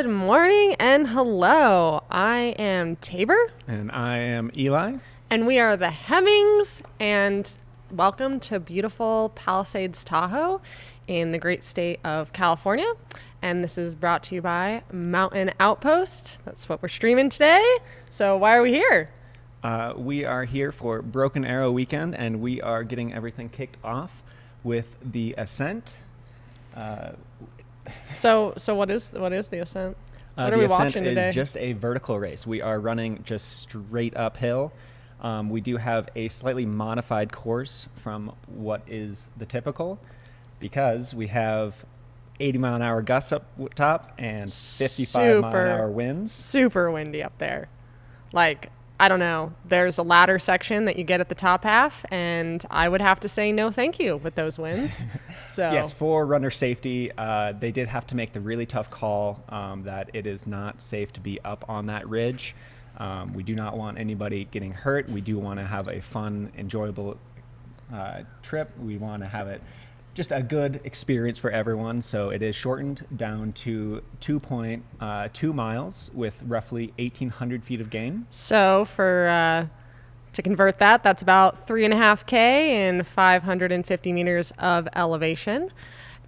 morning and hello. I am Tabor. And I am Eli. And we are the Hemmings. And welcome to beautiful Palisade Tahoe in the great state of California. And this is brought to you by Mountain Outpost. That's what we're streaming today. So why are we here? We are here for Broken Arrow weekend, and we are getting everything kicked off with the Ascent. So what is the Ascent? What are we watching today? The Ascent is just a vertical race. We are running just straight uphill. We do have a slightly modified course from what is the typical, because we have 80-mile-an-hour gusts up top and 55-mile-an-hour winds. Super windy up there. Like, I don't know. There's a ladder section that you get at the top half, and I would have to say no thank you with those winds. So yes, for runner safety, they did have to make the really tough call that it is not safe to be up on that ridge. We do not want anybody getting hurt. We do want to have a fun, enjoyable trip. We want to have it just a good experience for everyone. So it is shortened down to 2.2 miles with roughly 1,800 feet of gain. So for to convert that, that's about 3.5K and 550 meters of elevation.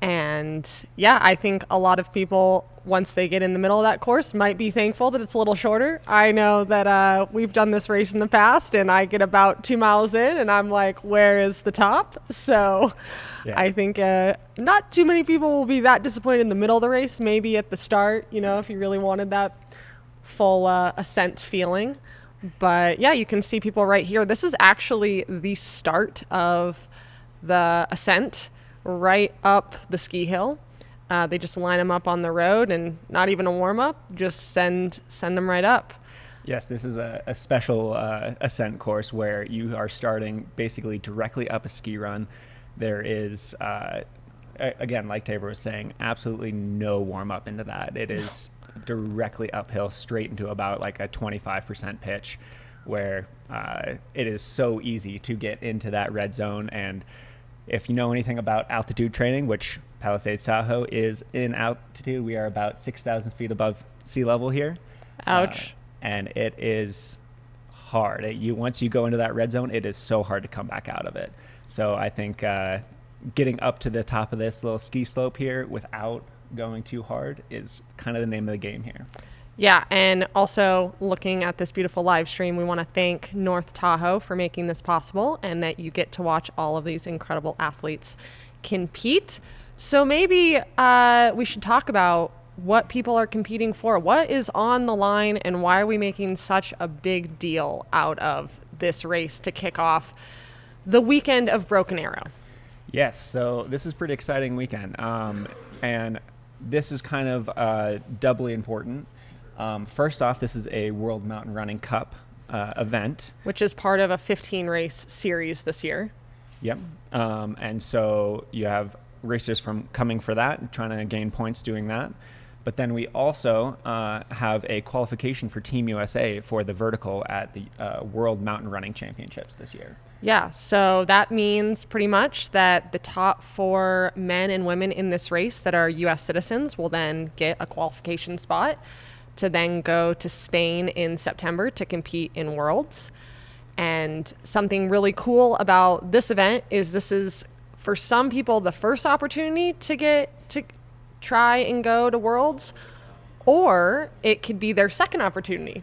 And yeah, I think a lot of people, once they get in the middle of that course, might be thankful that it's a little shorter. I know that we've done this race in the past, and I get about 2 miles in, and I'm like, where is the top? So yeah. I think not too many people will be that disappointed in the middle of the race, maybe at the start, you know, if you really wanted that full ascent feeling. But yeah, you can see people right here. This is actually the start of the ascent, right up the ski hill. They just line them up on the road, and not even a warm up, just send them right up. Yes, this is a special ascent course where you are starting basically directly up a ski run. There is, again, like Tabor was saying, absolutely no warm up into that. It is directly uphill, straight into about like a 25% pitch, where it is so easy to get into that red zone. And if you know anything about altitude training, which Palisade Tahoe is in altitude, we are about 6,000 feet above sea level here. Ouch. And it is hard. Once you go into that red zone, it is so hard to come back out of it. So I think getting up to the top of this little ski slope here without going too hard is kind of the name of the game here. Yeah, and also looking at this beautiful live stream, we want to thank North Tahoe for making this possible, and that you get to watch all of these incredible athletes compete. So maybe we should talk about what people are competing for. What is on the line, and why are we making such a big deal out of this race to kick off the weekend of Broken Arrow? Yes, so this is a pretty exciting weekend, and this is kind of doubly important. First off, this is a World Mountain Running Cup event, which is part of a 15-race series this year. Yep. And so you have racers coming for that, trying to gain points doing that. But then we also have a qualification for Team USA for the vertical at the World Mountain Running Championships this year. Yeah, so that means pretty much that the top 4 men and women in this race that are U.S. citizens will then get a qualification spot to then go to Spain in September to compete in Worlds. And something really cool about this event is this is, for some people, the first opportunity to get to try and go to Worlds, or it could be their second opportunity.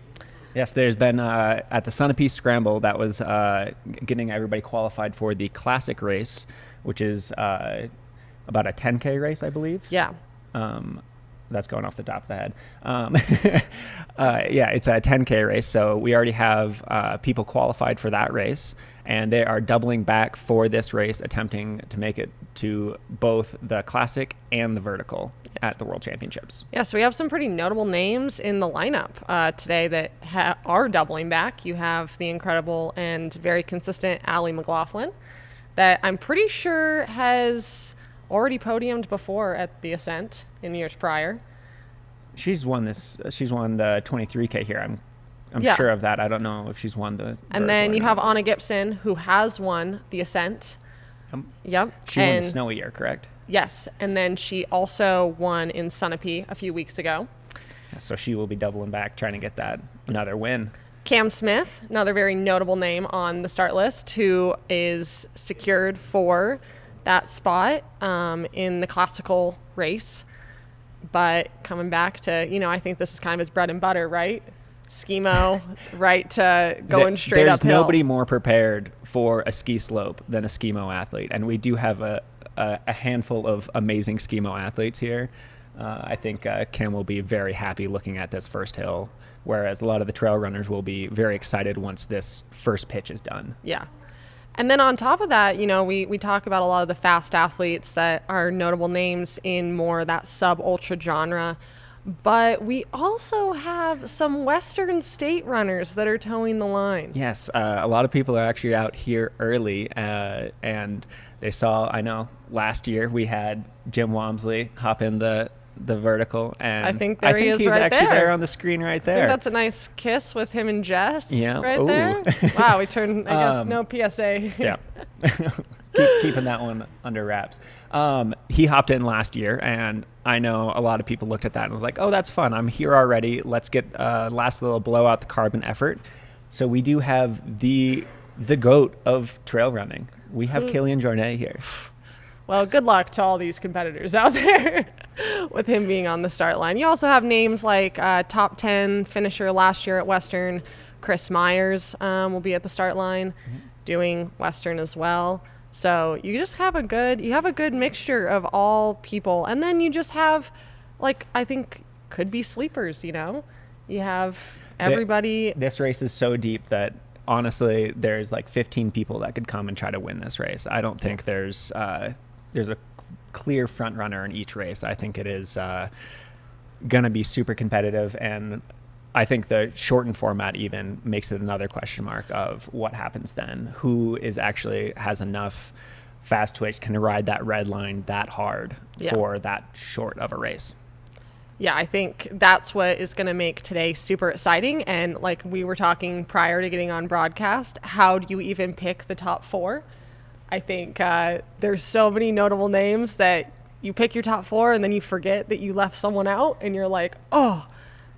Yes, there's been at the Sunapee Scramble, that was getting everybody qualified for the Classic race, which is about a 10K race, I believe. Yeah. That's going off the top of the head. Yeah, it's a 10K race, so we already have people qualified for that race, and they are doubling back for this race, attempting to make it to both the Classic and the Vertical at the World Championships. Yeah, so we have some pretty notable names in the lineup today that are doubling back. You have the incredible and very consistent Allie McLaughlin, that I'm pretty sure has already podiumed before at the Ascent in years prior. She's won the 23K here. I'm sure of that. I don't know if she's won the. And then you have Anna Gibson, who has won the Ascent. Yep. She won the snowy year, correct? Yes. And then she also won in Sunapee a few weeks ago. So she will be doubling back, trying to get that another win. Cam Smith, another very notable name on the start list, who is secured for that spot in the classical race. But coming back to, I think this is kind of his bread and butter, right? Skimo, right to going straight uphill. There's nobody more prepared for a ski slope than a Skimo athlete. And we do have a handful of amazing Skimo athletes here. I think Cam will be very happy looking at this first hill, whereas a lot of the trail runners will be very excited once this first pitch is done. Yeah. And then on top of that, we talk about a lot of the fast athletes that are notable names in more that sub-ultra genre. But we also have some Western state runners that are towing the line. Yes, a lot of people are actually out here early, and they saw, I know, last year we had Jim Walmsley hop in the vertical, and I think he is he's right actually there. there on the screen right there. I think that's a nice kiss with him and Jess right Ooh. there. Wow, we turned, I guess, no PSA. Yeah. Keeping that one under wraps. He hopped in last year, and I know a lot of people looked at that and was like, oh, that's fun. I'm here already. Let's get last little blow out the carbon effort. So we do have the GOAT of trail running. We have Kilian Jornet here. Well, good luck to all these competitors out there with him being on the start line. You also have names like top 10 finisher last year at Western, Chris Myers will be at the start line doing Western as well. So you just have a good mixture of all people. And then you just have, I think could be sleepers, You have everybody. This race is so deep that honestly, there's 15 people that could come and try to win this race. I don't think there's a clear front runner in each race. I think it is going to be super competitive, and I think the shortened format even makes it another question mark of what happens then. Who is actually has enough fast twitch, can ride that red line that hard for that short of a race. Yeah, I think that's what is going to make today super exciting. And like we were talking prior to getting on broadcast, how do you even pick the top 4? I think there's so many notable names that you pick your top 4 and then you forget that you left someone out and you're like, oh,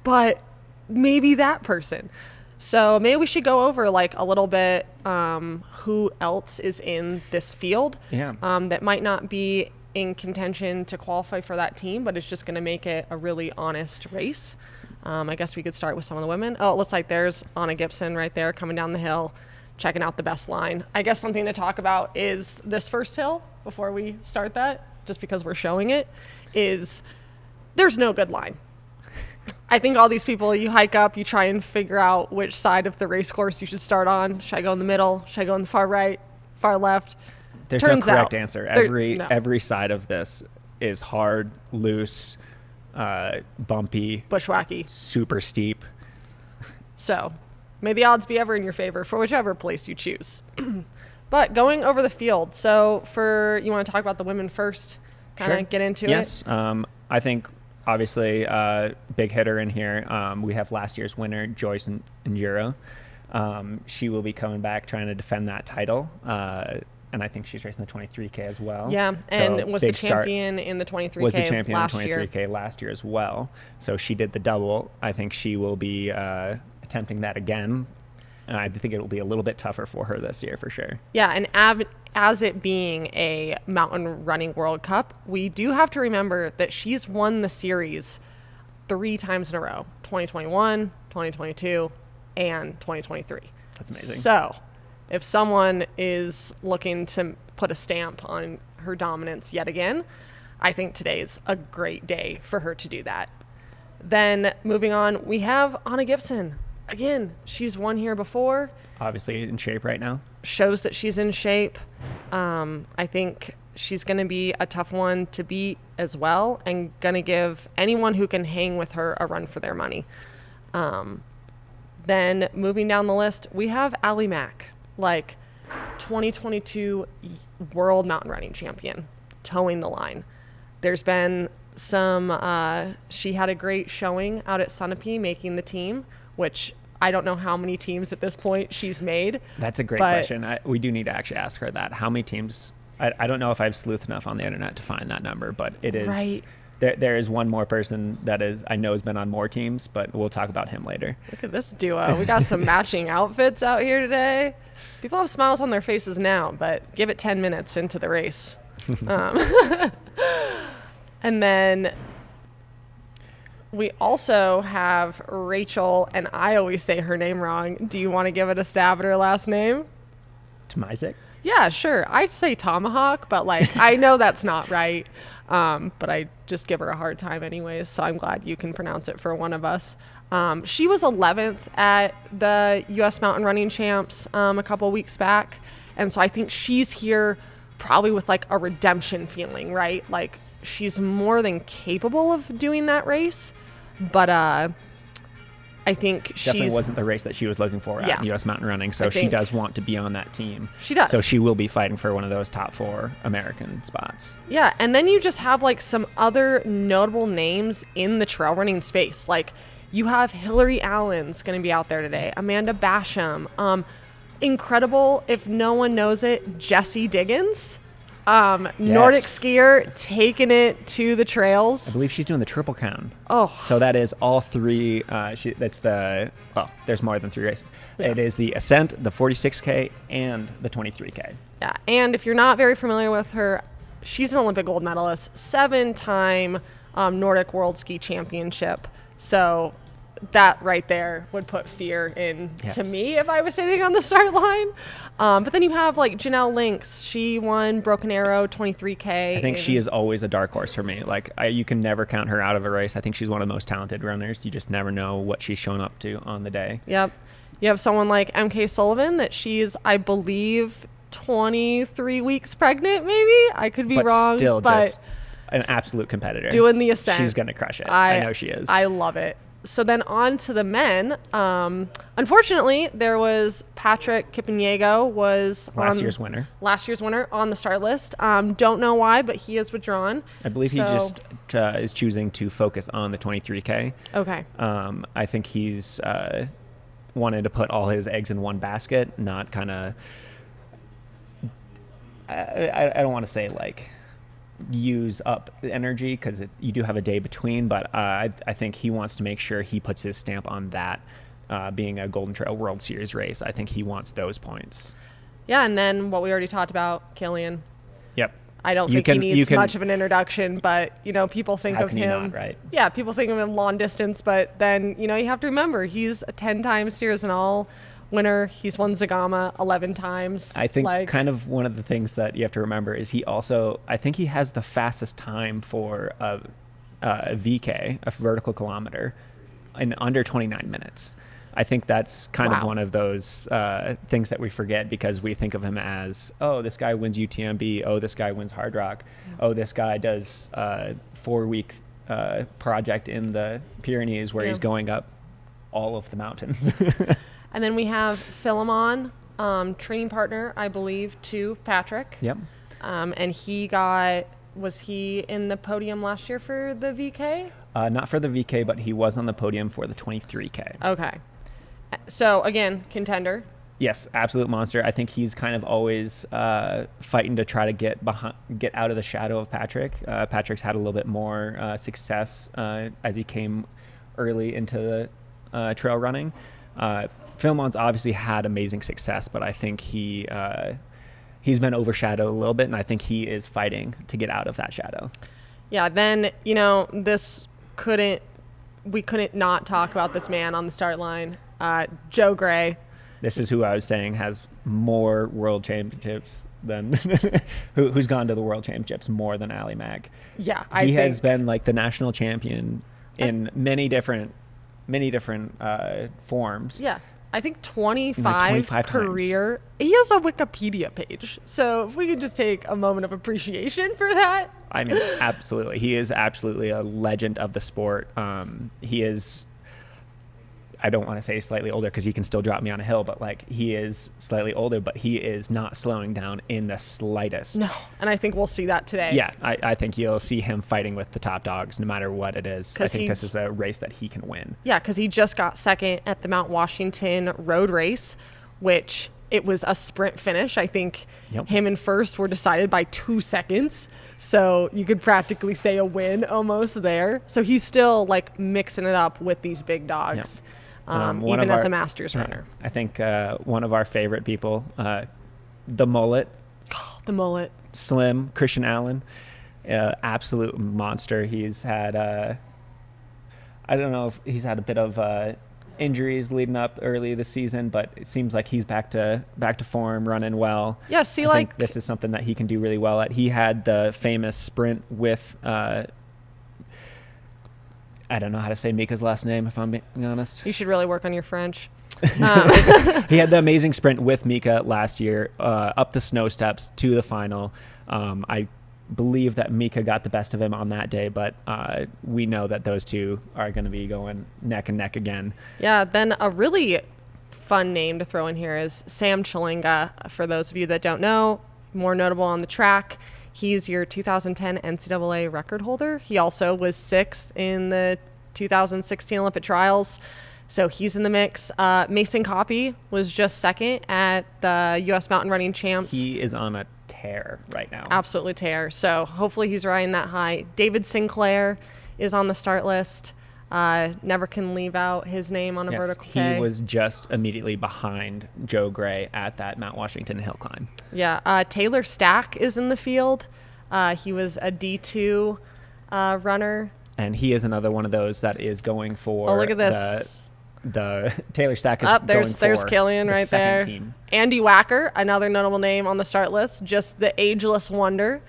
but maybe that person. So maybe we should go over a little bit who else is in this field that might not be in contention to qualify for that team, but it's just going to make it a really honest race. I guess we could start with some of the women. Oh, it looks like there's Anna Gibson right there coming down the hill, checking out the best line. I guess something to talk about is this first hill before we start that, just because we're showing it, is there's no good line. I think all these people, you hike up, you try and figure out which side of the race course you should start on. Should I go in the middle? Should I go in the far right, far left? There's no correct answer. Every side of this is hard, loose, bumpy, bushwhacky, super steep. So may the odds be ever in your favor for whichever place you choose. But going over the field, so you want to talk about the women first, kind of get into it? Yes. I think obviously big hitter in here. We have last year's winner, Joyce Njiro. She will be coming back trying to defend that title. And I think she's racing the 23K as well. Yeah, and was the champion in the 23K was the champion last in the 23K last year as well. So she did the double. I think she will be attempting that again. And I think it will be a little bit tougher for her this year for sure. Yeah, and as it being a mountain running World Cup, we do have to remember that she's won the series 3 times in a row, 2021, 2022, and 2023. That's amazing. So if someone is looking to put a stamp on her dominance yet again, I think today's a great day for her to do that. Then moving on, we have Anna Gibson. Again, she's won here before. Obviously in shape right now. Shows that she's in shape. I think she's going to be a tough one to beat as well, and going to give anyone who can hang with her a run for their money. Then moving down the list, we have Allie Mack. 2022 world mountain running champion, towing the line. There's been some, she had a great showing out at Sunapee, making the team, which I don't know how many teams at this point she's made. That's a great question. We do need to actually ask her that. How many teams? I don't know if I've sleuthed enough on the internet to find that number, but it is There is one more person that I know has been on more teams, but we'll talk about him later. Look at this duo. We got some matching outfits out here today. People have smiles on their faces now, but give it 10 minutes into the race. And then we also have Rachel, and I always say her name wrong. Do you want to give it a stab at her last name? Tomazic? Yeah, sure. I'd say Tomahawk, but like I know that's not right. But I just give her a hard time anyways, so I'm glad you can pronounce it for one of us. She was 11th at the U.S. Mountain Running Champs a couple weeks back, and so I think she's here probably with like a redemption feeling, right? Like she's more than capable of doing that race, but I think definitely wasn't the race that she was looking for at U.S. Mountain Running, so she does want to be on that team. She does. So she will be fighting for one of those top 4 American spots. Yeah, and then you just have like some other notable names in the trail running space. Like you have Hillary Allen's going to be out there today, Amanda Basham, incredible, if no one knows it, Jessie Diggins. Nordic skier taking it to the trails. I believe she's doing the triple count. Oh. So that is all 3. There's more than 3 races. Yeah. It is the Ascent, the 46K, and the 23K. Yeah, and if you're not very familiar with her, she's an Olympic gold medalist, 7-time Nordic World Ski Championship. So that right there would put fear in to me if I was sitting on the start line. But then you have like Janelle Lynx. She won Broken Arrow 23K. I think she is always a dark horse for me. Like you can never count her out of a race. I think she's one of the most talented runners. You just never know what she's shown up to on the day. Yep. You have someone like MK Sullivan that she's, I believe, 23 weeks pregnant, maybe. I could be wrong. Still just an absolute competitor. Doing the Ascent. She's going to crush it. I know she is. I love it. So then on to the men. Unfortunately, there was Patrick Kipniego was last year's winner on the start list. Don't know why, but he is withdrawn. I believe he just is choosing to focus on the 23K. Okay. I think he's wanted to put all his eggs in one basket, not kind of. I don't want to say like use up the energy because you do have a day between, but I think he wants to make sure he puts his stamp on that being a Golden Trail World Series race. I think he wants those points. Yeah, and then what we already talked about, Killian. Yep. I don't think he needs much of an introduction, but people think of him. Not, right? Yeah, people think of him long distance, but then you have to remember he's a 10-time Sears and All winner. He's won Zagama 11 times. I think kind of one of the things that you have to remember is I think he has the fastest time for a VK, a vertical kilometer, in under 29 minutes. I think that's kind of one of those things that we forget because we think of him as, oh, this guy wins UTMB. Oh, this guy wins Hard Rock. Oh, this guy does a 4-week project in the Pyrenees where he's going up all of the mountains. And then we have Philemon, training partner, I believe, to Patrick. Yep. And was he in the podium last year for the VK? Not for the VK, but he was on the podium for the 23K. Okay. So, again, contender. Yes, absolute monster. I think he's kind of always fighting to try to get out of the shadow of Patrick. Patrick's had a little bit more success as he came early into the trail running. Philemon's obviously had amazing success, but I think he's been overshadowed a little bit, and I think he is fighting to get out of that shadow. Yeah, then, we couldn't not talk about this man on the start line, Joe Gray. This is who I was saying has more world championships than who's gone to the world championships more than Ali Mack. Yeah, he has been like the national champion in many different forms. Yeah. I think 25 career. Times. He has a Wikipedia page. So if we could just take a moment of appreciation for that. I mean, absolutely. He is absolutely a legend of the sport. He is, I don't want to say slightly older because he can still drop me on a hill, but like he is slightly older, but he is not slowing down in the slightest. No, and I think we'll see that today. Yeah, I think you'll see him fighting with the top dogs no matter what it is. I think this is a race that he can win. Yeah, because he just got second at the Mount Washington road race, which it was a sprint finish. I think Yep. him and first were decided by 2 seconds. So you could practically say a win almost there. So he's still like mixing it up with these big dogs, even as a Masters runner. I think one of our favorite people, the mullet, The mullet. Slim, Christian Allen, absolute monster. He's had, I don't know if he's had a bit of injuries leading up early this season, but it seems like he's back to form, running well. Yeah, I think this is something that he can do really well at. He had the famous sprint with, I don't know how to say Mika's last name, if I'm being honest. You should really work on your French. He had the amazing sprint with Mika last year, up the snow steps to the final. I believe that Mika got the best of him on that day, but we know that those two are going to be going neck and neck again. Yeah, then a really fun name to throw in here is Sam Chalinga. For those of you that don't know, more notable on the track, he's your 2010 NCAA record holder. He also was 6th in the 2016 Olympic trials. So he's in the mix. Mason Coppey was just 2nd at the U.S. Mountain Running Champs. He is on a tear right now. Absolutely tear. So hopefully he's riding that high. David Sinclair is on the start list. Never can leave out his name on a vertical K. He was just immediately behind Joe Gray at that Mount Washington hill climb. Yeah. Taylor Stack is in the field. He was a D2 runner. And he is another one of those that is going for. Oh, look at this. The Taylor Stack is there's Killian the right there. team. Andy Wacker, another notable name on the start list, just the ageless wonder,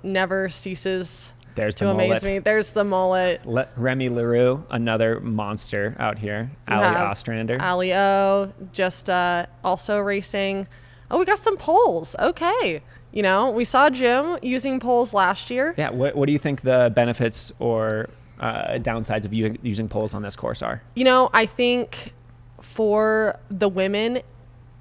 never ceases to amaze me. There's the mullet. Remy LaRue, another monster out here. Ali Ostrander. Ali O, just also racing. Oh, we got some poles. Okay. You know, we saw Jim using poles last year. Yeah. What do you think the benefits or downsides of using poles on this course are? You know, I think for the women,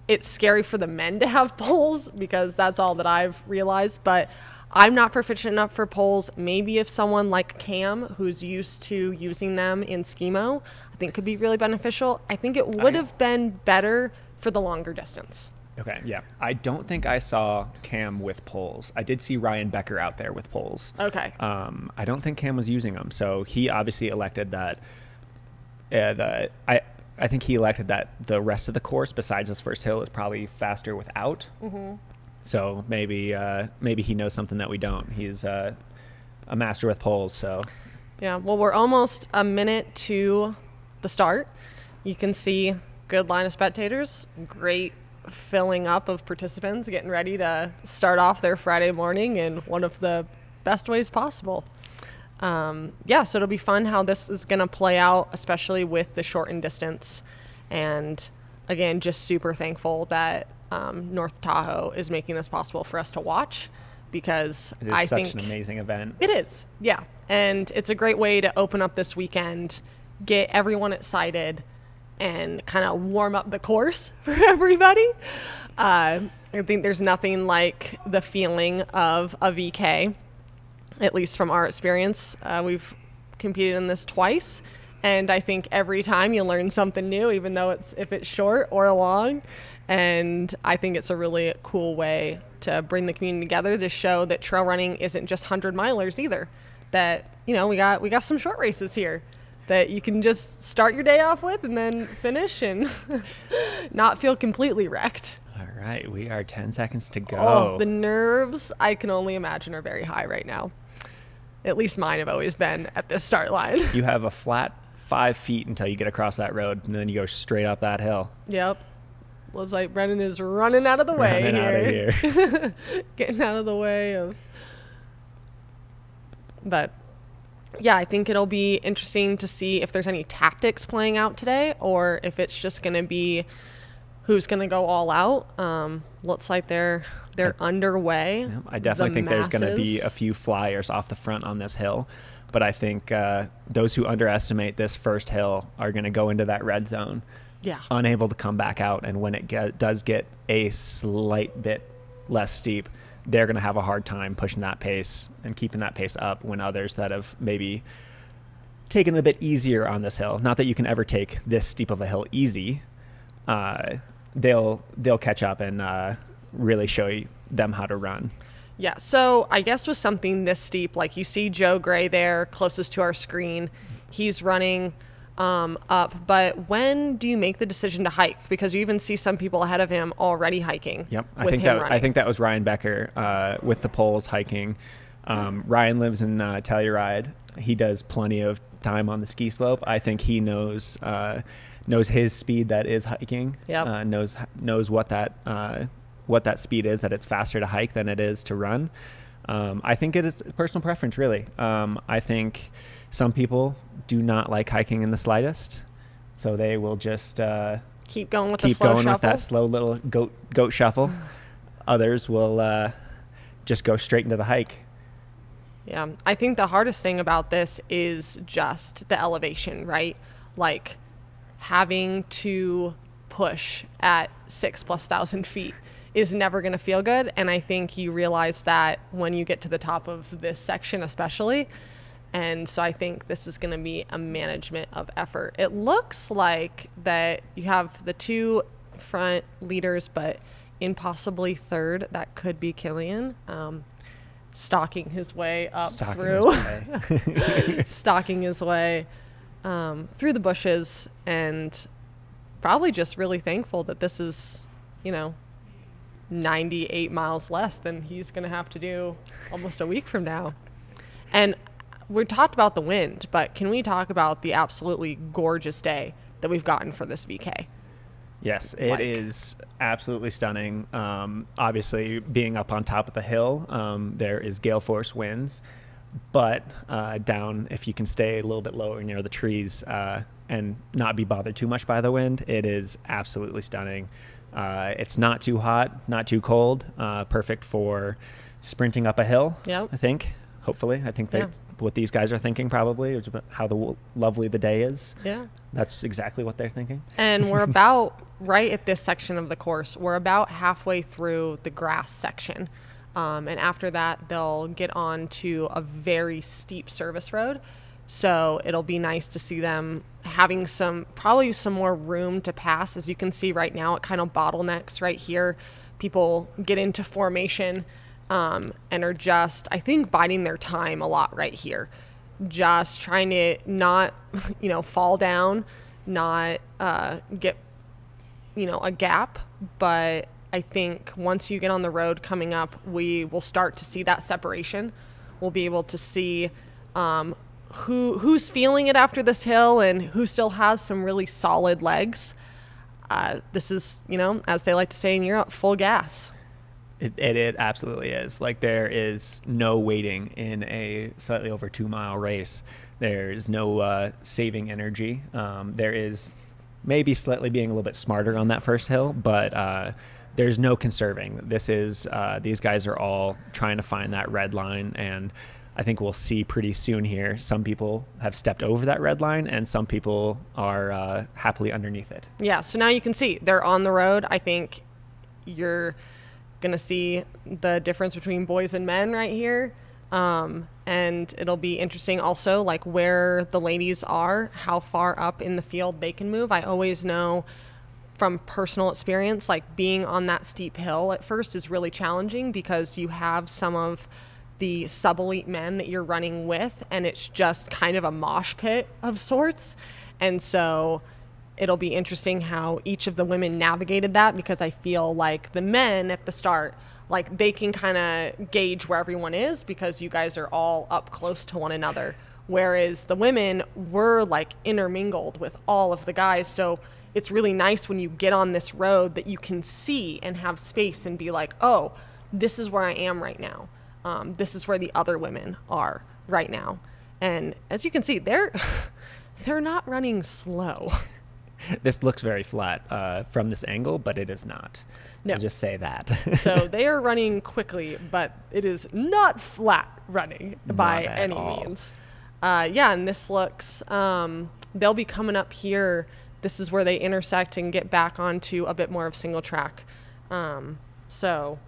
it's scary for the men to have poles because that's all that I've realized. But I'm not proficient enough for poles. Maybe if someone like Cam, who's used to using them in Skimo, I think could be really beneficial. I think it would have been better for the longer distance. Okay, yeah. I don't think I saw Cam with poles. I did see Ryan Becker out there with poles. Okay. I don't think Cam was using them. So he obviously elected that. I think he elected that the rest of the course, besides this first hill, is probably faster without. Mm-hmm. So maybe he knows something that we don't. He's a master with poles. So. Yeah. Well, we're almost a minute to the start. You can see good line of spectators. Great filling up of participants getting ready to start off their Friday morning in one of the best ways possible. So it'll be fun how this is going to play out, especially with the shortened distance. And again, just super thankful that North Tahoe is making this possible for us to watch, because I think such an amazing event. It is, yeah. And it's a great way to open up this weekend, get everyone excited, and kind of warm up the course for everybody. I think there's nothing like the feeling of a VK, at least from our experience. We've competed in this twice, and I think every time you learn something new, even though if it's short or long. And I think it's a really cool way to bring the community together to show that trail running isn't just 100-milers either. That, you know, we got some short races here that you can just start your day off with and then finish and not feel completely wrecked. All right, we are 10 seconds to go. Oh, the nerves, I can only imagine, are very high right now. At least mine have always been at this start line. You have a flat 5 feet until you get across that road, and then you go straight up that hill. Yep. Looks like Brennan is running out of the way here. Getting out of the way of... But... yeah, I think it'll be interesting to see if there's any tactics playing out today, or if it's just going to be who's going to go all out. Looks like they're underway. Yeah, I definitely think there's going to be a few flyers off the front on this hill, but I think those who underestimate this first hill are going to go into that red zone, unable to come back out. And when it does get a slight bit less steep, they're going to have a hard time pushing that pace and keeping that pace up, when others that have maybe taken it a bit easier on this hill, not that you can ever take this steep of a hill easy, they'll catch up and really show them how to run. Yeah, so I guess with something this steep, like you see Joe Gray there closest to our screen, he's running up, but when do you make the decision to hike? Because you even see some people ahead of him already hiking. Yep, I think that was Ryan Becker with the poles hiking. Ryan lives in Telluride. He does plenty of time on the ski slope. I think he knows his speed that is hiking. Yep. Knows what that speed is, that it's faster to hike than it is to run. I think it is personal preference, really. I think some people do not like hiking in the slightest, so they will just keep going with that slow little goat shuffle. Others will just go straight into the hike. Yeah, I think the hardest thing about this is just the elevation, right? Like having to push at 6,000+ feet is never going to feel good. And I think you realize that when you get to the top of this section, especially. And so I think this is going to be a management of effort. It looks like that you have the two front leaders, but in possibly third, that could be Killian, stalking his way up through through the bushes, and probably just really thankful that this is, 98 miles less than he's going to have to do almost a week from now. And we talked about the wind, but can we talk about the absolutely gorgeous day that we've gotten for this VK? Yes, it is absolutely stunning. Obviously, being up on top of the hill, there is gale force winds, but down, if you can stay a little bit lower near the trees and not be bothered too much by the wind, it is absolutely stunning. It's not too hot, not too cold, perfect for sprinting up a hill, Yep. I think. Hopefully. I think that's what these guys are thinking, probably, is about how lovely the day is. Yeah. That's exactly what they're thinking. And we're about, right at this section of the course, we're about halfway through the grass section. And after that, they'll get on to a very steep service road. So it'll be nice to see them having probably some more room to pass. As you can see right now, it kind of bottlenecks right here. People get into formation and are just, I think, biding their time a lot right here. Just trying to not, fall down, not get, a gap. But I think once you get on the road coming up, we will start to see that separation. We'll be able to see who's feeling it after this hill and who still has some really solid legs. This is, as they like to say in Europe, full gas. It absolutely is. Like, there is no waiting in a slightly over 2 mile race. There's no saving energy. There is maybe slightly being a little bit smarter on that first hill, but there's no conserving. This is these guys are all trying to find that red line, and I think we'll see pretty soon here. Some people have stepped over that red line, and some people are happily underneath it. Yeah, so now you can see they're on the road. I think you're going to see the difference between boys and men right here. And it'll be interesting also, like, where the ladies are, how far up in the field they can move. I always know from personal experience, like, being on that steep hill at first is really challenging because you have some of the sub-elite men that you're running with, and it's just kind of a mosh pit of sorts. And so it'll be interesting how each of the women navigated that, because I feel like the men at the start, like, they can kind of gauge where everyone is because you guys are all up close to one another. Whereas the women were, like, intermingled with all of the guys. So it's really nice when you get on this road that you can see and have space and be like, oh, this is where I am right now. This is where the other women are right now. And as you can see, they're not running slow. This looks very flat from this angle, but it is not. No. I'll just say that. So they are running quickly, but it is not flat running by any means. And this looks, they'll be coming up here. This is where they intersect and get back onto a bit more of single track. So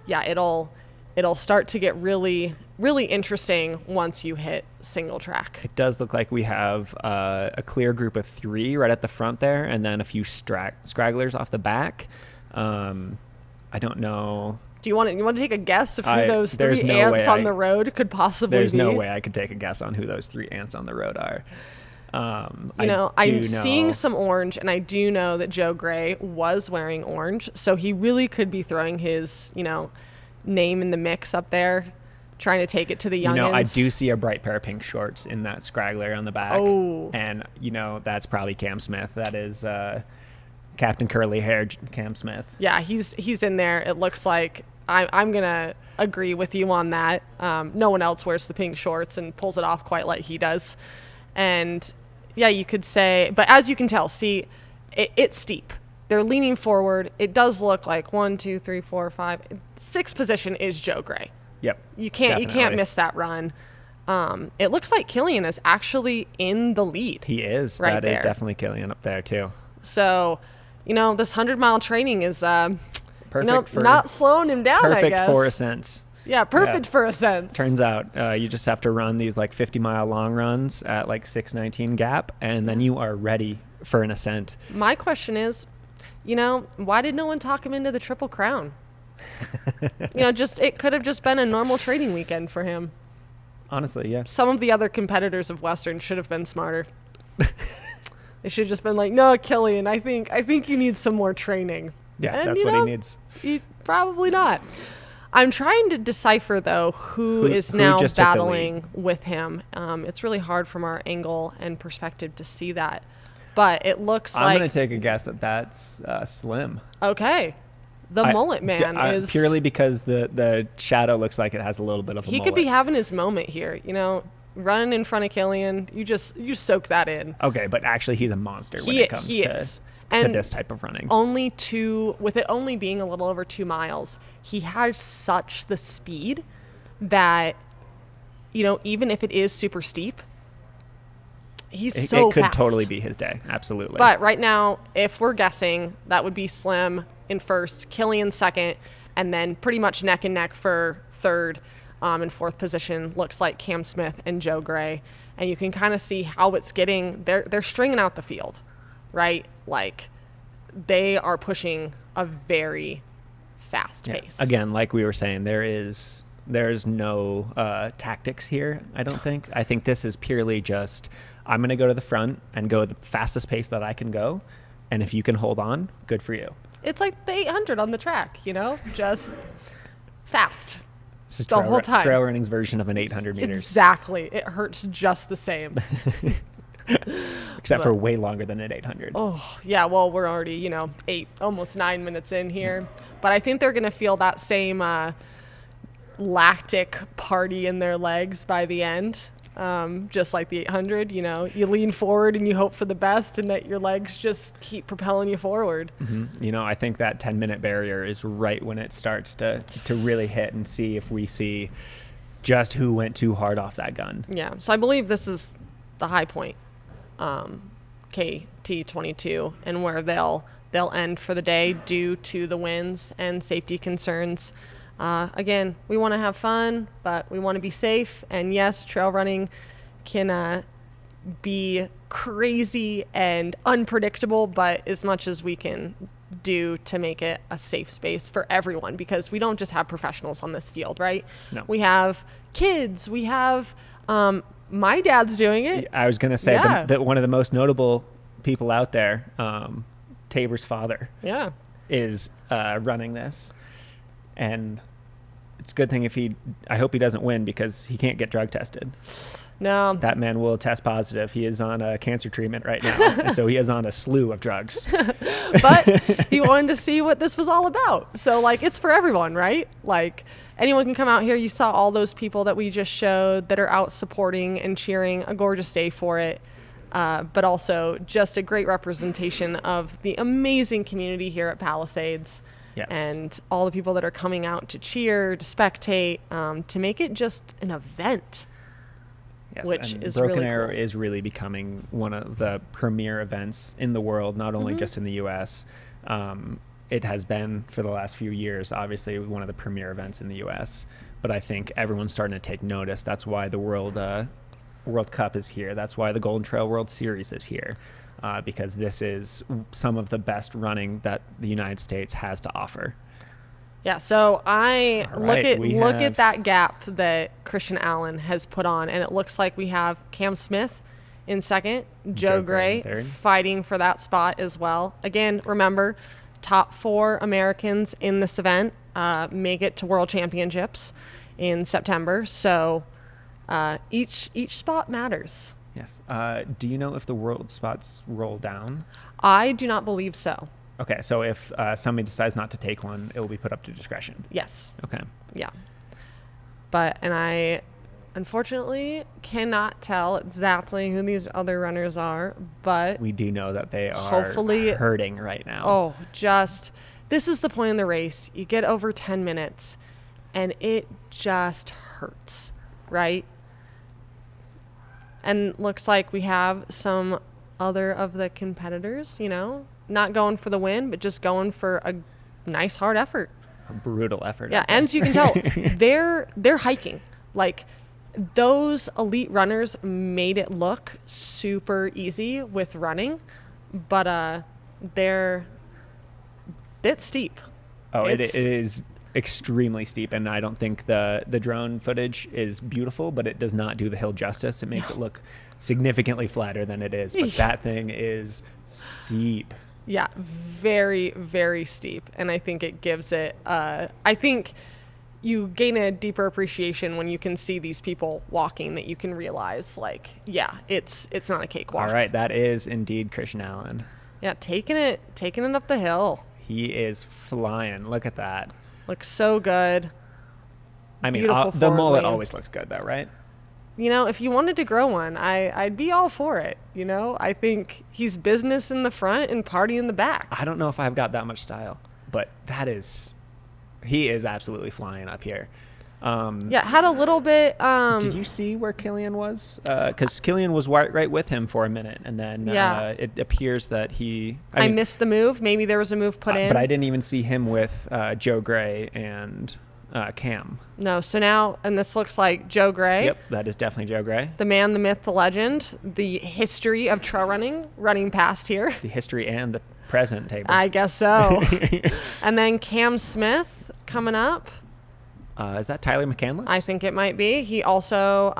yeah, it'll it'll start to get really, really interesting once you hit single track. It does look like we have a clear group of 3 right at the front there, and then a few stragglers off the back. I don't know. Do you want to take a guess of who those 3 no ants on the road could possibly be? There's no way I could take a guess on who those 3 ants on the road are. I'm seeing some orange, and I do know that Joe Gray was wearing orange, so he really could be throwing his, name in the mix up there, trying to take it to the youngins. I do see a bright pair of pink shorts in that straggler on the back. Oh. And, that's probably Cam Smith. That is Captain Curly Hair Cam Smith. Yeah, he's in there. It looks like I'm going to agree with you on that. No one else wears the pink shorts and pulls it off quite like he does. And, yeah, you could say, but as you can tell, see, it's steep. They're leaning forward. It does look like 1, 2, 3, 4, 5. 6th position is Joe Gray. Yep. You can't miss that run. It looks like Killian is actually in the lead. He is. Right that there. Is definitely Killian up there too. So, this 100-mile training is perfect for, not slowing him down, I guess. Perfect for Ascent. Yeah, perfect for Ascent. Turns out you just have to run these 50-mile long runs at 6:19 gap, and then you are ready for an Ascent. My question is, why did no one talk him into the Triple Crown? It could have just been a normal training weekend for him. Honestly, yeah. Some of the other competitors of Western should have been smarter. They should have just been like, no, Killian, I think you need some more training. Yeah, and, that's what he needs. Probably not. I'm trying to decipher, though, who is now battling with him. It's really hard from our angle and perspective to see that. But it looks like... I'm going to take a guess that that's Slim. Okay. The mullet man is... Purely because the shadow looks like it has a little bit of a mullet. He could be having his moment here, running in front of Killian. You soak that in. Okay, but actually he's a monster when it comes to this type of running. With it only being a little over 2 miles, he has such the speed that, even if it is super steep, he's so fast. It could totally be his day. Absolutely. But right now, if we're guessing, that would be Slim in first, Killian second, and then pretty much neck and neck for third. In 4th position looks like Cam Smith and Joe Gray. And you can kind of see how it's getting. They're stringing out the field, right? They are pushing a very fast pace. Again, like we were saying, there's no tactics here, I don't think. I think this is purely just, I'm going to go to the front and go the fastest pace that I can go. And if you can hold on, good for you. It's like the 800 on the track, just fast. This is the whole time. Trail running's version of an 800 meters. Exactly. It hurts just the same. Except for way longer than an 800. Oh, yeah. Well, we're already, almost 9 minutes in here. But I think they're going to feel that same lactic party in their legs by the end. Just like the 800, you lean forward and you hope for the best and that your legs just keep propelling you forward. Mm-hmm. I think that 10-minute barrier is right when it starts to really hit and see if we see just who went too hard off that gun. Yeah. So I believe this is the high point, KT22, and where they'll end for the day due to the winds and safety concerns. Again, we want to have fun, but we want to be safe. And yes, trail running can be crazy and unpredictable, but as much as we can do to make it a safe space for everyone, because we don't just have professionals on this field, right? No. We have kids. We have my dad's doing it. I was going to say that one of the most notable people out there, Tabor's father, is running this. And it's a good thing I hope he doesn't win, because he can't get drug tested. No. That man will test positive. He is on a cancer treatment right now. And so he is on a slew of drugs. But he wanted to see what this was all about. So it's for everyone, right? Anyone can come out here. You saw all those people that we just showed that are out supporting and cheering. A gorgeous day for it. But also just a great representation of the amazing community here at Palisades. Yes. And all the people that are coming out to cheer, to spectate, to make it just an event. Yes, which and is Broken really Arrow cool. is really becoming one of the premier events in the world, not only just in the U.S. it has been for the last few years, obviously one of the premier events in the U.S., but I think everyone's starting to take notice. That's why the World Cup is here. That's why the Golden Trail World Series is here, because this is some of the best running that the United States has to offer. Yeah, so I look have at that gap that Christian Allen has put on, and it looks like we have Cam Smith in second, Joe Gray fighting for that spot as well. Again, remember, top 4 Americans in this event make it to World Championships in September. So each spot matters. Yes. Do you know if the world spots roll down? I do not believe so. Okay, so if somebody decides not to take one, it will be put up to discretion. Yes. Okay. Yeah. And I unfortunately cannot tell exactly who these other runners are, but we do know that they are hopefully hurting right now. Oh, this is the point in the race. You get over 10 minutes and it just hurts, right? And looks like we have some other of the competitors, not going for the win, but just going for a nice hard effort. A brutal effort. Yeah, and as you can tell, they're hiking. Like, those elite runners made it look super easy with running, but they're a bit steep. Oh, it is extremely steep, and I don't think the drone footage is beautiful, but it does not do the hill justice. It makes it look significantly flatter than it is, but that thing is steep. Yeah, very, very steep, and I think it gives it I think you gain a deeper appreciation when you can see these people walking, that you can realize, like, yeah, it's not a cakewalk. All right, that is indeed Christian Allen. Yeah, taking it up the hill. He is flying. Look at that. Looks so good. I mean, the mullet always looks good, though, right? If you wanted to grow one, I'd be all for it. I think he's business in the front and party in the back. I don't know if I've got that much style, but he is absolutely flying up here. Had a little bit. Did you see where Killian was? Because Killian was right with him for a minute, and then it appears that I missed the move. Maybe there was a move put in. But I didn't even see him with Joe Gray and Cam. No, so now, and this looks like Joe Gray. Yep, that is definitely Joe Gray. The man, the myth, the legend, the history of trail running past here. The history and the present, Tabor. I guess so. And then Cam Smith coming up. Is that Tyler McCandless? I think it might be. He also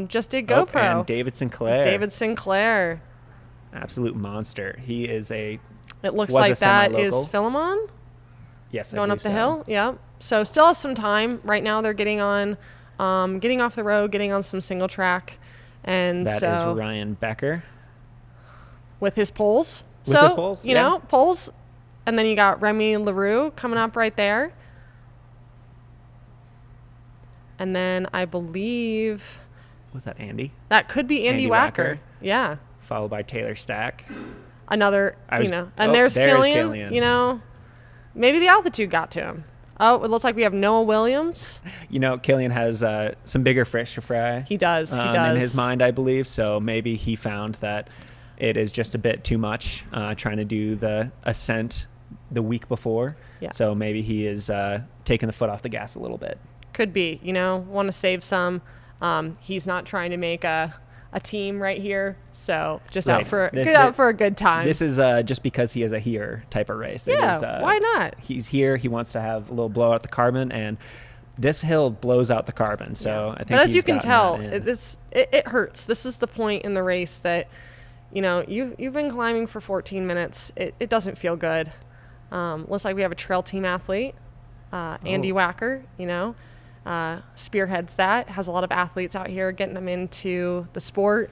just did GoPro. And David Sinclair. Absolute monster. He is It looks like that is Philemon. Yes, going up the hill. Yeah. So still has some time. Right now they're getting on, getting off the road, getting on some single track, and that is Ryan Becker with his poles. Poles, and then you got Remy LaRue coming up right there, and then I believe was that Andy? That could be Andy Wacker. Yeah. Followed by Taylor Stack. Another, and there's Killian. Maybe the altitude got to him. Oh, it looks like we have Noah Williams. Killian has some bigger fish to fry. He does. In his mind, I believe. So maybe he found that it is just a bit too much trying to do the Ascent the week before. Yeah. So maybe he is taking the foot off the gas a little bit. Could be. Want to save some. He's not trying to make a team right here, so just out for a good time. This is just because he is a here type of race. Yeah, why not? He's here. He wants to have a little blow out the carbon, and this hill blows out the carbon. So I think. But as you can tell, it hurts. This is the point in the race that you've been climbing for 14 minutes. It doesn't feel good. Looks like we have a trail team athlete, Andy Wacker. Spearheads that, has a lot of athletes out here, getting them into the sport,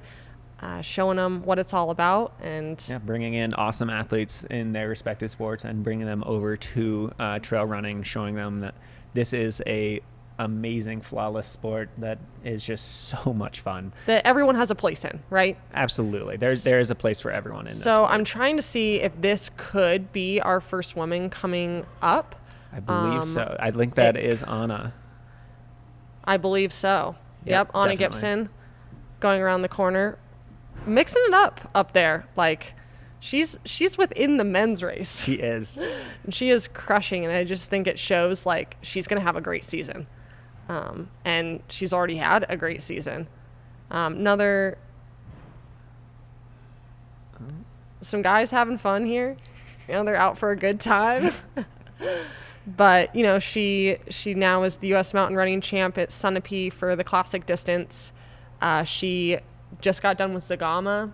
showing them what it's all about, and bringing in awesome athletes in their respective sports and bringing them over to trail running, showing them that this is a amazing, flawless sport that is just so much fun, that everyone has a place in, right? Absolutely. There is a place for everyone in this so sport. I'm trying to see if this could be our first woman coming up. I believe so. I think that is Anna. I believe so. Yep, Anna Gibson going around the corner, mixing it up there. Like, she's within the men's race. She is. And she is crushing, and I just think it shows like she's going to have a great season. And she's already had a great season. Some guys having fun here. They're out for a good time. But, she now is the U.S. mountain running champ at Sunapee for the classic distance. She just got done with Zagama.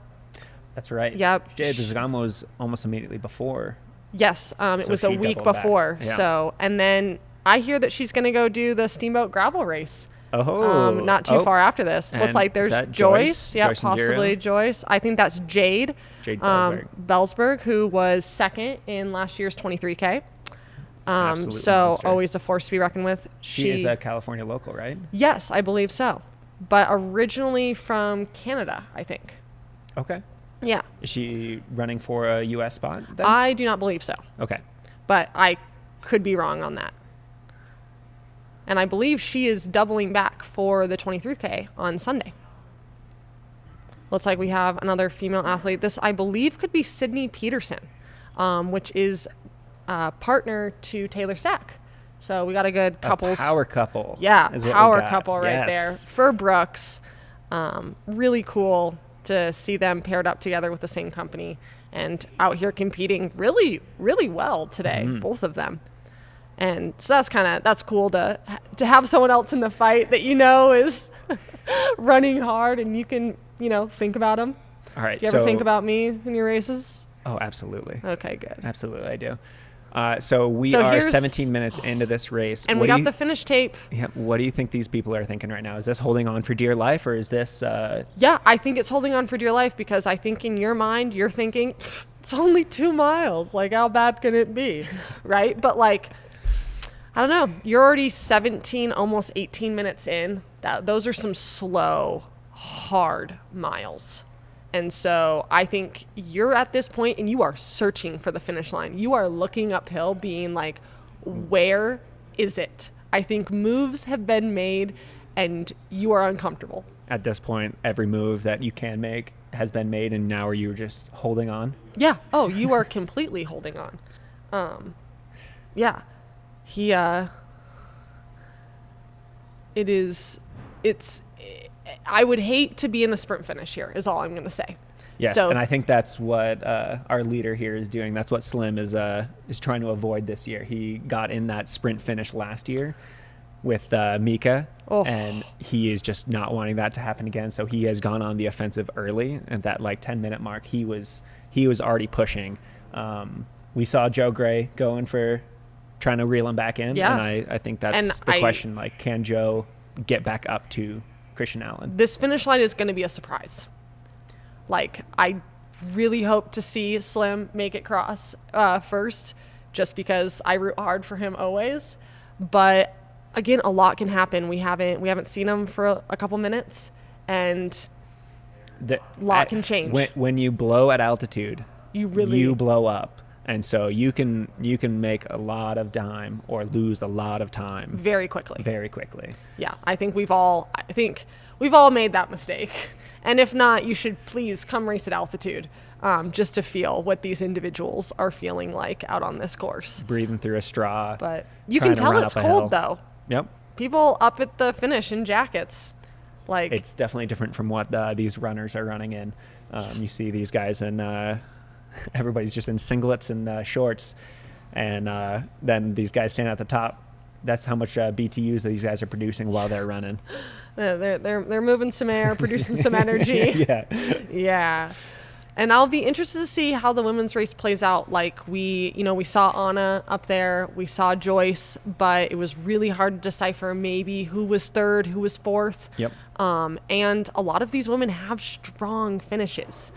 That's right. Yep. The Zagama was almost immediately before. Yes. It was a week doubled before. back. Yeah. So, and then I hear that she's going to go do the Steamboat Gravel race. Oh. Not too far after this. And Looks like is there's that Joyce. Yeah, Joyce possibly Joyce. I think that's Jade. Jade Belsberg. Who was second in last year's 23K. Absolute So monster. always a force to be reckoned with. She is a California local, right? Yes, I believe so. But originally from Canada, I think. Okay. Yeah. Is she running for a U.S. spot then? I do not believe so. Okay. But I could be wrong on that. And I believe she is doubling back for the 23K on Sunday. Looks like we have another female athlete. This, I believe, could be Sydney Peterson, which is partner to Taylor Stack. So we got a good couples. A power couple. Yeah, power got. couple right Yes. there. For Brooks. Really cool to see them paired up together with the same company and out here competing really, really well today, both of them. And so that's cool to have someone else in the fight that is running hard and you can, think about them. All right. Do you ever think about me in your races? Oh, absolutely. Okay, good. Absolutely, I do. So we are 17 minutes into this race. And we got the finish tape. Yeah. What do you think these people are thinking right now? Is this holding on for dear life, or is this... Yeah, I think it's holding on for dear life because I think in your mind, you're thinking, it's only 2 miles. Like, how bad can it be? Right? But, like, I don't know. You're already 17, almost 18 minutes in. Those are some slow, hard miles. And so I think you're at this point and you are searching for the finish line. You are looking uphill being like, where is it? I think moves have been made and you are uncomfortable. At this point, every move that you can make has been made, and now are you just holding on? Yeah. Oh, you are completely holding on. Yeah. I would hate to be in a sprint finish here is all I'm going to say. Yes, so, and I think that's what our leader here is doing. That's what Slim is trying to avoid this year. He got in that sprint finish last year with Mika, and he is just not wanting that to happen again. So he has gone on the offensive early. At that 10-minute mark, he was already pushing. We saw Joe Gray going for trying to reel him back in, yeah. and I think that's the question. Can Joe get back up to Christian Allen? This finish line is going to be a surprise. I really hope to see Slim make it cross first, just because I root hard for him always. But again, a lot can happen. We haven't seen him for a couple minutes, and a lot can change. When you blow at altitude, you blow up, and so you can make a lot of time or lose a lot of time very quickly. Very quickly. Yeah, I think we've all made that mistake. And if not, you should please come race at altitude, just to feel what these individuals are feeling like out on this course. Breathing through a straw. But you can tell it's cold, though. Yep. People up at the finish in jackets. It's definitely different from what these runners are running in. You see these guys, and everybody's just in singlets and shorts. And then these guys stand at the top. That's how much BTUs these guys are producing while they're running. They're moving some air, producing some energy. Yeah. Yeah. And I'll be interested to see how the women's race plays out. We saw Anna up there, we saw Joyce, but it was really hard to decipher maybe who was third, who was fourth. Yep. And a lot of these women have strong finishes.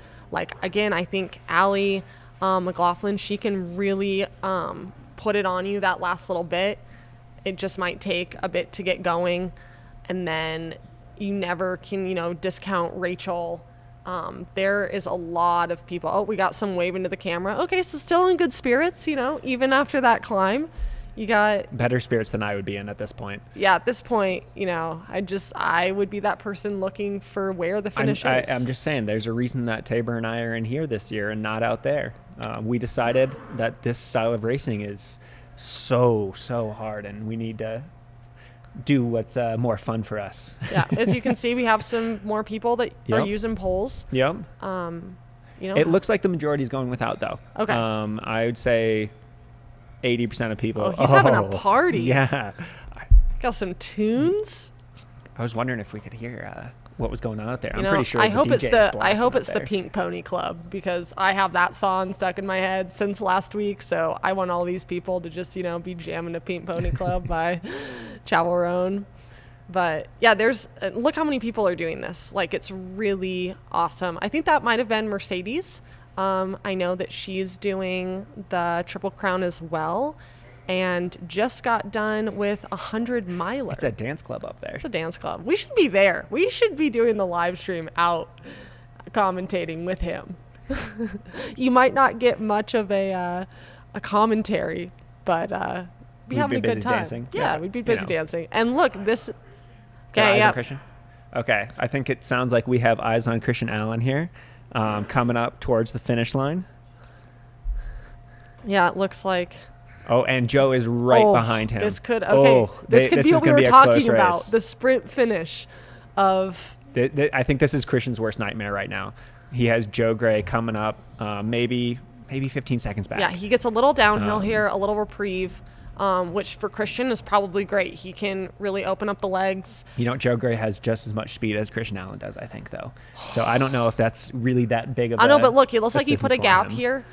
Again, I think Allie McLaughlin, she can really put it on you that last little bit. It just might take a bit to get going. And then you never can, discount Rachel. There is a lot of people. Oh, we got some waving to the camera. Okay, so still in good spirits, even after that climb. You got better spirits than I would be in at this point. Yeah, at this point, I would be that person looking for where the finish is. I'm just saying, there's a reason that Tabor and I are in here this year and not out there. We decided that this style of racing is so hard, and we need to do what's more fun for us. Yeah, as you can see, we have some more people that are using poles. Yep. It looks like the majority is going without, though. Okay. I would say 80% of people. Oh, he's having a party. Yeah. Got some tunes. I was wondering if we could hear what was going on out there. I'm pretty sure. I hope it's the Pink Pony Club, because I have that song stuck in my head since last week. So I want all these people to just be jamming to Pink Pony Club by Chavel Roan. But yeah, look how many people are doing this. Like, it's really awesome. I think that might have been Mercedes. I know that she's doing the Triple Crown as well, and just got done with 100-miler. It's a dance club up there. It's a dance club. We should be there. We should be doing the live stream out commentating with him. You might not get much of a commentary, but be having a good time. Dancing. Yeah, we'd be busy dancing. And look, this. Okay, eyes on Christian? Okay, I think it sounds like we have eyes on Christian Allen here, coming up towards the finish line. Yeah, it looks like. Oh, and Joe is right behind him. This could be what we were talking about, the sprint finish of. I think this is Christian's worst nightmare right now. He has Joe Gray coming up, maybe 15 seconds back. Yeah, he gets a little downhill here, a little reprieve, which for Christian is probably great. He can really open up the legs. Joe Gray has just as much speed as Christian Allen does, I think, though. So I don't know if that's really that big of I know, but look, it looks like he put a gap here.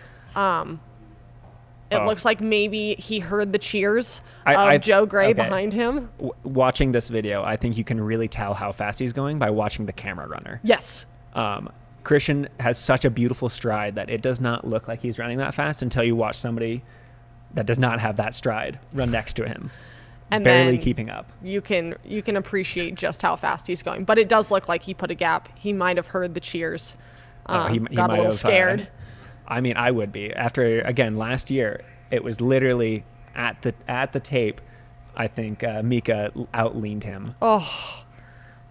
It looks like maybe he heard the cheers of Joe Gray behind him. Watching this video, I think you can really tell how fast he's going by watching the camera runner. Yes. Christian has such a beautiful stride that it does not look like he's running that fast until you watch somebody that does not have that stride run next to him, and barely keeping up. You can appreciate just how fast he's going. But it does look like he put a gap. He might have heard the cheers. He got a little scared. I would be. After, again, last year, it was literally at the tape, I think Mika out-leaned him. Oh,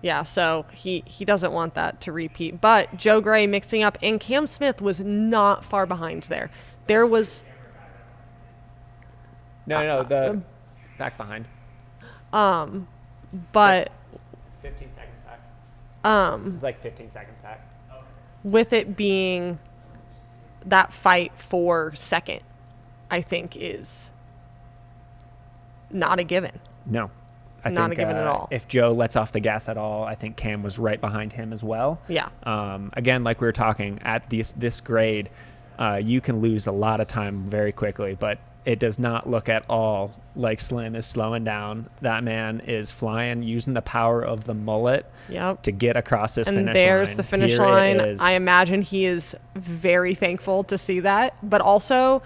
yeah, so he doesn't want that to repeat. But Joe Gray mixing up, and Cam Smith was not far behind there. There was... the back behind. But... 15 seconds back. It's like 15 seconds back. With it being... that fight for second, I think, is not a given. No. Not a given at all. If Joe lets off the gas at all, I think Cam was right behind him as well. Yeah. Again, like we were talking, at this grade, you can lose a lot of time very quickly, but it does not look at all like Slim is slowing down. That man is flying, using the power of the mullet to get across this finish line. And there's the finish line. I imagine he is very thankful to see that, but also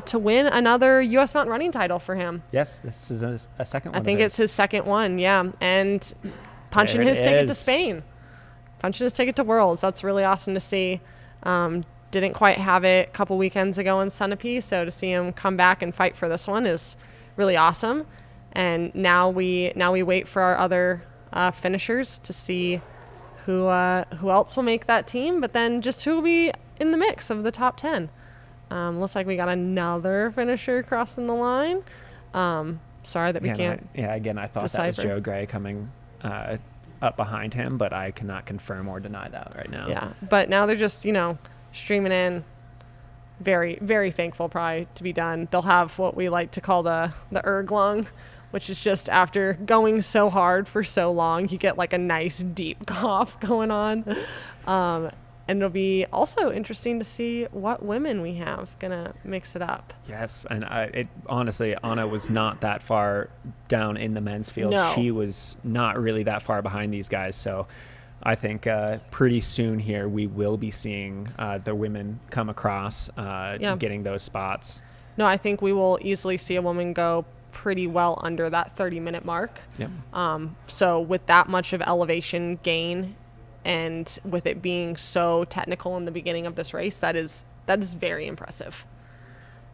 to win another U.S. mountain running title for him. Yes, this is a second one. I think it's his second one, yeah. And punching his ticket to Spain. Punching his ticket to Worlds. That's really awesome to see. Didn't quite have it a couple weekends ago in Sunapee, so to see him come back and fight for this one is really awesome. And now we wait for our other finishers to see who else will make that team, but then just who will be in the mix of the top 10. Looks like we got another finisher crossing the line. Sorry that we can't. Again, I thought that was Joe Gray coming up behind him, but I cannot confirm or deny that right now. Yeah, but now they're just streaming in. Very, very thankful probably to be done. They'll have what we like to call the erglung, which is just after going so hard for so long, you get like a nice deep cough going on. And it'll be also interesting to see what women we have gonna mix it up. Yes, and honestly, Anna was not that far down in the men's field. No. She was not really that far behind these guys, so I think pretty soon here we will be seeing the women come across, getting those spots. No, I think we will easily see a woman go pretty well under that 30-minute mark. Yep. So with that much of elevation gain, and with it being so technical in the beginning of this race, that is very impressive.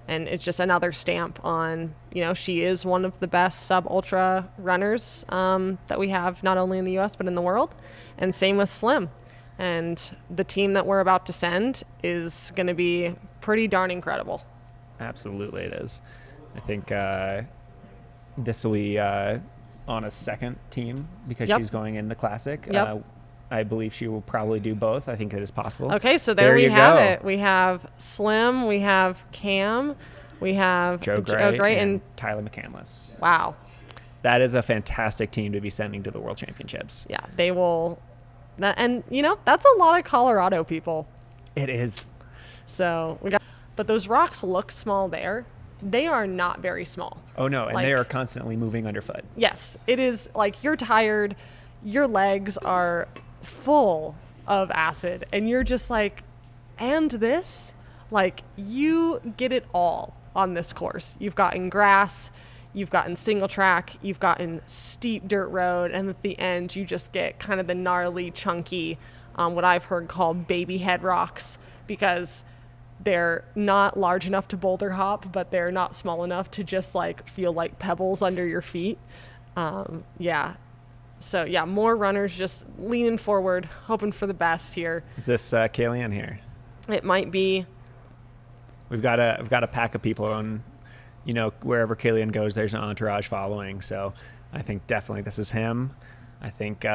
And it's just another stamp on, she is one of the best sub-ultra runners that we have, not only in the U.S., but in the world. And same with Slim. And the team that we're about to send is going to be pretty darn incredible. Absolutely it is. I think this will be on a second team because she's going in the Classic. Yep. I believe she will probably do both. I think it is possible. Okay, so there we have it. We have Slim, we have Cam, we have Joe Gray and Tyler McCandless. Wow. That is a fantastic team to be sending to the World Championships. Yeah, they will. And, that's a lot of Colorado people. It is. So but those rocks look small there. They are not very small. Oh, no, and they are constantly moving underfoot. Yes, it is like you're tired, your legs are full of acid, and you're just like, and this? Like, you get it all on this course. You've gotten grass, you've gotten single track, you've gotten steep dirt road, and at the end you just get kind of the gnarly, chunky, what I've heard called baby head rocks, because they're not large enough to boulder hop, but they're not small enough to just like feel like pebbles under your feet. So yeah, more runners just leaning forward, hoping for the best here. Is this Kayleigh here? It might be. We've got a pack of people on, wherever Kayleigh goes, there's an entourage following. So I think definitely this is him. I think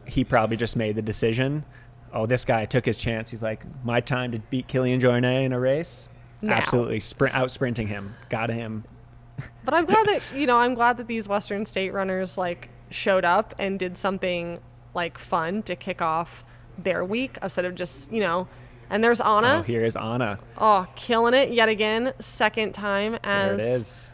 he probably just made the decision. Oh, this guy took his chance. He's like, my time to beat Kilian Jornet in a race. Now. Absolutely, out sprinting him. Got him. But I'm glad that I'm glad that these Western State runners showed up and did something fun to kick off their week instead of just And there's Anna. Oh, here is Anna. Oh, killing it yet again. Second time as. There it is.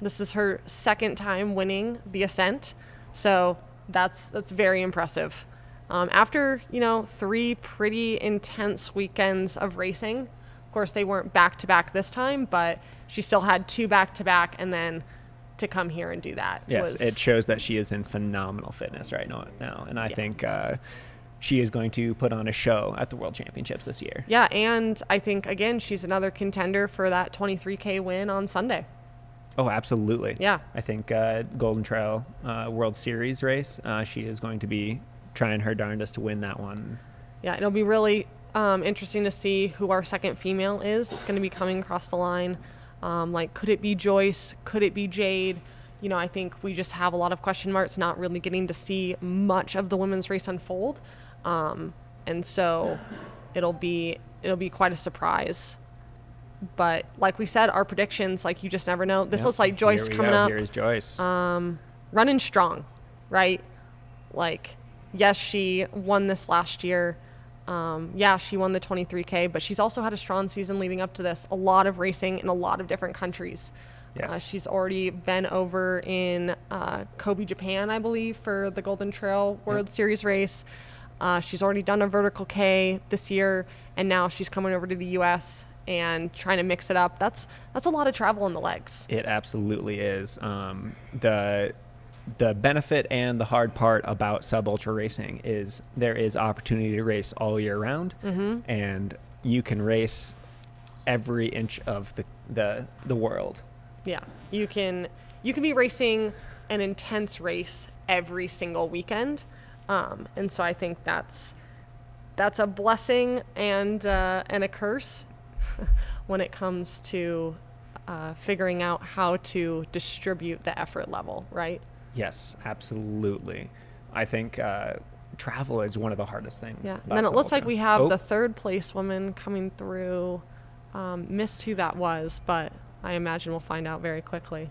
This is her second time winning the Ascent, so that's very impressive. After 3 pretty intense weekends of racing, of course they weren't back to back this time, but she still had 2 back to back, and then to come here and do that. Yes, it shows that she is in phenomenal fitness right now, and I think she is going to put on a show at the World Championships this year. Yeah, and I think, again, she's another contender for that 23K win on Sunday. Oh, absolutely. Yeah. I think Golden Trail World Series race, she is going to be trying her darndest to win that one. Yeah, it'll be really interesting to see who our second female is. It's going to be coming across the line. Could it be Joyce? Could it be Jade? I think we just have a lot of question marks, not really getting to see much of the women's race unfold. And so it'll be quite a surprise. But like we said, our predictions, you just never know. This looks like Joyce coming up. Here's Joyce. Running strong, right? Yes, she won this last year. She won the 23K, but she's also had a strong season leading up to this. A lot of racing in a lot of different countries. Yes. She's already been over in Kobe, Japan, I believe, for the Golden Trail World Series race. She's already done a vertical K this year, and now she's coming over to the U.S. and trying to mix it up. That's a lot of travel in the legs. It absolutely is. The benefit and the hard part about sub-ultra racing is there is opportunity to race all year round, and you can race every inch of the world. Yeah, you can be racing an intense race every single weekend, and so I think that's a blessing and a curse when it comes to figuring out how to distribute the effort level, right? Yes, absolutely. I think travel is one of the hardest things. Yeah, and then it looks like we have the third place woman coming through. Missed who that was, but I imagine we'll find out very quickly.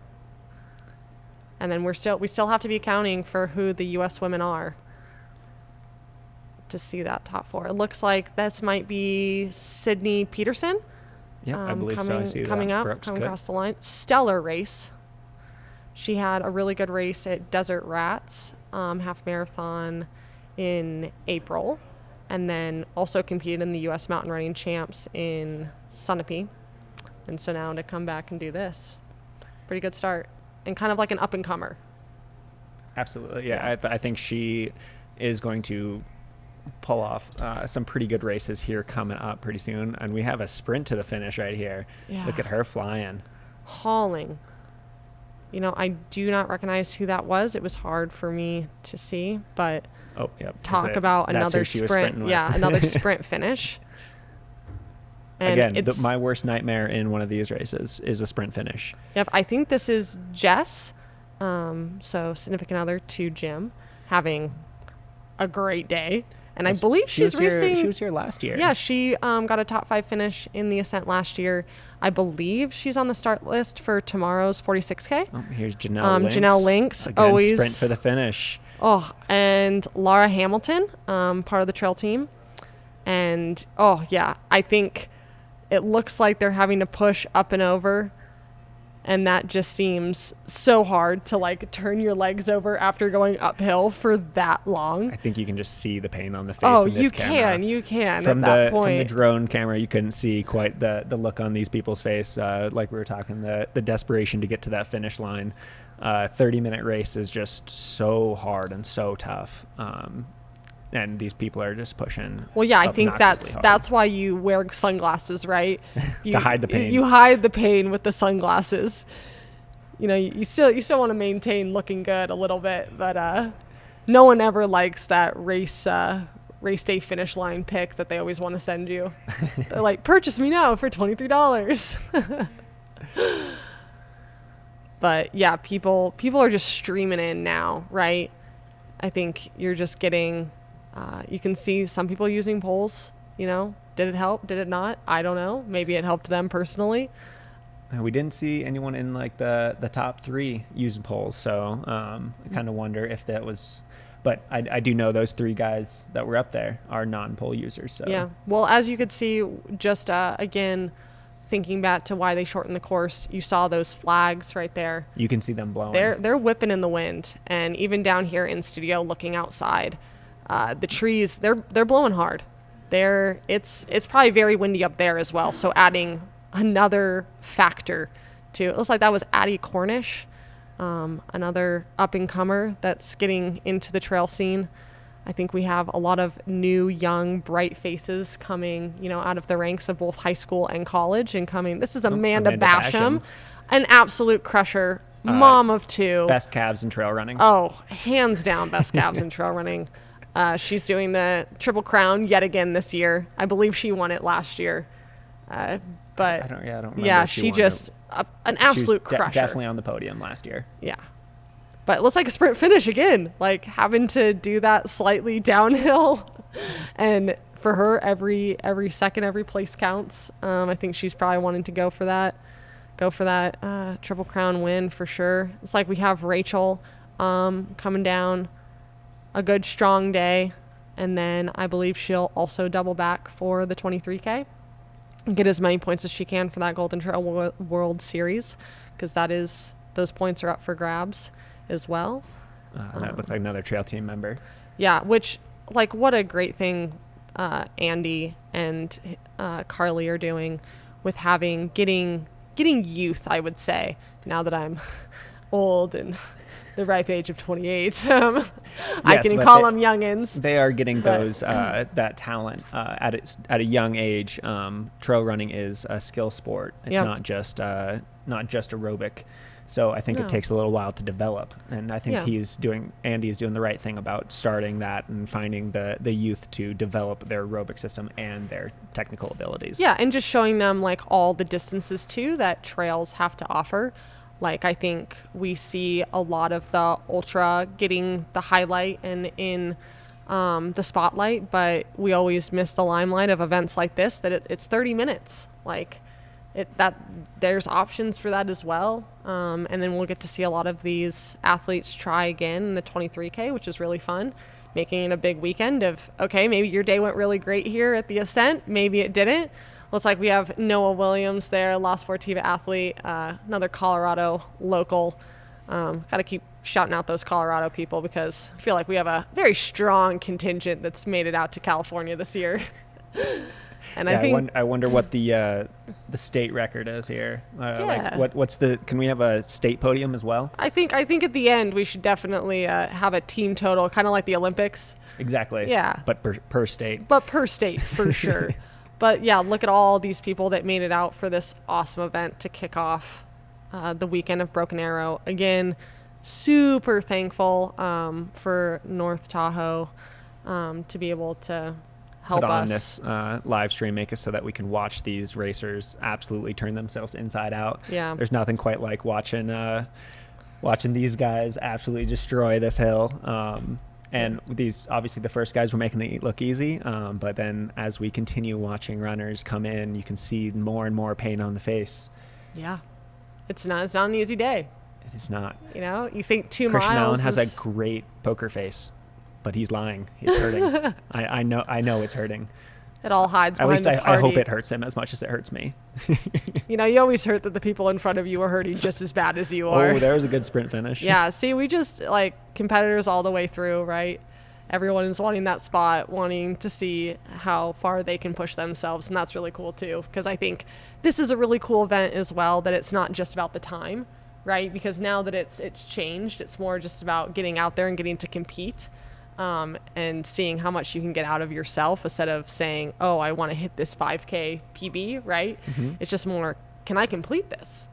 And then we still have to be accounting for who the U.S. women are to see that top 4. It looks like this might be Sydney Peterson. Yeah, I believe so. I see coming that. up, coming across the line. Stellar race. She had a really good race at Desert Rats half marathon in April, and then also competed in the U.S. Mountain Running Champs in Sunapee. And so now to come back and do this, pretty good start, and kind of like an up-and-comer. Absolutely, yeah. I think she is going to pull off some pretty good races here coming up pretty soon. And we have a sprint to the finish right here. Yeah. Look at her flying. Hauling. You know, I do not recognize who that was. It was hard for me to see, but oh, yep. Talk about another sprint. Yeah, another sprint finish. And again, my worst nightmare in one of these races is a sprint finish. Yep, I think this is Jess, so significant other to Jim, having a great day. And I believe she's racing. She was here last year. Yeah, she got a top 5 finish in the Ascent last year. I believe she's on the start list for tomorrow's 46K. Oh, here's Janelle Links. Janelle Links, again, always sprint for the finish. Oh, and Laura Hamilton, part of the trail team. And, oh, yeah, I think it looks like they're having to push up and over. And that just seems so hard to, like, turn your legs over after going uphill for that long. I think you can just see the pain on the face in this camera. You can from at that point. From the drone camera, you couldn't see quite the look on these people's face. Like we were talking, the desperation to get to that finish line. 30-minute race is just so hard and so tough. And these people are just pushing. Well, yeah, I think that's why you wear sunglasses, right? To hide the pain. You hide the pain with the sunglasses. You know, you still want to maintain looking good a little bit, but no one ever likes that race day finish line pic that they always want to send you. They're like, purchase me now for $23. But yeah, people are just streaming in now, right? I think you're just getting. You can see some people using poles, you know. Did it help? Did it not? I don't know. Maybe it helped them personally. We didn't see anyone in like the top 3 using poles, so I kind of wonder if that was. But I do know those 3 guys that were up there are non-pole users. So. Yeah. Well, as you could see, just again, thinking back to why they shortened the course, you saw those flags right there. You can see them blowing. They're whipping in the wind, and even down here in studio, looking outside. The trees, they're blowing hard. It's probably very windy up there as well. So adding another factor to it looks like that was Addie Cornish, another up and comer that's getting into the trail scene. I think we have a lot of new, young, bright faces coming, you know, out of the ranks of both high school and college and coming. This is Amanda Basham, an absolute crusher, mom of 2. Best calves in trail running. Oh, hands down, best calves in trail running. She's doing the Triple Crown yet again this year. I believe she won it last year. But I don't remember. Yeah, she just an absolute crusher. Definitely on the podium last year. Yeah. But it looks like a sprint finish again, like having to do that slightly downhill. And for her, every second, every place counts. I think she's probably wanting to go for that Triple Crown win for sure. It's like we have Rachel coming down. A good strong day, and then I believe she'll also double back for the 23K and get as many points as she can for that Golden Trail World Series, because those points are up for grabs as well. That looked like another trail team member. Yeah, which, like, what a great thing Andy and Carly are doing with getting youth, I would say, now that I'm old and the ripe age of 28. I can call them youngins. They are getting those that talent at a young age. Trail running is a skill sport. It's not just aerobic. So I think it takes a little while to develop. And I think Andy is doing the right thing about starting that and finding the youth to develop their aerobic system and their technical abilities. Yeah, and just showing them like all the distances too that trails have to offer. Like, I think we see a lot of the ultra getting the highlight and in the spotlight, but we always miss the limelight of events like this, that it's 30 minutes. Like, there's options for that as well. And then we'll get to see a lot of these athletes try again in the 23K, which is really fun, making it a big weekend of, okay, maybe your day went really great here at the Ascent, maybe it didn't. Looks like we have Noah Williams there, La Sportiva athlete, another Colorado local. Got to keep shouting out those Colorado people because I feel like we have a very strong contingent that's made it out to California this year. And Yeah, I think I wonder what the state record is here. Yeah. Like what's the? Can we have a state podium as well? I think at the end we should definitely have a team total, kind of like the Olympics. Exactly. Yeah. But per state. But per state, for sure. But yeah, look at all these people that made it out for this awesome event to kick off the weekend of Broken Arrow. Again, super thankful for North Tahoe to be able to help put on us. this live stream, make it so that we can watch these racers absolutely turn themselves inside out. Yeah. There's nothing quite like watching these guys absolutely destroy this hill. And these, obviously, the first guys were making it look easy. But then as we continue watching runners come in, you can see more and more pain on the face. Yeah. It's not an easy day. It is not. You know, you think 2 Christian miles Allen has is... a great poker face, but he's lying. It's hurting. I know it's hurting. It all hides At behind least the party. I hope it hurts him as much as it hurts me. You know, you always hurt that the people in front of you are hurting just as bad as you are. Oh, there was a good sprint finish. Yeah, see, we just, like, competitors all the way through, right? Everyone is wanting that spot, wanting to see how far they can push themselves, and that's really cool, too, because I think this is a really cool event as well, that it's not just about the time, right? Because now that it's changed, it's more just about getting out there and getting to compete. And seeing how much you can get out of yourself instead of saying, oh, I want to hit this 5K PB, right? Mm-hmm. It's just more, can I complete this?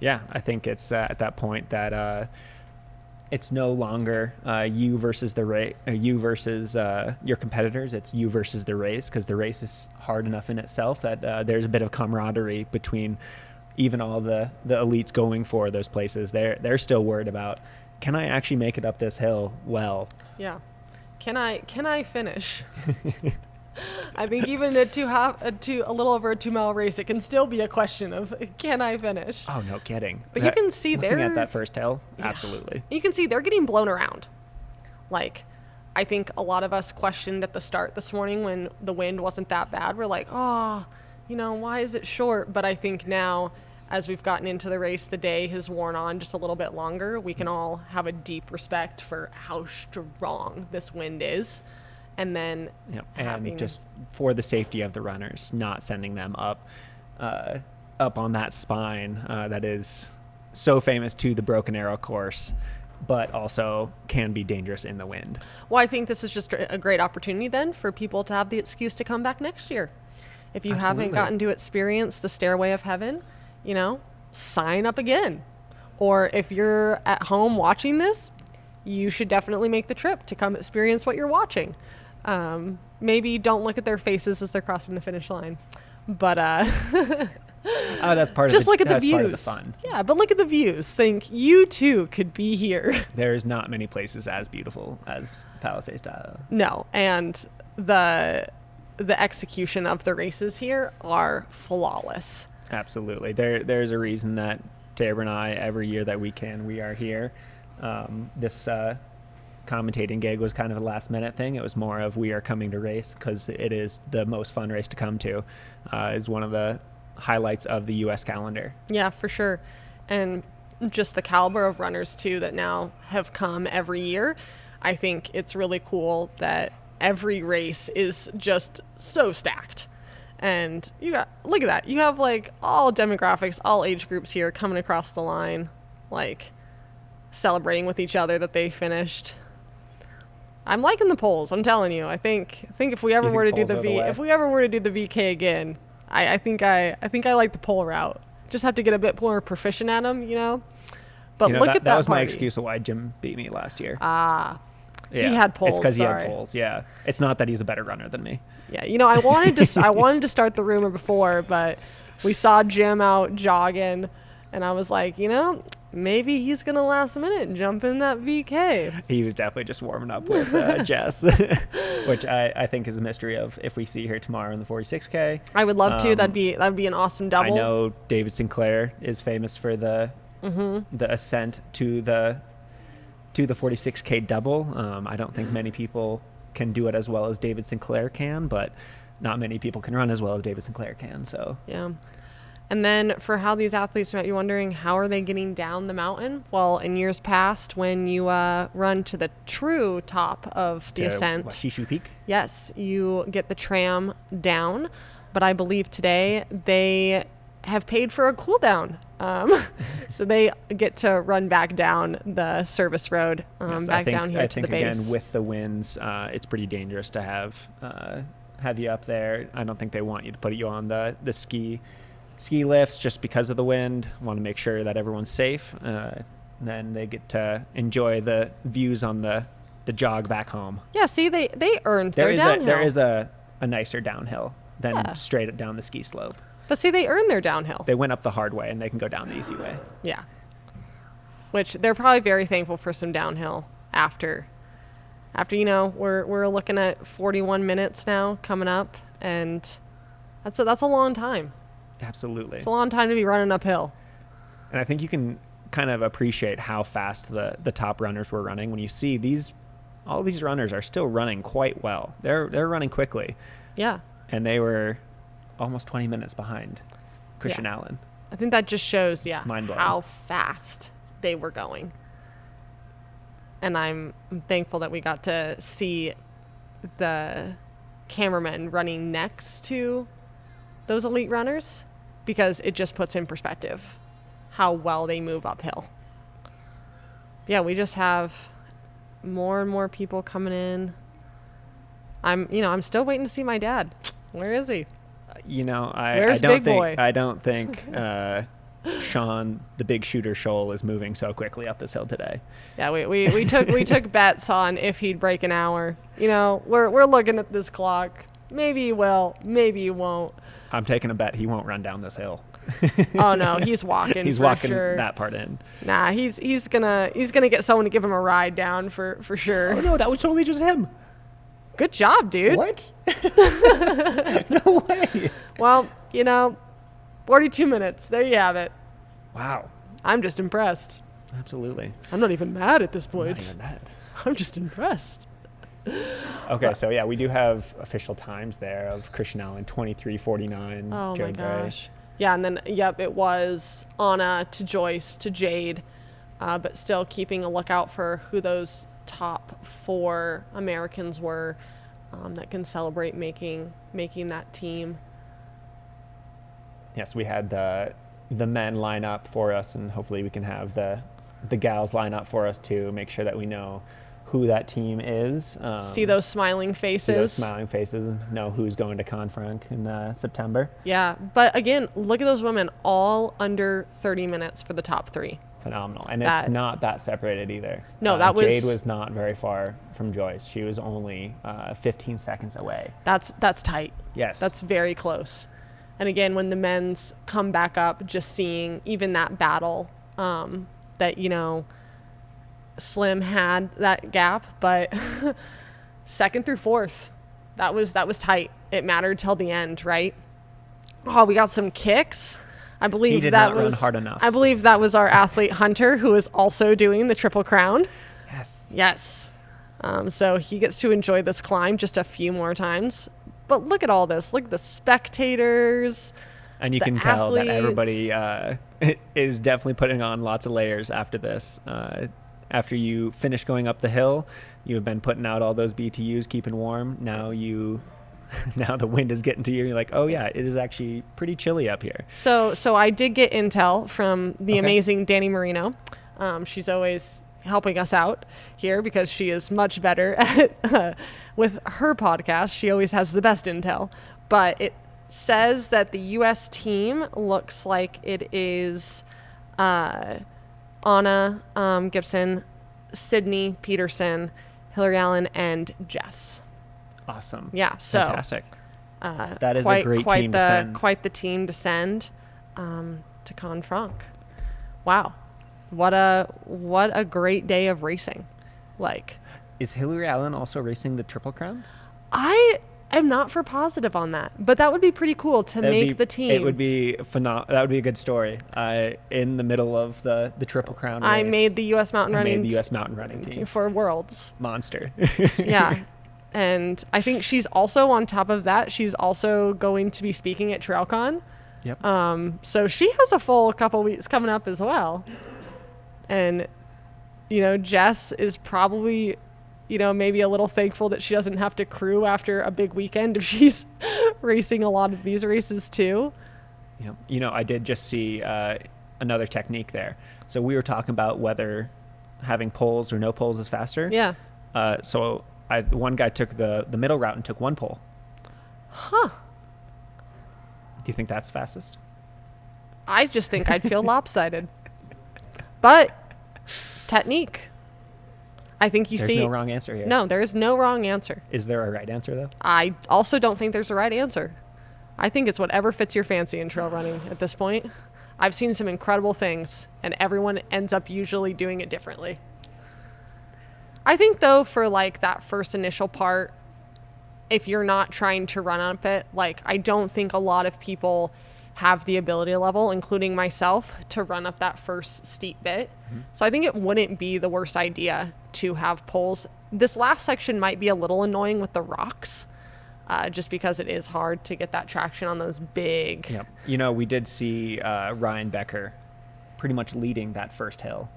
Yeah, I think it's at that point that it's no longer you versus the race, you versus your competitors. It's you versus the race, because the race is hard enough in itself that there's a bit of camaraderie between even all the elites going for those places. They're still worried about, can I actually make it up this hill well? Yeah. Can I finish? I think even a little over a 2 mile race, it can still be a question of, can I finish? Oh, no kidding. But you can see looking at that first hill, yeah. Absolutely. You can see they're getting blown around. Like, I think a lot of us questioned at the start this morning when the wind wasn't that bad. We're like, oh, why is it short? But I think now, as we've gotten into the race, the day has worn on just a little bit longer. We can all have a deep respect for how strong this wind is. And then and just for the safety of the runners, not sending them up on that spine that is so famous to the Broken Arrow course, but also can be dangerous in the wind. Well, I think this is just a great opportunity then for people to have the excuse to come back next year. If you haven't gotten to experience the Stairway of Heaven, sign up again. Or if you're at home watching this, you should definitely make the trip to come experience what you're watching. Maybe don't look at their faces as they're crossing the finish line, but that's part just of look at the views. Part of the fun. Yeah, but look at the views. Think you too could be here. There's not many places as beautiful as Palisade Tahoe. No, and the execution of the races here are flawless. Absolutely. There's a reason that Tabor and I, every year that we are here. This commentating gig was kind of a last minute thing. It was more of, we are coming to race because it is the most fun race to come to. Is one of the highlights of the U.S. calendar. Yeah, for sure. And just the caliber of runners too that now have come every year. I think it's really cool that every race is just so stacked. And look at that. You have like all demographics, all age groups here coming across the line, like celebrating with each other that they finished. I'm liking the polls. I'm telling you. I think if we ever were to do the VK again, I think I like the poll route. Just have to get a bit more proficient at them, But look at that. That was party. my excuse of why Jim beat me last year. Yeah, he had polls. It's because he had polls. Yeah, it's not that he's a better runner than me. Yeah, I wanted to start the rumor before, but we saw Jim out jogging, and I was like, maybe he's gonna last minute jump in that VK. He was definitely just warming up with Jess, which I think is a mystery of if we see her tomorrow in the 46K. I would love to. That'd be an awesome double. I know David Sinclair is famous for the ascent to the 46K double. I don't think many people can do it as well as David Sinclair can, but not many people can run as well as David Sinclair can. So yeah. And then for how these athletes might be wondering, how are they getting down the mountain? Well, in years past, when you run to the true top of the ascent, Washeshu Peak, yes, you get the tram down. but I believe today they have paid for a cool down. So they get to run back down the service road, down here to the base. Again, with the winds, it's pretty dangerous to have you up there. I don't think they want you to put you on the ski lifts just because of the wind. Want to make sure that everyone's safe. Then they get to enjoy the views on the jog back home. Yeah, see, they earned their downhill. There is a nicer downhill than straight down the ski slope. But see, they earned their downhill. They went up the hard way, and they can go down the easy way. Yeah. Which they're probably very thankful for some downhill after we're looking at 41 minutes now coming up, and that's a long time. Absolutely. It's a long time to be running uphill. And I think you can kind of appreciate how fast the top runners were running when you see all these runners are still running quite well. They're running quickly. Yeah. And they were almost 20 minutes behind Christian Allen. I think that just shows, mind-blowing, how fast they were going. And I'm thankful that we got to see the cameramen running next to those elite runners, because it just puts in perspective how well they move uphill. Yeah, we just have more and more people coming in. I'm still waiting to see my dad. Where is he? I don't think Sean, the big shooter Scholl, is moving so quickly up this hill today. Yeah, we took bets on if he'd break an hour. We're looking at this clock. Maybe he will, maybe he won't. I'm taking a bet he won't run down this hill. Oh no, he's walking. He's for walking sure. that part in. Nah, he's gonna get someone to give him a ride down for sure. Oh no, that was totally just him. Good job, dude. What? No way. Well, 42 minutes. There you have it. Wow. I'm just impressed. Absolutely. I'm not even mad at this point. Not even mad. I'm just impressed. Okay, so yeah, we do have official times there of Christian Allen, 23:49. Oh Joe my Gray. gosh. Yeah, and then, it was Anna to Joyce to Jade, but still keeping a lookout for who those top 4 Americans were that can celebrate making that team. Yes, we had the men line up for us, and hopefully we can have the gals line up for us too. Make sure that we know who that team is. See those smiling faces. And know who's going to Confranc in September. Yeah, but again, look at those women, all under 30 minutes for the top 3. Phenomenal. And it's not that separated either. No, Jade was not very far from Joyce. She was only 15 seconds away. That's tight. Yes. That's very close. And again, when the men's come back up, just seeing even that battle that, Slim had that gap, but 2nd through 4th, that was tight. It mattered till the end, right? Oh, we got some kicks. I believe he did that not was run hard enough. I believe that was our athlete Hunter, who is also doing the Triple Crown. Yes. So he gets to enjoy this climb just a few more times. But look at all this. Look at the spectators. And you can tell that everybody is definitely putting on lots of layers after this. After you finish going up the hill, you have been putting out all those BTUs, keeping warm. Now the wind is getting to you. You're like, oh yeah, it is actually pretty chilly up here. So I did get intel from the amazing Danny Marino. She's always helping us out here because she is much better at with her podcast. She always has the best intel. But it says that the U.S. team looks like it is Anna Gibson, Sydney Peterson, Hillary Allen, and Jess. Awesome. Yeah. So fantastic. That is a great team to send. Quite the team to send to Confranc. Wow. What a great day of racing. Is Hillary Allen also racing the Triple Crown? I am not for positive on that, but that would be pretty cool to make the team. It would be phenomenal. That would be a good story. In the middle of the Triple Crown race, I made the U.S. mountain running team for Worlds. Monster. Yeah. And I think she's also, on top of that, she's also going to be speaking at TrailCon. Yep. So she has a full couple weeks coming up as well. And, Jess is probably maybe a little thankful that she doesn't have to crew after a big weekend if she's racing a lot of these races too. Yeah. I did just see another technique there. So we were talking about whether having poles or no poles is faster. Yeah. So one guy took the middle route and took one pole. Huh. Do you think that's fastest? I just think I'd feel lopsided. But technique. I think There's no wrong answer here. No, there is no wrong answer. Is there a right answer, though? I also don't think there's a right answer. I think it's whatever fits your fancy in trail running at this point. I've seen some incredible things, and everyone ends up usually doing it differently. I think, though, for like that first initial part, if you're not trying to run up it, like I don't think a lot of people have the ability level, including myself, to run up that first steep bit. Mm-hmm. So I think it wouldn't be the worst idea to have poles. This last section might be a little annoying with the rocks, just because it is hard to get that traction on those big. Yep. We did see Ryan Becker pretty much leading that first hill.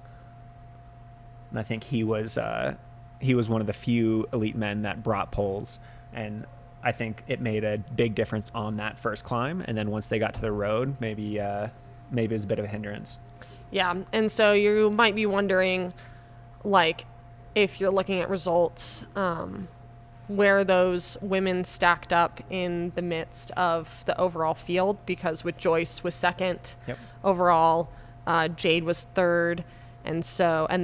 And I think he was one of the few elite men that brought poles. And I think it made a big difference on that first climb. And then once they got to the road, maybe it was a bit of a hindrance. Yeah. And so you might be wondering, like, if you're looking at results, where those women stacked up in the midst of the overall field, because with Joyce was second. Yep. Overall, Jade was third. And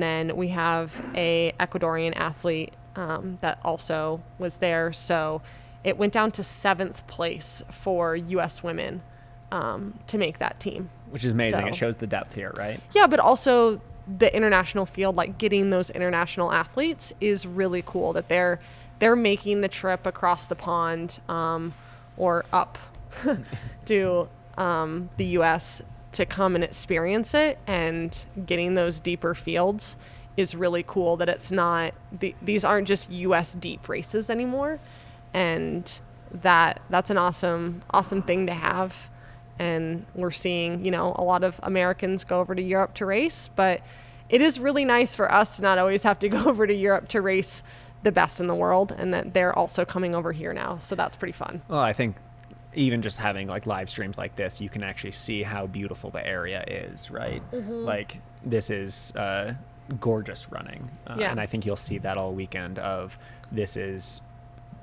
then we have a Ecuadorian athlete that also was there. So it went down to 7th place for U.S. women to make that team. Which is amazing. So, it shows the depth here, right? Yeah, but also the international field, like getting those international athletes is really cool that they're making the trip across the pond or up to the U.S. to come and experience it, and getting those deeper fields is really cool that it's not, these aren't just U.S. deep races anymore. And that's an awesome thing to have. And we're seeing, a lot of Americans go over to Europe to race, but it is really nice for us to not always have to go over to Europe to race the best in the world, and that they're also coming over here now. So that's pretty fun. Well, I think even just having like live streams like this, you can actually see how beautiful the area is, right? Mm-hmm. Like this is gorgeous running. And I think you'll see that all weekend of this is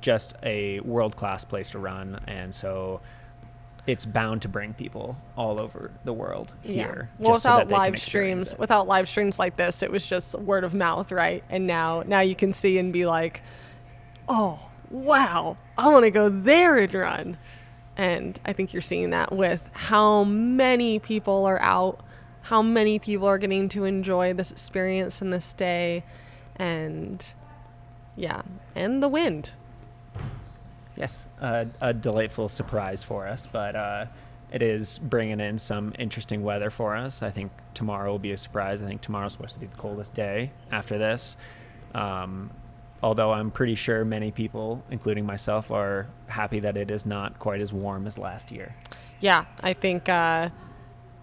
just a world-class place to run. And so it's bound to bring people all over the world here. Yeah. Well, without live streams like this, it was just word of mouth, right? And now you can see and be like, oh, wow, I want to go there and run. And I think you're seeing that with how many people are out, how many people are getting to enjoy this experience and this day, and the wind. Yes, a delightful surprise for us, but it is bringing in some interesting weather for us. I think tomorrow will be a surprise. I think tomorrow's supposed to be the coldest day after this. Although I'm pretty sure many people, including myself, are happy that it is not quite as warm as last year. Yeah, I think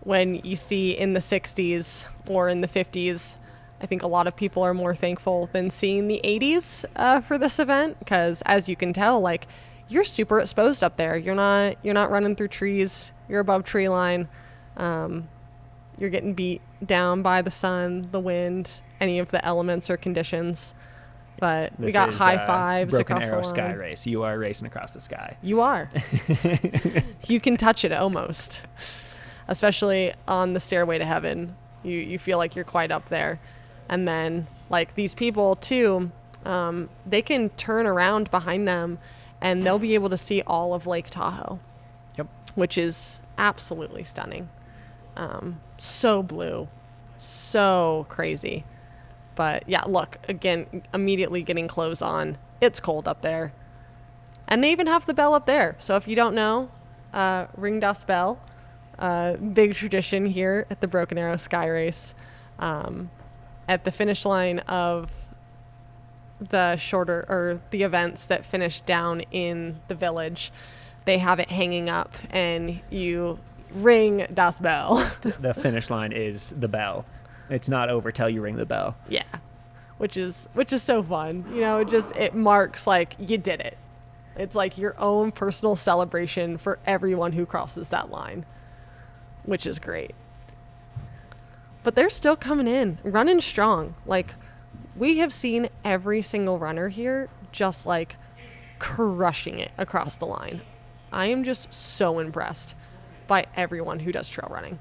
when you see in the 60s or in the 50s, I think a lot of people are more thankful than seeing the 80s for this event, because as you can tell, like, you're super exposed up there. You're not running through trees. You're above tree line. You're getting beat down by the sun, the wind, any of the elements or conditions. But we got high fives across the line. Broken Arrow Sky Race. You are racing across the sky. You are. You can touch it almost, especially on the Stairway to Heaven. You feel like you're quite up there. And then, like, these people, too, they can turn around behind them, and they'll be able to see all of Lake Tahoe. Yep. Which is absolutely stunning. So blue. So crazy. But, yeah, look, again, immediately getting clothes on. It's cold up there. And they even have the bell up there. So if you don't know, ring das Bell. Big tradition here at the Broken Arrow Sky Race. At the finish line of the the events that finish down in the village, they have it hanging up, and you ring das Bell. The finish line is the bell. It's not over till you ring the bell. Yeah. which is so fun. You know, it marks like you did it. It's like your own personal celebration for everyone who crosses that line, which is great. But they're still coming in, running strong. Like, we have seen every single runner here just like crushing it across the line. I am just so impressed by everyone who does trail running.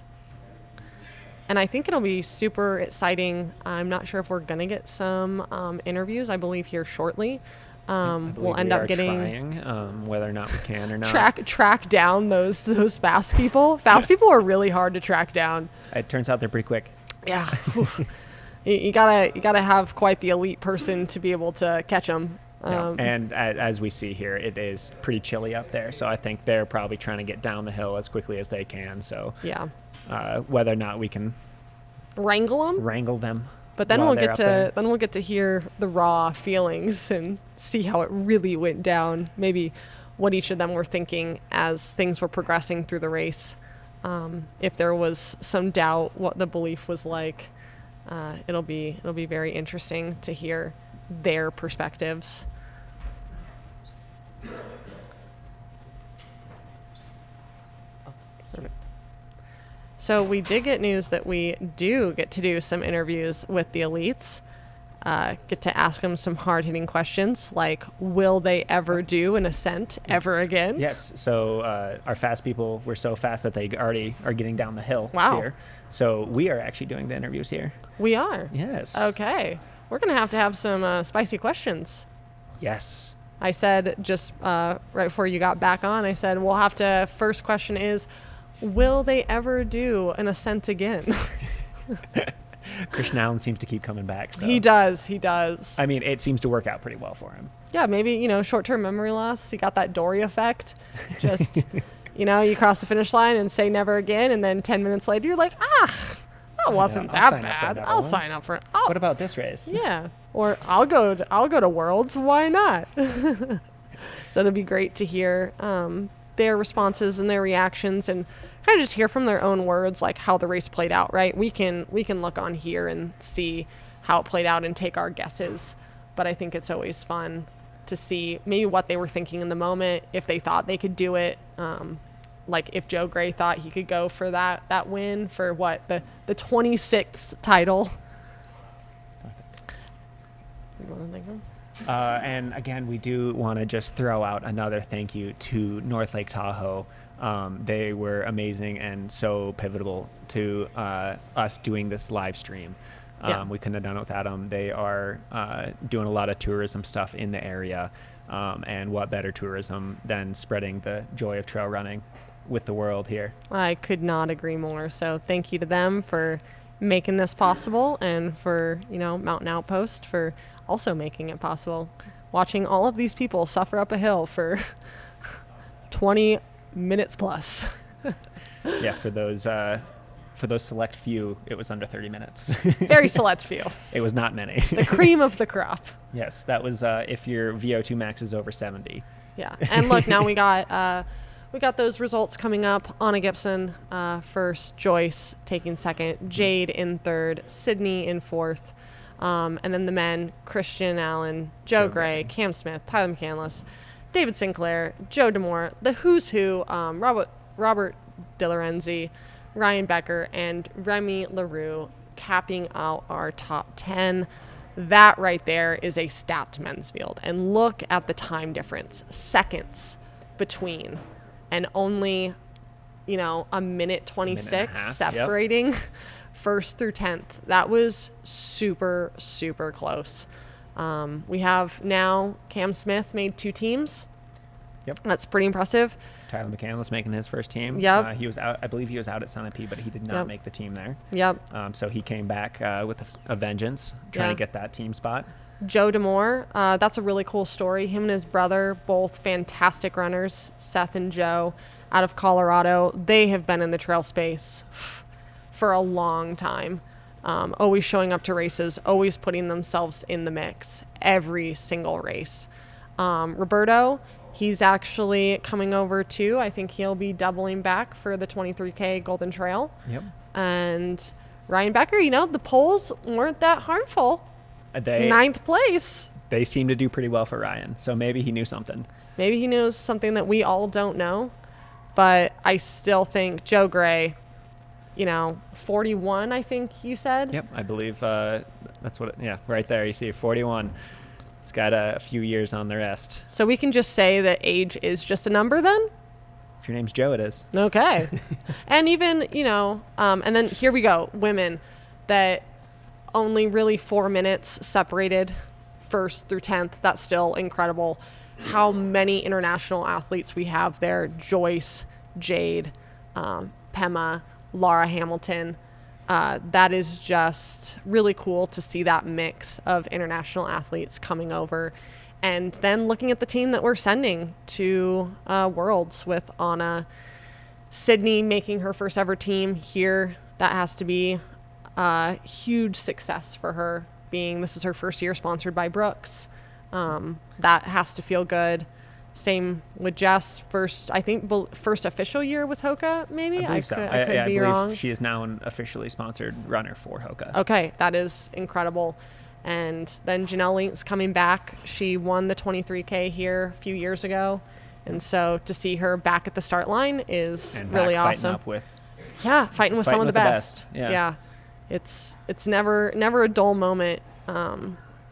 And I think it'll be super exciting. I'm not sure if we're going to get some interviews, I believe, here shortly. We'll end up getting trying, whether or not we can or not. Track down those fast people. Fast people are really hard to track down. It turns out they're pretty quick. Yeah. you gotta have quite the elite person to be able to catch them. And as we see here, it is pretty chilly up there. So I think they're probably trying to get down the hill as quickly as they can. So yeah. Whether or not we can wrangle them. But then we'll get to hear the raw feelings and see how it really went down. Maybe what each of them were thinking as things were progressing through the race. If there was some doubt what the belief was like, it'll be very interesting to hear their perspectives. So we did get news that we do get to do some interviews with the elites, get to ask them some hard-hitting questions like, will they ever do an ascent ever again? Yes. So our fast people were so fast that they already are getting down the hill here. So we are actually doing the interviews here. We are? Yes. Okay. We're going to have some spicy questions. Yes. I said just right before you got back on, I said, we'll have to, first question is, will they ever do an ascent again? Christian Allen seems to keep coming back. So. He does. I mean, it seems to work out pretty well for him. Yeah, maybe, short-term memory loss. You got that Dory effect. Just, you cross the finish line and say never again, and then 10 minutes later, you're like, that wasn't that bad. I'll sign up for it. What about this race? Yeah. Or I'll go to Worlds. Why not? So it'll be great to hear their responses and their reactions and kind of just hear from their own words, like how the race played out, right? We can look on here and see how it played out and take our guesses. But I think it's always fun to see maybe what they were thinking in the moment, if they thought they could do it. Like if Joe Gray thought he could go for that win for what, the 26th title. And again, we do want to just throw out another thank you to North Lake Tahoe. They were amazing and so pivotal to us doing this live stream. We couldn't have done it without them. They are doing a lot of tourism stuff in the area. And what better tourism than spreading the joy of trail running with the world here. I could not agree more. So thank you to them for making this possible, and for, Mountain Outpost for also making it possible. Watching all of these people suffer up a hill for 20 minutes plus. Yeah, for those select few, it was under 30 minutes. Very select few. It was not many. The cream of the crop. Yes, that was if your VO2 max is over 70. Yeah, and look, now we got those results coming up. Anna Gibson first, Joyce taking second, Jade in third, Sydney in fourth, and then the men, Christian Allen, Joe Gray, Cam Smith, Tyler McCandless, David Sinclair, Joe Demore, the who's who, Robert DiLorenzi, Ryan Becker, and Remy LaRue capping out our top 10. That right there is a stacked men's field. And look at the time difference, seconds between, and only, a minute 26 separating first through 10th. That was super, super close. We have now Cam Smith made 2 teams. Yep. That's pretty impressive. Tyler McCandless making his first team. Yep. He was out. I believe he was out at Sunapee, but he did not make the team there. Yep. So he came back with a vengeance, trying to get that team spot. Joe Demore, that's a really cool story. Him and his brother, both fantastic runners, Seth and Joe, out of Colorado. They have been in the trail space for a long time. Always showing up to races, always putting themselves in the mix, every single race. Roberto, he's actually coming over too. I think he'll be doubling back for the 23K Golden Trail. Yep. And Ryan Becker, the polls weren't that harmful. ninth place. They seem to do pretty well for Ryan, so maybe he knew something. Maybe he knows something that we all don't know, but I still think Joe Gray, 41, I think you said. Yep, I believe that's what. Right there, you see 41. He's got a few years on the rest. So we can just say that age is just a number then? If your name's Joe, it is. Okay. And even, and then here we go, women that only really 4 minutes separated first through 10th. That's still incredible. How many international athletes we have there. Joyce, Jade, Pema, Laura Hamilton. That is just really cool to see that mix of international athletes coming over. And then looking at the team that we're sending to Worlds with Anna. Sydney making her first ever team here. That has to be a huge success for her, being this is her first year sponsored by Brooks. That has to feel good. Same with Jess, first official year with Hoka, maybe? I believe so. I could be wrong. She is now an officially sponsored runner for Hoka. Okay, that is incredible. And then Janelle Link's coming back. She won the 23K here a few years ago. And so to see her back at the start line is really awesome. Fighting with some of the best. Yeah. It's never a dull moment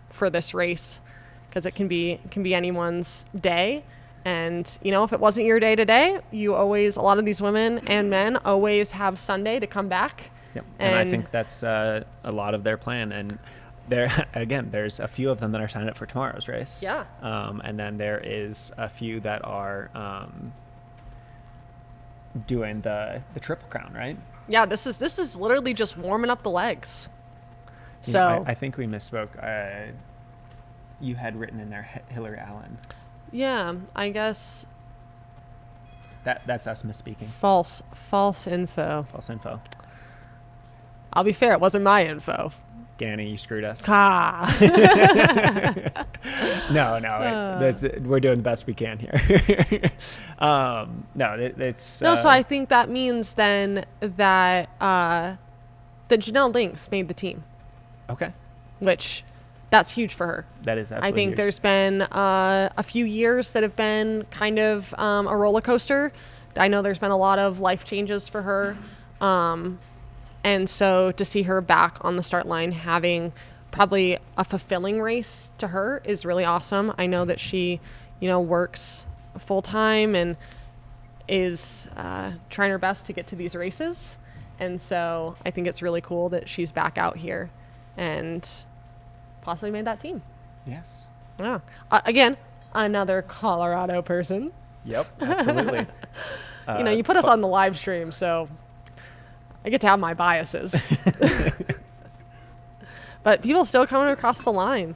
for this race, because it can be anyone's day. And if it wasn't your day today, a lot of these women and men always have Sunday to come back. Yep. And I think that's a lot of their plan. And there's a few of them that are signed up for tomorrow's race. Yeah. And then there is a few that are doing the Triple Crown, right? Yeah, this is literally just warming up the legs. So I think we misspoke. You had written in there Hillary Allen. Yeah, I guess that's us misspeaking. False info. False info. I'll be fair, it wasn't my info. Danny, you screwed us. No, we're doing the best we can here. So I think that means then that Janelle Links made the team. Okay. Which, that's huge for her. That is absolutely I think huge. There's been a few years that have been kind of a roller coaster. I know there's been a lot of life changes for her. And so to see her back on the start line having probably a fulfilling race to her is really awesome. I know that she, works full time and is trying her best to get to these races. And so I think it's really cool that she's back out here and possibly made that team. Yes. Yeah. Again, another Colorado person. Yep, absolutely. You put us on the live stream, so I get to have my biases. But people still coming across the line.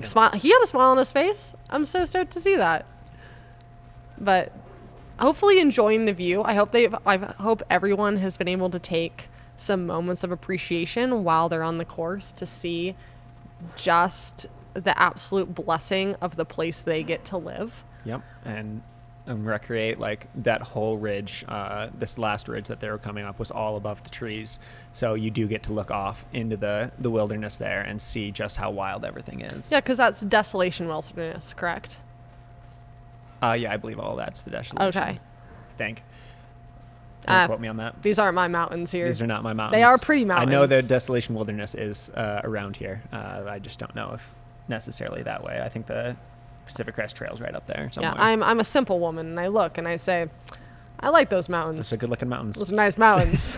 Smile. He had a smile on his face. I'm so stoked to see that. But hopefully enjoying the view. I hope everyone has been able to take some moments of appreciation while they're on the course to see just the absolute blessing of the place they get to live. Yep. And recreate that whole ridge. This last ridge that they were coming up was all above the trees, so you do get to look off into the wilderness there and see just how wild everything is. Yeah, because that's Desolation Wilderness, correct? Yeah, I believe all that's the Desolation. Okay. I think. Don't quote me on that. These aren't my mountains here. These are not my mountains. They are pretty mountains. I know the Desolation Wilderness is around here. I just don't know if necessarily that way. I think the Pacific Crest Trail's right up there somewhere. Yeah, I'm a simple woman, and I look and I say, I like those mountains. Those are good-looking mountains. Those are nice mountains.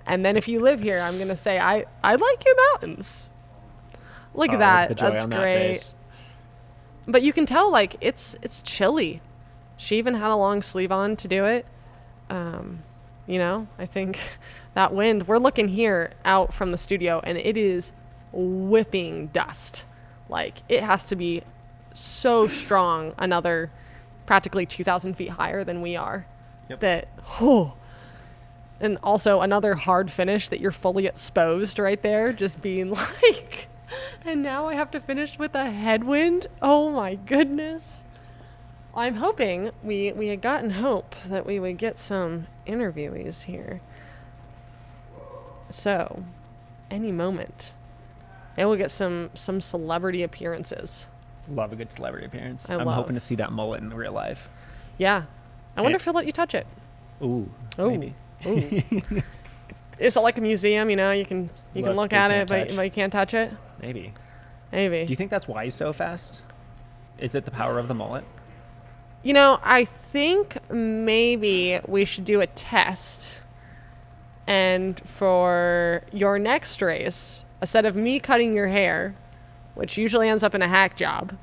And then if you live here, I'm going to say, I like your mountains. Look at that. The joy That's on great. That face. But you can tell, it's chilly. She even had a long sleeve on to do it. I think that wind, we're looking here out from the studio, and it is whipping dust. It has to be so strong, another practically 2,000 feet higher than we are. Yep. And also another hard finish that you're fully exposed right there, just being and now I have to finish with a headwind. Oh my goodness. I'm hoping we had gotten hope that we would get some interviewees here. So any moment And we'll get some celebrity appearances. Love a good celebrity appearance. I'm hoping to see that mullet in real life. Yeah. I wonder if he'll let you touch it. Ooh. Maybe. Ooh. Is it like a museum, you can look at it, but you can't touch it? Maybe. Do you think that's why he's so fast? Is it the power of the mullet? I think maybe we should do a test. And for your next race, instead of me cutting your hair, which usually ends up in a hack job,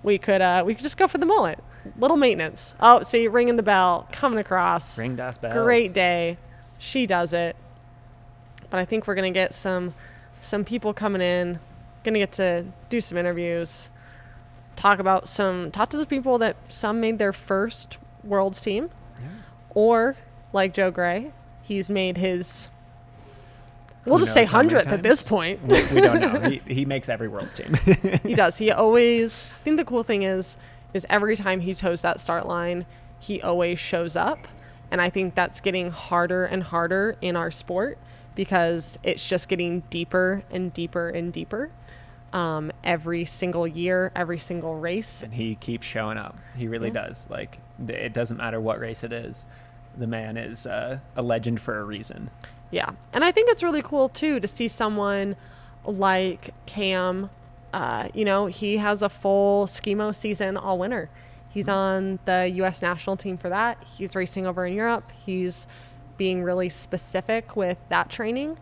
we could just go for the mullet. Little maintenance. Oh, see, ringing the bell, coming across. Ring das bell. Great day. She does it. But I think we're going to get some people coming in, going to get to do some interviews, talk to the people that some made their first Worlds team. Yeah. Or, like Joe Gray, he's made his, we'll just say 100th at this point. We don't know. He makes every Worlds team. He does. He always, I think the cool thing is every time he toes that start line, he always shows up. And I think that's getting harder and harder in our sport because it's just getting deeper and deeper and deeper. Every single year, every single race. And he keeps showing up. He really does. Like, it doesn't matter what race it is. The man is a legend for a reason. Yeah. And I think it's really cool, too, to see someone like Cam. He has a full skimo season all winter. He's on the U.S. national team for that. He's racing over in Europe. He's being really specific with that training.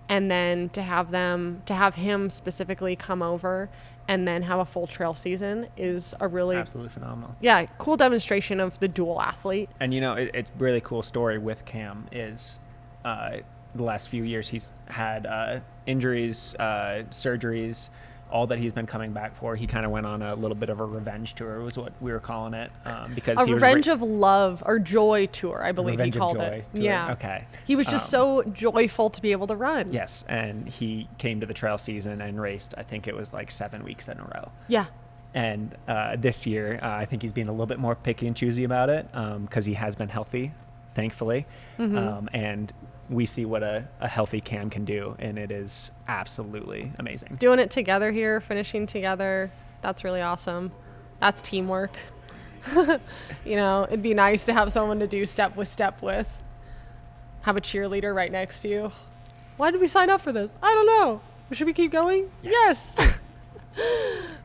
And then to have him specifically come over and then have a full trail season is a really absolutely phenomenal. Yeah, cool demonstration of the dual athlete. And it's a really cool story with Cam is the last few years he's had injuries, surgeries, all that he's been coming back for. He kind of went on a little bit of a revenge tour was what we were calling it, because a revenge of love or joy tour, I believe he called it. Tour. Yeah. Okay. He was just so joyful to be able to run. Yes, and he came to the trail season and raced. I think it was like 7 weeks in a row. Yeah. And this year, I think he's being a little bit more picky and choosy about it because he has been healthy, thankfully, and we see what a healthy Cam can do, and it is absolutely amazing. Doing it together here, finishing together, that's really awesome. That's teamwork. It'd be nice to have someone to do step with. Have a cheerleader right next to you. Why did we sign up for this? I don't know. Should we keep going? Yes.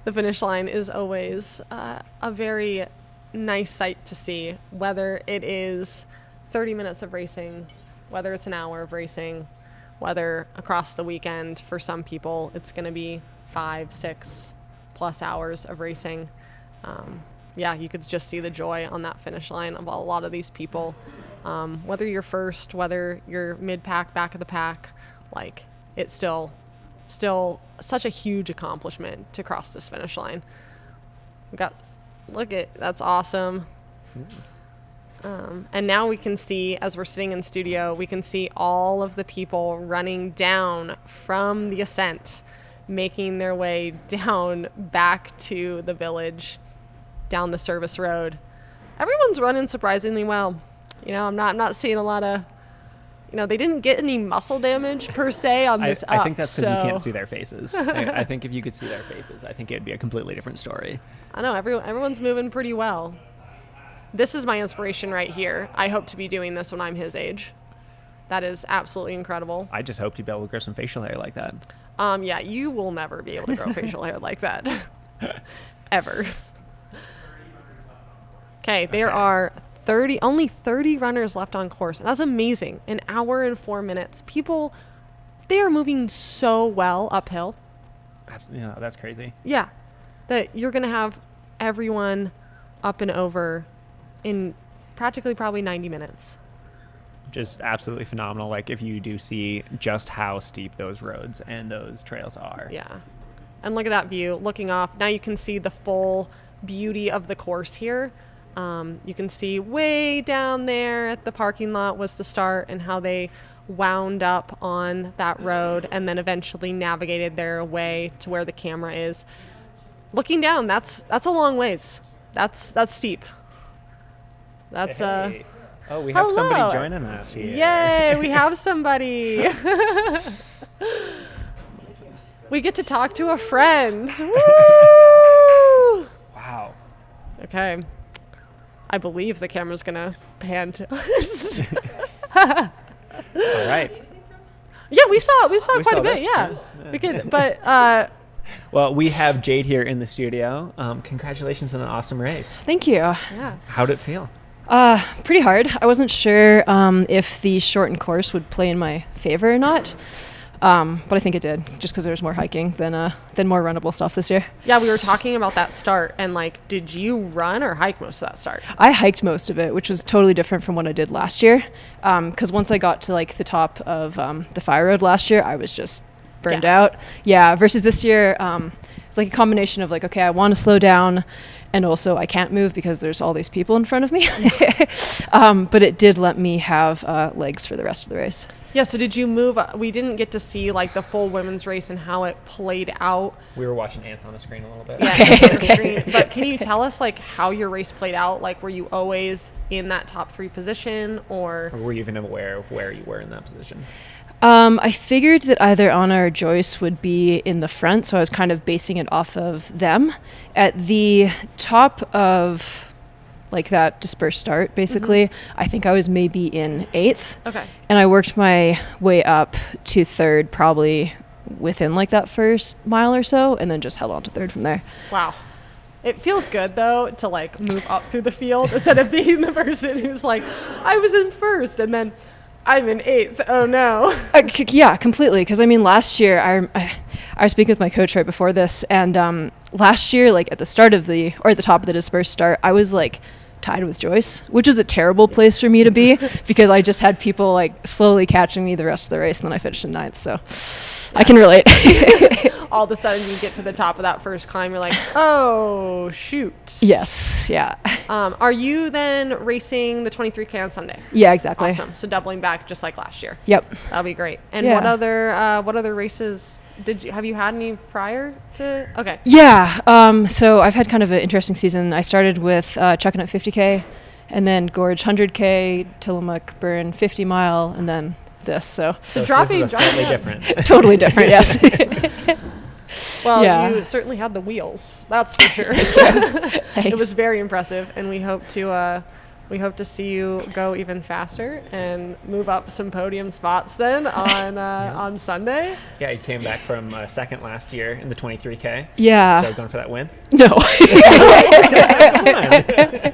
The finish line is always a very nice sight to see, whether it is 30 minutes of racing, whether it's an hour of racing, whether across the weekend for some people it's going to be 5-6 plus hours of racing. You could just see the joy on that finish line of a lot of these people. Whether you're first, whether you're mid-pack, back of the pack, like it's still such a huge accomplishment to cross this finish line. That's awesome. And now we can see, as we're sitting in studio, we can see all of the people running down from the Ascent, making their way down back to the village, down the service road. Everyone's running surprisingly well. I'm not seeing a lot of, they didn't get any muscle damage per se on this I think that's because you can't see their faces. I think if you could see their faces, I think it'd be a completely different story. I know, everyone's moving pretty well. This is my inspiration right here. I hope to be doing this when I'm his age. That is absolutely incredible. I just hope to be able to grow some facial hair like that. Yeah, you will never be able to grow facial hair like that. Ever. Okay, there are only 30 runners left on course. That's amazing. An hour and 4 minutes. People, they are moving so well uphill. That's crazy. Yeah. That you're going to have everyone up and over in practically probably 90 minutes. Just absolutely phenomenal. Like if you do see just how steep those roads and those trails are. Yeah. And look at that view looking off. Now you can see the full beauty of the course here. You can see way down there at the parking lot was the start and how they wound up on that road and then eventually navigated their way to where the camera is. Looking down, that's a long ways. That's steep. That's hey. Oh, we have somebody joining us here. Yay, we have somebody. We get to talk to a friend. Woo! Wow. Okay. I believe the camera's going to pan to us. All right. Yeah, we saw quite a bit. this, Yeah. yeah. We could, but Well, we have Jade here in the studio. Congratulations on an awesome race. Thank you. yeah. How'd it feel? Pretty hard. I wasn't sure if the shortened course would play in my favor or not, but I think it did, just because there was more hiking than more runnable stuff this year. Yeah, we were talking about that start, and like, did you run or hike most of that start? I hiked most of it, which was totally different from what I did last year, because once I got to like the top of the fire road last year, I was just burned Gassed. out. Yeah, versus this year, it's like a combination of like, okay, I want to slow down, and also I can't move because there's all these people in front of me. But it did let me have legs for the rest of the race. Yeah, so did you move? We didn't get to see like the full women's race and how it played out. We were watching ants on the screen a little bit. Yeah, Okay, on the screen. But can you tell us like how your race played out? Like, were you always in that top 3 position, or? Or were you even aware of where you were in that position? I figured that either Anna or Joyce would be in the front, so I was kind of basing it off of them. At the top of like that dispersed start, basically, I think I was maybe in 8th. Okay. And I worked my way up to 3rd, probably within like that first mile or so, and then just held on to 3rd from there. Wow. It feels good though to like move up through the field instead of being the person who's like, I was in 1st and then I'm in 8th. Oh no. Yeah, completely. Because I mean, last year I was speaking with my coach right before this, and last year, like at the start of the at the top of the dispersed start, I was like tied with Joyce, which is a terrible place for me to be because I just had people like slowly catching me the rest of the race, and then I finished in 9th. So I can relate. All of a sudden you get to the top of that first climb, you're like, oh shoot. Yes. Yeah. Are you then racing the 23K on Sunday? Yeah. Exactly. Awesome. So doubling back just like last year. Yep. That'll be great. And Yeah. what other races have you had any prior to? Okay. Yeah. So I've had kind of an interesting season. I started with chucking at 50K, and then Gorge 100K, Tillamook Burn 50 mile, and then this. So dropping this is slightly down. different. totally different. Yes. Well, Yeah. you certainly had the wheels. That's for sure. Thanks. It was very impressive, and we hope to see you go even faster and move up some podium spots then on Sunday. Yeah, you came back from 2nd last year in the 23K. Yeah. So going for that win? No. Come on.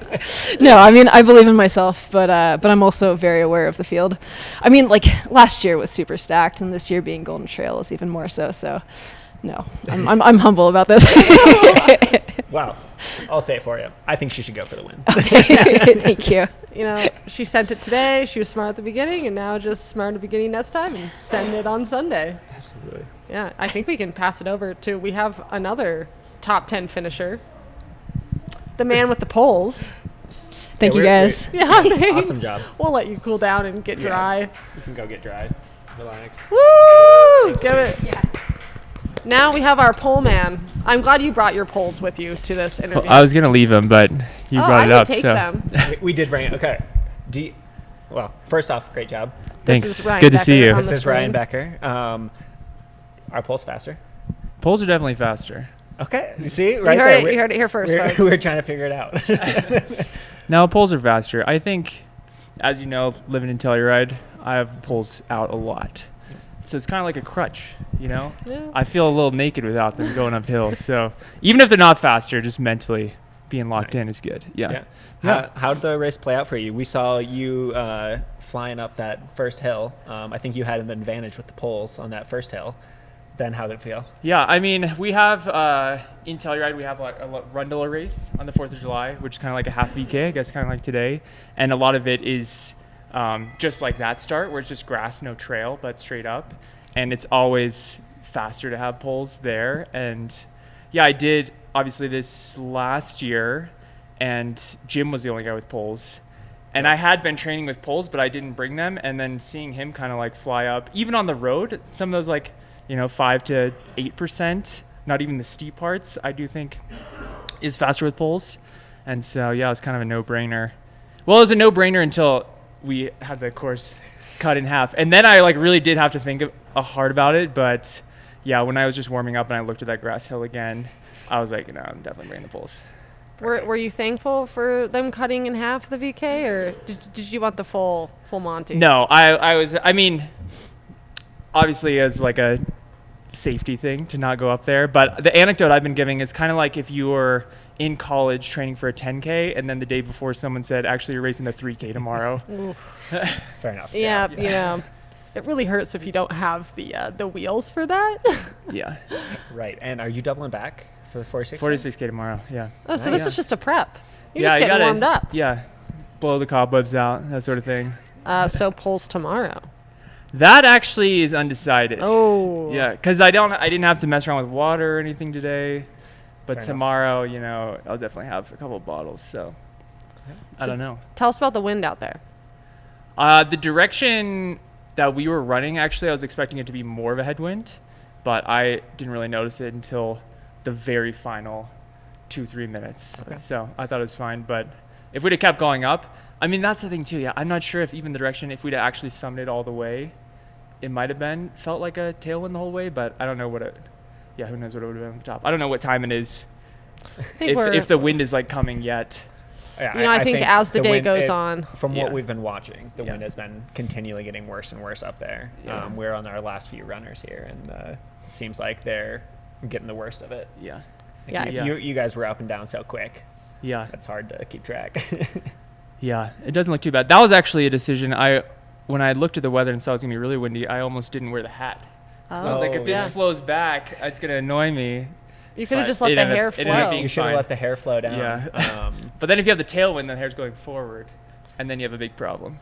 No, I mean, I believe in myself, but I'm also very aware of the field. I mean, like last year was super stacked, and this year being Golden Trail is even more so. So, no, I'm humble about this. Wow. I'll say it for you. I think she should go for the win. Thank you. You know, she sent it today. She was smart at the beginning, and now just smart at the beginning next time and send it on Sunday. Absolutely. Yeah, I think we can pass it over to. We have another top 10 finisher, the man with the poles. Thank you, we're- guys. Yeah, thanks. Awesome job. We'll let you cool down and get Yeah. dry. You can go get dry. Relax. Woo! Give it. Yeah. Now we have our pole man. I'm glad you brought your poles with you to this interview. I was gonna leave them, but you brought I it would up. take So them. We did bring it. Okay. Well, first off, great job. thanks. This is Ryan Good to see Becker you. on This the is Ryan screen. Becker. Our pulse faster. Polls are definitely faster. Okay. You see? Right heard there. it- you heard it here first, folks. We're trying to figure it out. Now polls are faster. I think, as you know, living in Telluride, I have polls out a lot. So it's kind of like a crutch, you know? Yeah. I feel a little naked without them going uphill. So even if they're not faster, just mentally being locked Nice. in is good. Yeah. Yeah. How did the race play out for you? We saw you flying up that first hill. I think you had an advantage with the poles on that first hill. Then how did it feel? Yeah, I mean, we have, in Telluride, we have like a Rundler race on the 4th of July, which is kind of like a half VK, I guess, kind of like today. And a lot of it is just like that start, where it's just grass, no trail, but straight up. And it's always faster to have poles there. And yeah, I did, obviously, this last year, and Jim was the only guy with poles. And I had been training with poles, but I didn't bring them. And then seeing him kind of like fly up, even on the road, some of those like, 5 to 8%, not even the steep parts, I do think is faster with poles. And so, yeah, it was kind of a no-brainer. Well, it was a no-brainer until we had the course cut in half. And then I really did have to think hard about it. But yeah, when I was just warming up and I looked at that grass hill again, I was like, no, I'm definitely bringing the poles. Were you thankful for them cutting in half the VK, or did you want the full Monty? No, I was, I mean, obviously as like a safety thing to not go up there, but the anecdote I've been giving is kind of like if you were in college training for a 10K and then the day before someone said, actually you're racing the 3K tomorrow. Fair enough. Yeah, you know, it really hurts if you don't have the wheels for that. Yeah. Right. And are you doubling back for the 46? 46K tomorrow, yeah. Oh, so Nice. this is just a prep. You're Yeah, just you getting gotta- warmed up. Yeah. Blow the cobwebs out, that sort of thing. So polls tomorrow. That actually is undecided. Oh. Yeah, because I didn't have to mess around with water or anything today, but Fair enough. tomorrow, you know, I'll definitely have a couple of bottles. So I don't know. Tell us about the wind out there. The direction that we were running, actually, I was expecting it to be more of a headwind, but I didn't really notice it until the very final 2-3 minutes. Okay. So I thought it was fine, but if we'd have kept going up, I mean, that's the thing too. Yeah, I'm not sure if even the direction, if we'd have actually summited all the way, it might have felt like a tailwind the whole way, but I don't know what who knows what it would have been on the top. I don't know what time it is, I think if the wind is like coming yet. Yeah, You know, I think as the day wind- goes on. From Yeah. what we've been watching, the Yeah. wind has been continually getting worse and worse up there. Yeah. We're on our last few runners here, and it seems like they're getting the worst of it. Yeah. Like Yeah. you guys were up and down so quick. Yeah. It's hard to keep track. Yeah. It doesn't look too bad. That was actually a decision when I looked at the weather and saw it was going to be really windy, I almost didn't wear the hat. So I was like, if this yeah. flows back, it's going to annoy me. You could have but just let it the ended hair up- it ended up flow. being You should have fine. let the hair flow down. Yeah. But then if you have the tailwind, the hair's going forward, and then you have a big problem.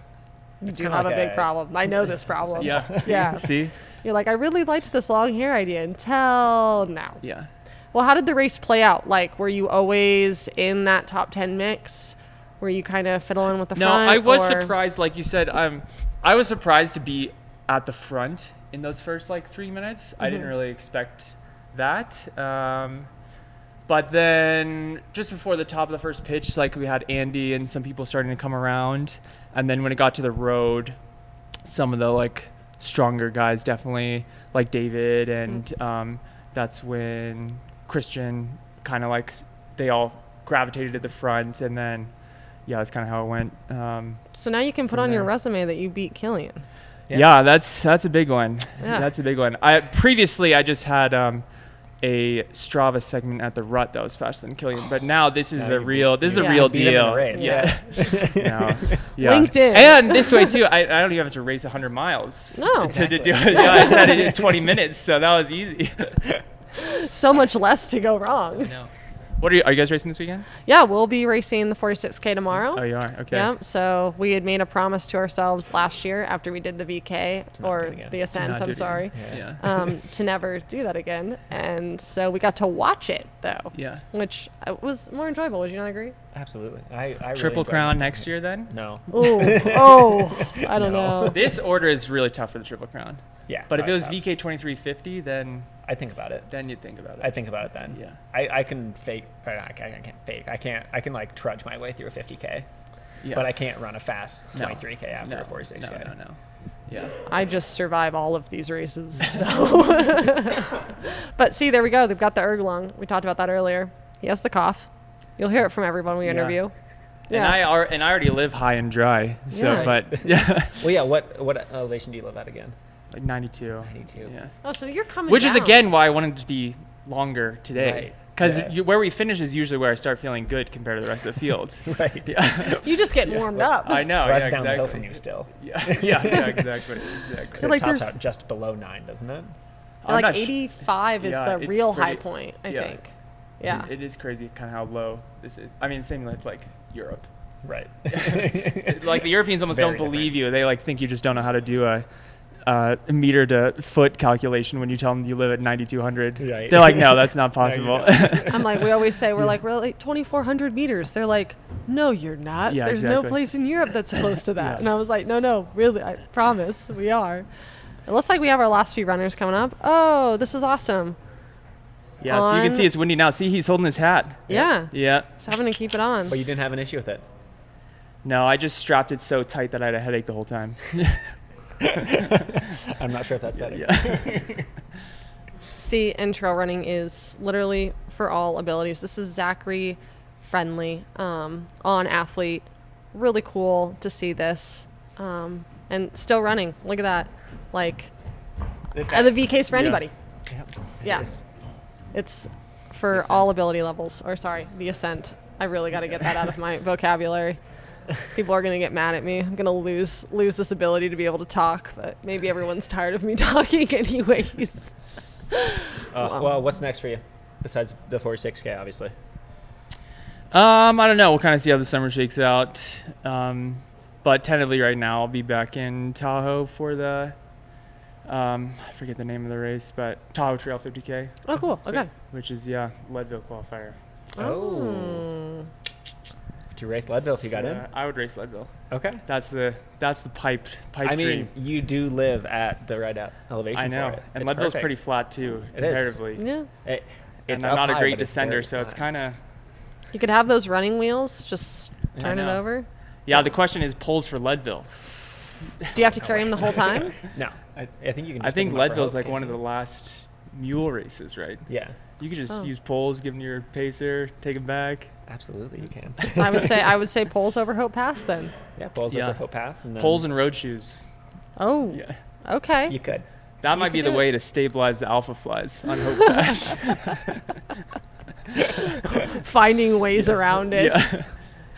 You do kinda have like a big a- problem. I know this problem. Yeah. Yeah. See? You're like, I really liked this long hair idea until now. Yeah. Well, how did the race play out? Like, were you always in that top 10 mix? Were you kind of fiddling with the No, front? I was or- surprised, like you said. I was surprised to be at the front in those first like 3 minutes. I didn't really expect that. But then just before the top of the first pitch, like we had Andy and some people starting to come around, and then when it got to the road, some of the like stronger guys definitely, like David, and that's when Christian kind of like they all gravitated to the front, and then yeah, that's kind of how it went. So now you can put from on your there. resume that you beat Killian. Yeah, that's a big one. Yeah. That's a big one. Previously I just had a Strava segment at the rut that was faster than Killian, but now this is Now a you real beat- this is a Yeah. real Beat him in a deal. race. Yeah. No. Yeah. LinkedIn. And this way too, I don't even have to race 100 miles. No. To do it. Yeah, I just had to do it in 20 minutes, so that was easy. So much less to go wrong. No. Are you guys racing this weekend? Yeah, we'll be racing the 46K tomorrow. Oh, you are? Okay. Yeah, so we had made a promise to ourselves last year after we did the VK, not or do it again. the To Ascent, not do I'm it sorry, again. Yeah. to never do that again. And so we got to watch it, though, Yeah. which was more enjoyable. Would you not agree? Absolutely. I really Triple enjoyed crown it. next year then? No. I don't No. know. This order is really tough for the Triple Crown. Yeah. But if no, it it's was tough. VK 2350, then I think about it. you'd think about it. I think about it then. Yeah. I can fake. Or I can't fake. I can like trudge my way through a 50K, Yeah. but I can't run a fast No. 23K after a 46K. No. Yeah. I just survive all of these races. So. But see, there we go. They've got the erglong. We talked about that earlier. He has the cough. You'll hear it from everyone we Yeah. interview. And I already live high and dry. So, Yeah. but yeah, Well, yeah. What elevation do you live at again? like 92. 92. Yeah. Oh, so you're coming Which is down. again why I wanted to be longer today. Right. Because Yeah. where we finish is usually where I start feeling good compared to the rest of the field. Right. Yeah. You just getting warmed up. I know. Russ Yeah, down the hill exactly. from you still. Yeah, exactly. So, It like, tops there's- out just below 9, doesn't it? I'm Like not 85 is Yeah, the it's real high pretty- point, I yeah. think. Yeah. It is crazy kind of how low this is. I mean, same like Europe. Right. Like the Europeans almost very don't believe you. They like think you just don't know how to do a meter to foot calculation when you tell them you live at 9,200. Right. They're like, no, that's not No, you possible. don't. I'm like, we always say, we're like 2,400 meters. They're like, no, you're not. Yeah, There's no exactly. place in Europe that's close to that. Yeah. And I was like, no, really, I promise, we are. It looks like we have our last few runners coming up. Oh, this is awesome. Yeah, so you can On- see it's windy now. See, he's holding his hat. Yeah. Yeah. Just having to keep it on. But you didn't have an issue with it. No, I just strapped it so tight that I had a headache the whole time. I'm not sure if that's better. Yeah. See, and trail running is literally for all abilities. This is Zachary friendly, on athlete. Really cool to see this. And still running. Look at that. Like, and the VK's for anybody. Yeah. It's for all ability levels. Or sorry, the Ascent. I really got to get that out of my vocabulary. People are going to get mad at me. I'm going to lose this ability to be able to talk, but maybe everyone's tired of me talking anyways. Well, what's next for you besides the 46K, obviously? I don't know. We'll kind of see how the summer shakes out. But tentatively right now, I'll be back in Tahoe for the, I forget the name of the race, but Tahoe Trail 50K. Oh, cool. Okay. Which is, Leadville qualifier. Oh. Would you race Leadville if you got in? I would race Leadville. Okay. That's the pipe I dream. mean, you do live at the right elevation. I know. for it. And It's Leadville's perfect. pretty flat too, It is. comparatively. Yeah. It's And I'm up not a high, great but it's very descender, so it's flat. kind of. You could have those running wheels, just turn it know. over. Yeah, the question is poles for Leadville. Do you have to carry them the whole time? No, I think you can. I Just think pick 'em up for Leadville's Hope, like can't one of you? the last mule races, right? Yeah, You could just Oh. use poles, give them your pacer, take them back. absolutely, you can. I would say poles over Hope Pass then. Yeah, poles Yeah. over Hope Pass, and then Poles and road shoes. Oh, Yeah. okay. You could. That You might be could the do way to stabilize the alpha flies on Hope Pass. Finding ways around it. Yeah.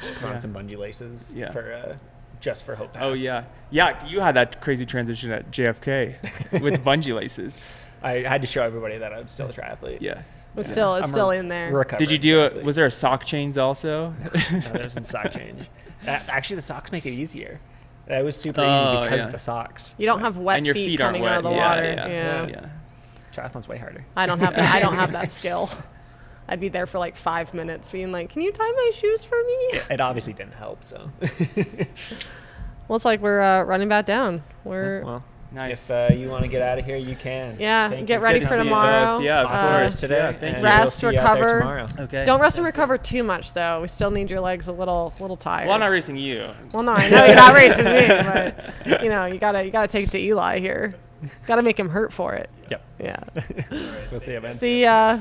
Just put on some bungee laces for just for Hope Pass. Oh, yeah. Yeah, you had that crazy transition at JFK with bungee laces. I had to show everybody that I'm still a triathlete. Yeah. But still, it's I'm still in there. Recovering Did you do it? triathlete. Was there a sock chains also? No, there's some sock change. Actually, the socks make it easier. It was super Oh, easy because yeah. of the socks. You don't have wet And your feet aren't coming out of the wet. water. Yeah. Yeah. Triathlon's way harder. I don't have that. I don't have that skill. I'd be there for like 5 minutes, being like, "Can you tie my shoes for me?" It obviously didn't help, so. Well, it's like we're running back down. We're Well, Nice. if you want to get out of here, you can. Yeah, Thank get you. ready Good for to see you tomorrow. both. Yeah, of Uh, course. today. Yeah, thank and you. Rest, we'll see you out there recover. tomorrow. Okay. don't rest and recover too much though. We still need your legs a little tired. Well, I'm not racing you. Well, no, I know you're not racing me, but you gotta take it to Eli here. Gotta make him hurt for it. Yep. Yeah. We'll see you, man. See ya.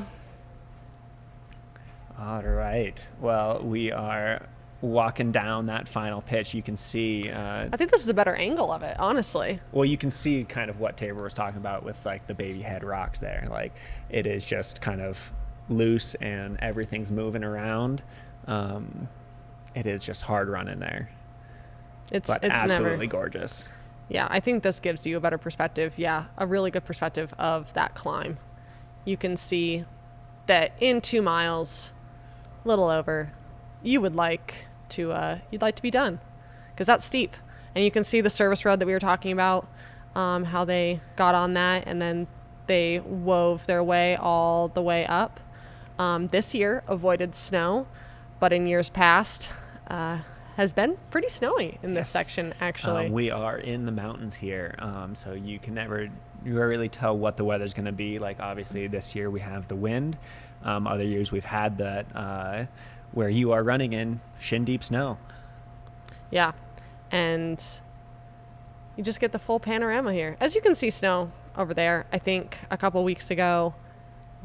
All right. Well, we are walking down that final pitch. You can see. I think this is a better angle of it, honestly. Well, you can see kind of what Tabor was talking about with like the baby head rocks there. Like it is just kind of loose and everything's moving around. It is just hard running there, It's but it's absolutely never. gorgeous. Yeah, I think this gives you a better perspective. Yeah, a really good perspective of that climb. You can see that in 2 miles, a little over, you'd like to be done, because that's steep, and you can see the service road that we were talking about, how they got on that and then they wove their way all the way up. This year avoided snow, but in years past has been pretty snowy in this section, actually. We are in the mountains here, so you can never really tell what the weather's going to be. Like obviously this year we have the wind. Other years we've had that where you are running in shin deep snow. Yeah, and you just get the full panorama here. As you can see snow over there, I think a couple weeks ago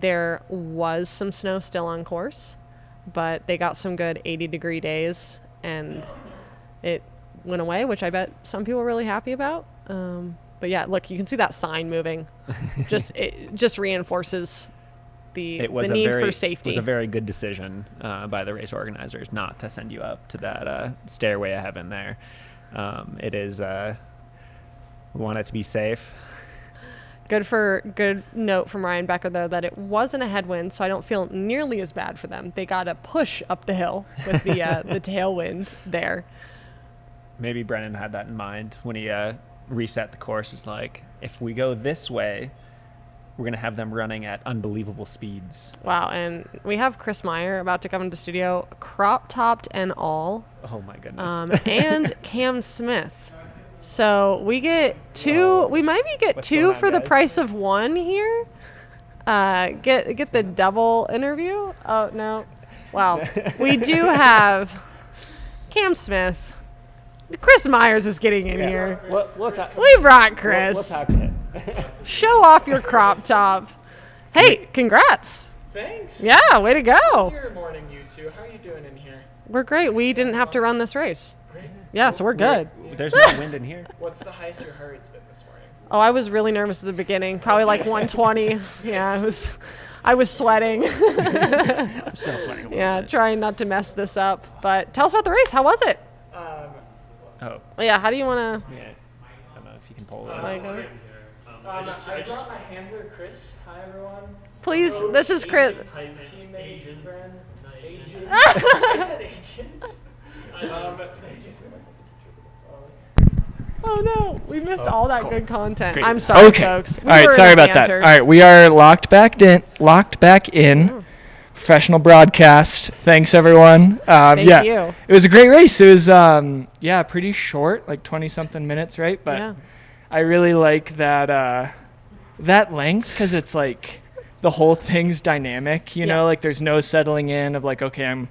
there was some snow still on course, but they got some good 80-degree days and it went away, which I bet some people were really happy about. But yeah, look, you can see that sign moving. It just reinforces the need for safety. It was a very good decision by the race organizers not to send you up to that stairway of heaven there. It is, we want it to be safe. Good note from Ryan Becker, though, that it wasn't a headwind, so I don't feel nearly as bad for them. They got a push up the hill with the the tailwind there. Maybe Brennan had that in mind when he reset the course. It's like, if we go this way, we're going to have them running at unbelievable speeds. Wow, and we have Chris Meyer about to come into the studio, crop-topped and all. Oh, my goodness. And Cam Smith. So we get two. We might get What's two going on, for the guys? price of one here. Get the double interview. Oh no! Wow, we do have Cam Smith. Chris Myers is getting in here. What's We brought Chris. What's happening? Show off your crop top. Hey, congrats. Thanks. Yeah, way to go. How's your morning, you two? How are you doing in here? We're great. We didn't have to run this race. Great. Yeah, so we're good. There's no wind in here. What's the highest your heart rate's been this morning? Oh, I was really nervous at the beginning. Probably like 120. Yeah, I was sweating. I'm still sweating a little Yeah, bit. trying not to mess this up. But tell us about the race. How was it? Oh, Yeah, how do you want yeah. I don't know if you can pull it. Like, I brought my handler, Chris. Hi, everyone. please, this is Chris. Teammate, friend, agent. I said agent. Oh no, we missed all that good content. Great. I'm sorry, Okay. folks. All right, sorry about that. All right, we are locked back in. Oh. Professional broadcast. Thanks, everyone. Thank yeah, you. it was a great race. It was pretty short, like 20-something minutes, right? But Yeah. I really like that length because it's like the whole thing's dynamic. You know, like there's no settling in of like, okay, I'm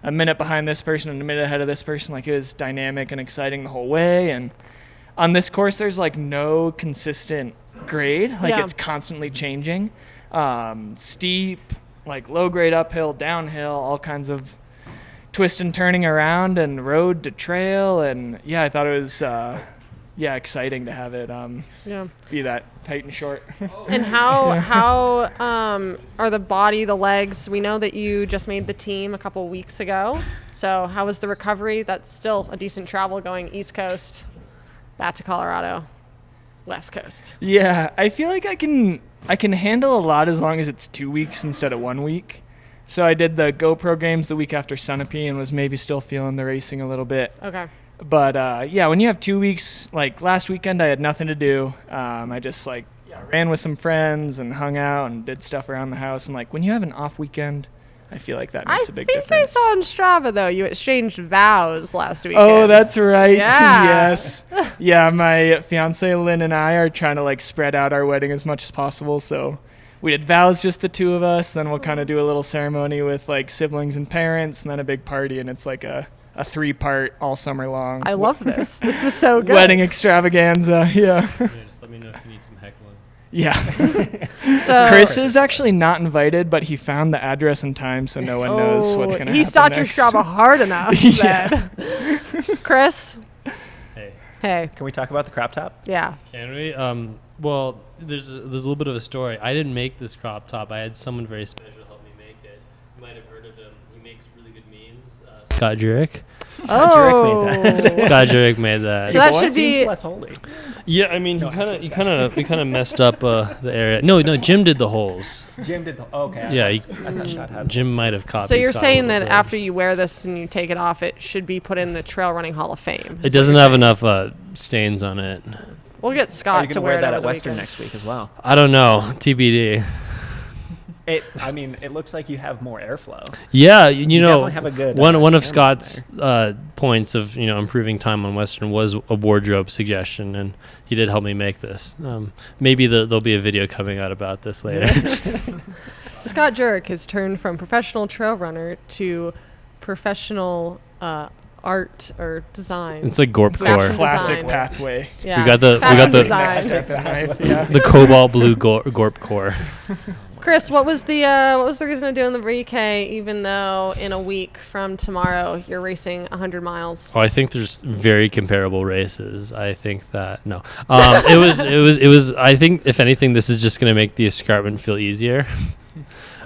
a minute behind this person and a minute ahead of this person. Like it was dynamic and exciting the whole way. And on this course, there's like no consistent grade. Like Yeah. it's constantly changing. Steep, like low grade uphill, downhill, all kinds of twist and turning around and road to trail. And yeah, I thought it was exciting to have it Yeah. be that tight and short. And how are the body, the legs? We know that you just made the team a couple weeks ago. So how was the recovery? That's still a decent travel going East Coast, back to Colorado, West Coast. Yeah, I feel like I can handle a lot as long as it's 2 weeks instead of 1 week. So I did the GoPro games the week after Sunapee and was maybe still feeling the racing a little bit. Okay. But when you have 2 weeks, like last weekend I had nothing to do. I just ran with some friends and hung out and did stuff around the house. And like when you have an off weekend, I feel like that makes a big difference. I saw on Strava, though, you exchanged vows last weekend. Oh, that's right. Yeah. Yes. Yeah, my fiance Lynn and I are trying to like spread out our wedding as much as possible. So we did vows, just the two of us. Then we'll kind of do a little ceremony with like siblings and parents, and then a big party. And it's like a 3-part all summer long. I love this. This is so good. Wedding extravaganza. Yeah. Yeah, just let me know if you need some heckling. Yeah. So, Chris is actually not invited, but he found the address in time, so no one knows what's going to happen. He stalked your next. Strava hard enough. Yeah. Then. Chris? Hey, Hey. Can we talk about the crop top? Yeah. can we? Well, there's a little bit of a story. I didn't make this crop top. I had someone very special help me make it. You might have heard of him. He makes really good memes. Scott Jurek. Oh. Scott Jurek made that. So that Well, should it seems be. less holy. Yeah, I mean, No, he kind of messed up the area. No, Jim did the holes. Jim did the. Okay. Yeah, I thought Scott had. Jim might have copied. So you're Scott a saying little that bit. after you wear this and you take it off, it should be put in the Trail Running Hall of Fame. It doesn't have enough stains on it. We'll get Are Scott you to gonna wear wear it that over at the Western weekend. next week as well? I don't know. TBD. It looks like you have more airflow. Yeah, you know, definitely have a good, one of camera Scott's points of improving time on Western was a wardrobe suggestion, and he did help me make this. Maybe there'll be a video coming out about this later. Scott Jurek has turned from professional trail runner to professional art or design. It's like Gorp Fashion Core. Classic design. pathway. Yeah. got the- we Fashion got the- design. Next step in life. Yeah. The cobalt blue Gorp Core. Chris, what was the reason of doing the VK? Even though in a week from tomorrow you're racing 100 miles. Oh, I think there's very comparable races. I think that no, it was. I think if anything, this is just going to make the escarpment feel easier.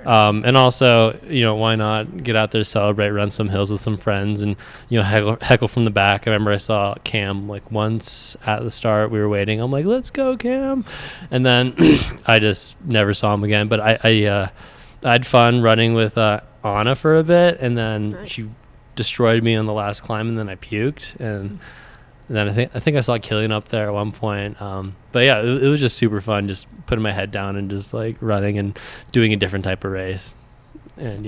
And also, why not get out there, celebrate, run some hills with some friends, and heckle from the back. I remember I saw Cam like once at the start. We were waiting. I'm like, "Let's go, Cam!" And then I just never saw him again. But I had fun running with Anna for a bit, and then Nice. she destroyed me on the last climb, and then I puked, and then I think I saw Killian up there at one point. But yeah, it was just super fun, just putting my head down and just like running and doing a different type of race, and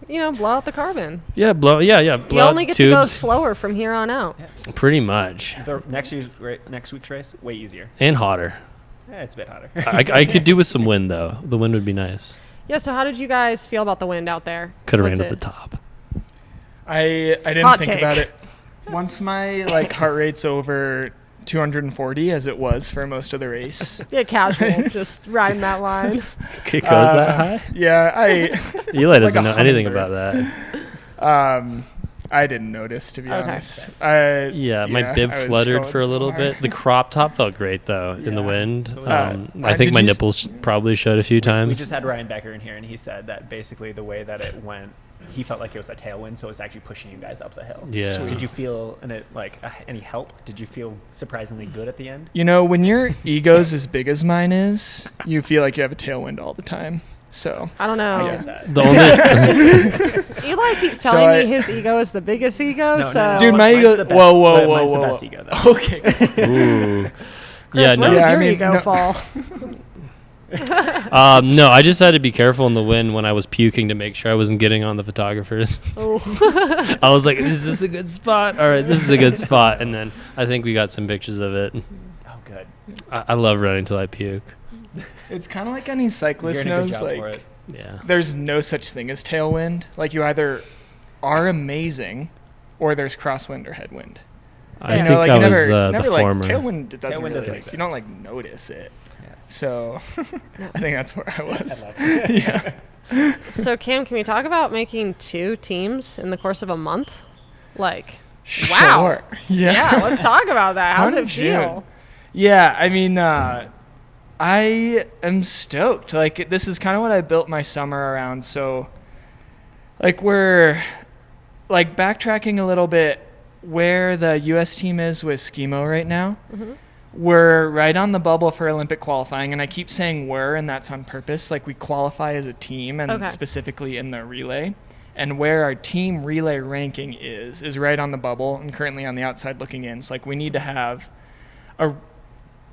Blow out the carbon. blow You out only get to go tubes, slower from here on out. pretty much, The next week's race way easier. and hotter. Yeah, it's a bit hotter. I could do with some wind though. The wind would be nice. Yeah. So how did you guys feel about the wind out there? Could have Was ran at it- the top. I didn't Hot think take. about it. Once my heart rate's over 240 as it was for most of the race. Yeah, casual, just riding that line. It goes that high? Yeah, Eli doesn't like a know anything hummingbird. about that. I didn't notice, to be Okay. honest. My bib I was fluttered going for a so little hard. bit. The crop top felt great though in the Yeah. wind. I I think did my you s- nipples probably showed a few We times. just had Ryan Becker in here, and he said that basically the way that it went, he felt like it was a tailwind, so it was actually pushing you guys up the hill. Yeah. Did you feel any help? Did you feel surprisingly good at the end? You know, when your ego's as big as mine is, you feel like you have a tailwind all the time. So I don't know. I get that. The only Eli keeps So telling I- me his ego is the biggest ego, so Dude, my Mine's ego. the best- Whoa. mine's the best ego, though. Okay. Ooh. Chris, Yeah, where no. does Yeah, I your mean, ego no- fall? No, I just had to be careful in the wind when I was puking to make sure I wasn't getting on the photographers. Oh. I was like, is this a good spot? All right, this is a good spot. And then I think we got some pictures of it. Oh, good. I love running till I puke. It's kind of like any You're cyclist doing a good knows, job for like, it. Yeah. there's no such thing as tailwind. Like, you either are amazing or there's crosswind or headwind. I You think know, like, I you was never, the like, former. tailwind doesn't Tailwind really, doesn't like, you don't, like, notice it. Yes. So I think that's where I was. I love it. Yeah. So, Cam, can we talk about making 2 teams in the course of a month? Like, wow. Sure. Yeah. Yeah, let's talk about that. How's Fun it feel? June. Yeah, I mean, I am stoked. Like, this is kind of what I built my summer around. So, like, we're, like, backtracking a little bit where the U.S. team is with Skimo right now. Mm-hmm. We're right on the bubble for Olympic qualifying, and I keep saying we're, and that's on purpose. Like, we qualify as a team, and Okay. specifically in the relay. And where our team relay ranking is right on the bubble and currently on the outside looking in. So, like, we need to have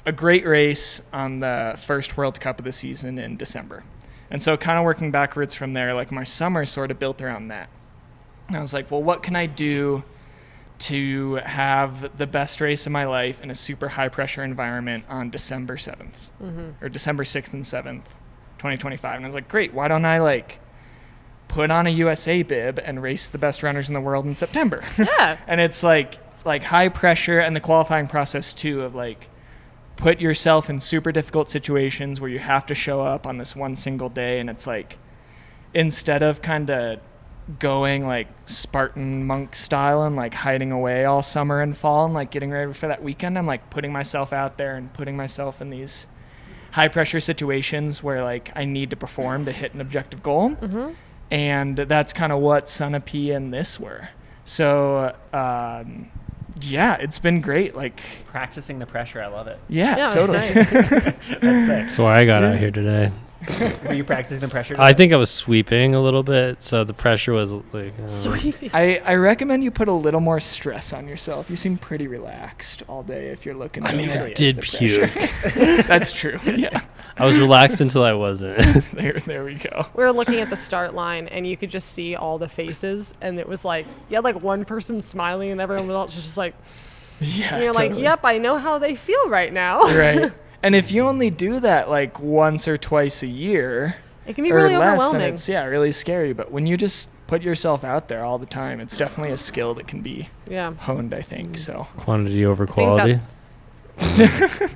a great race on the first World Cup of the season in December. And so kind of working backwards from there, like, my summer sort of built around that. And I was like, well, what can I do to have the best race of my life in a super high pressure environment on December 7th or December 6th and 7th, 2025. And I was like, great, why don't I, like, put on a USA bib and race the best runners in the world in September? Yeah. And it's like high pressure, and the qualifying process too, of like, put yourself in super difficult situations where you have to show up on this one single day. And it's like, instead of kind of going like Spartan monk style and like hiding away all summer and fall and like getting ready for that weekend, I'm like putting myself out there and putting myself in these high pressure situations where like I need to perform to hit an objective goal. Mm-hmm. And that's kind of what Sunapee and this were. So, yeah, it's been great. Like, Practicing the pressure, I love it. yeah, Yeah, totally. that's great. That's sick. That's why I got out here today. Were you practicing the pressure? I think I was sweeping a little bit, so the pressure was like. Sweet. I recommend you put a little more stress on yourself. You seem pretty relaxed all day if you're looking. I to mean, I raise did the pressure. puke. That's true. Yeah, I was relaxed until I wasn't. there we go. We were looking at the start line, and you could just see all the faces, and it was like, you had like one person smiling, and everyone else was just like, Yeah, and you're like, totally. yep, I know how they feel right now. Right. And if you only do that like once or twice a year, It can be or really less, then overwhelming. it's really scary. But when you just put yourself out there all the time, it's definitely a skill that can be Yeah. honed, I think. So Quantity over I think quality. that's-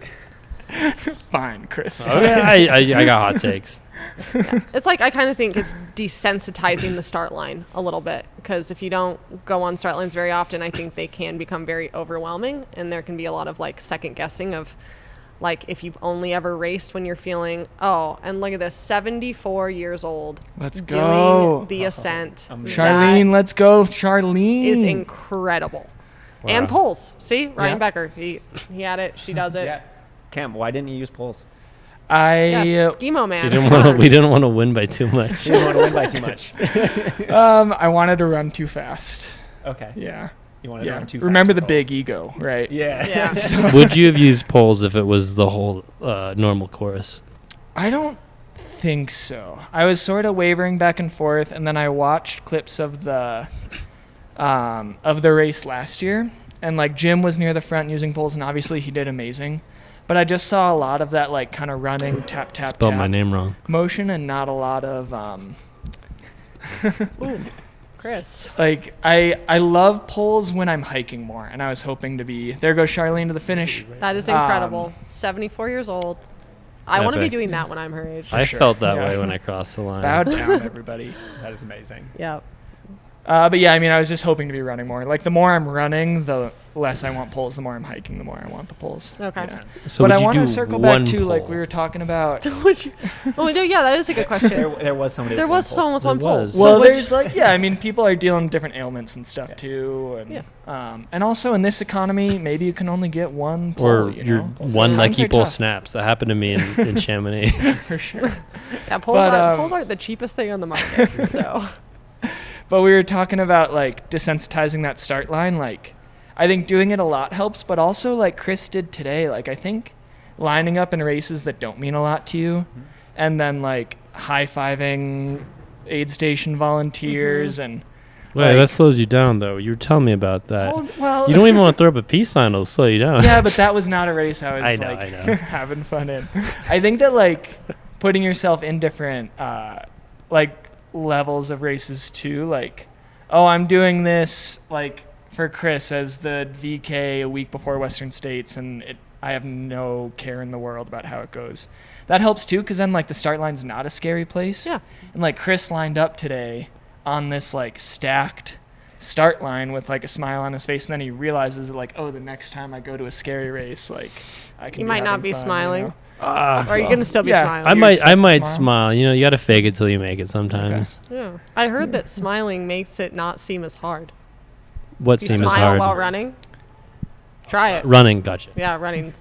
fine, Chris. Okay, I got hot takes. It's like, I kind of think it's desensitizing the start line a little bit, because if you don't go on start lines very often, I think they can become very overwhelming, and there can be a lot of like second guessing of like, if you've only ever raced when you're feeling, oh, and look at this, 74 years old, Let's doing go. the Ascent. Charlene, let's go, Charlene. Is incredible. Wow. And poles. See, Ryan Yeah. Becker, he had it, she does it. Yeah. Cam, why didn't you use poles? Yes, Schemo man. We didn't want to win by too much. You didn't want to win by too much. I wanted to run too fast. Okay. Yeah. You wanted to Yeah. run too Remember fast the with big poles. ego, right? Yeah. Yeah. Would you have used poles if it was the whole normal course? I don't think so. I was sort of wavering back and forth, and then I watched clips of the race last year, and like Jim was near the front using poles, and obviously he did amazing. But I just saw a lot of that like kind of running tap tap Spelled tap my name wrong. motion, and not a lot of Chris. Like I love poles when I'm hiking more, and I was hoping to be. There goes Charlene to the finish. That is incredible. 74 years old. I want to be Epic. doing that when I'm her age. I sure. felt that Yeah. way when I crossed the line. Bow down, everybody. That is amazing. Yeah. But yeah, I mean, I was just hoping to be running more. Like the more I'm running, the less I want poles. The more I'm hiking, the more I want the poles. Okay. Yeah. So But would I you want to do circle one back to like pole? we were talking about. Would you- oh, no, yeah, that is a good question. There was somebody. There with one was pole. someone with There one pole. was. So Well, would there's like, yeah, I mean, people are dealing with different ailments and stuff too, and also in this economy, maybe you can only get one pole. Or you your know? one Times Nike are pole tough. snaps. That happened to me in Chamonix. for sure. Yeah, poles, But, poles aren't the cheapest thing on the market. So But we were talking about like desensitizing that start line. Like, I think doing it a lot helps, but also like Chris did today. Like, I think lining up in races that don't mean a lot to you, and then like high-fiving aid station volunteers and. Wait, like- that slows you down though. You were telling me about that. Well, You don't even want to throw up a peace sign; it'll slow you down. yeah, but that was not a race I was I know, like I know. having fun in. I think that like putting yourself in different like levels of races too, like, oh, I'm doing this like for Chris as the VK a week before Western States, and I have no care in the world about how it goes. That helps too, because then like the start line's not a scary place. Yeah. And like Chris lined up today on this like stacked start line with like a smile on his face, and then he realizes that like, oh, the next time I go to a scary race, like I can. you be might not having be fun, smiling. You know? Or are you going to still be yeah. smiling? I You might, expect I to might smile? smile. You know, you got to fake it till you make it sometimes. Yeah. I heard that smiling makes it not seem as hard. What You seems smile hard? while running. Try it. Running, gotcha. Yeah, running.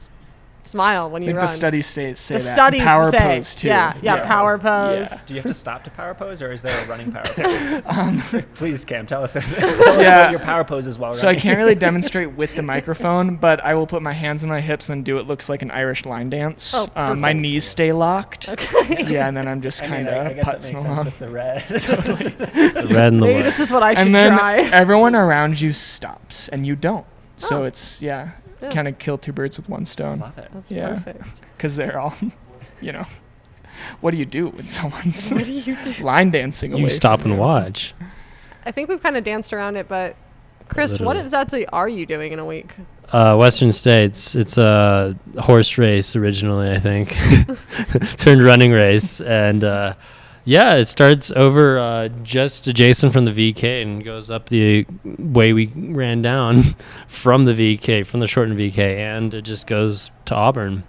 Smile when I you think run. the studies say The that. studies Power say, pose too. yeah, power pose. Yeah. Do you have to stop to power pose, or is there a running power pose? Please, Cam, tell us, tell us Yeah. what your power pose is while So I running. can't really demonstrate with the microphone, but I will put my hands on my hips and do what looks like an Irish line dance. Oh, My perfect. knees stay locked. Okay. Yeah, and then I'm just I mean, kind I of guess that putzing makes sense along. with the red. The red and the Maybe white. this is what I should And then try. everyone around you stops, and you don't. So Oh. it's, Yeah. kind of kill two birds with one stone. Love it. That's Yeah. perfect. Because they're all, you know, what do you do when someone's What do you do? line dancing away You stop from and you? watch. I think we've kind of danced around it, but Chris, what Literally. exactly are you doing in a week? Western States. It's a horse race originally, I think. Turned running race, and yeah, it starts over just adjacent from the VK and goes up the way we ran down from the VK, from the shortened VK, and it just goes to Auburn.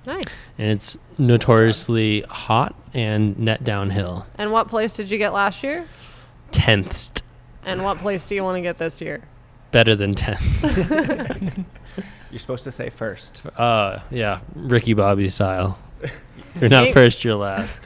Nice. And it's notoriously hot and net downhill. And what place did you get last year? 10th. And what place do you want to get this year? Better than 10th. You're supposed to say first. Yeah, Ricky Bobby style. You're not Hey. first, you're last.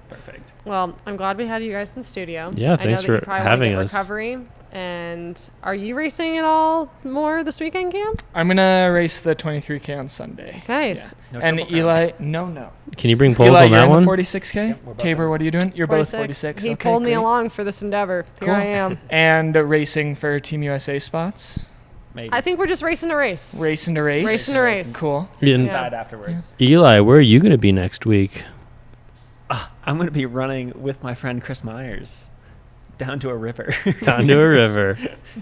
Perfect. Well, I'm glad we had you guys in studio. Yeah, I thanks know that for you probably having want us. to get recovery. And are you racing at all more this weekend, Cam? I'm going to race the 23K on Sunday. Okay. Yeah. No And triple Eli, no. Can you bring poles Eli, on you're that in one? the 46K? Yep, we're both Tabor, in. what are you doing? You're both 46. He Okay, pulled me great. along for this endeavor. Here Cool. I am. And racing for Team USA spots. Maybe. I think we're just racing a race. Racing to race. Racing to race. Cool. Yeah. Decide afterwards. Eli, where are you going to be next week? I'm going to be running with my friend Chris Myers down to a river. Down to a river.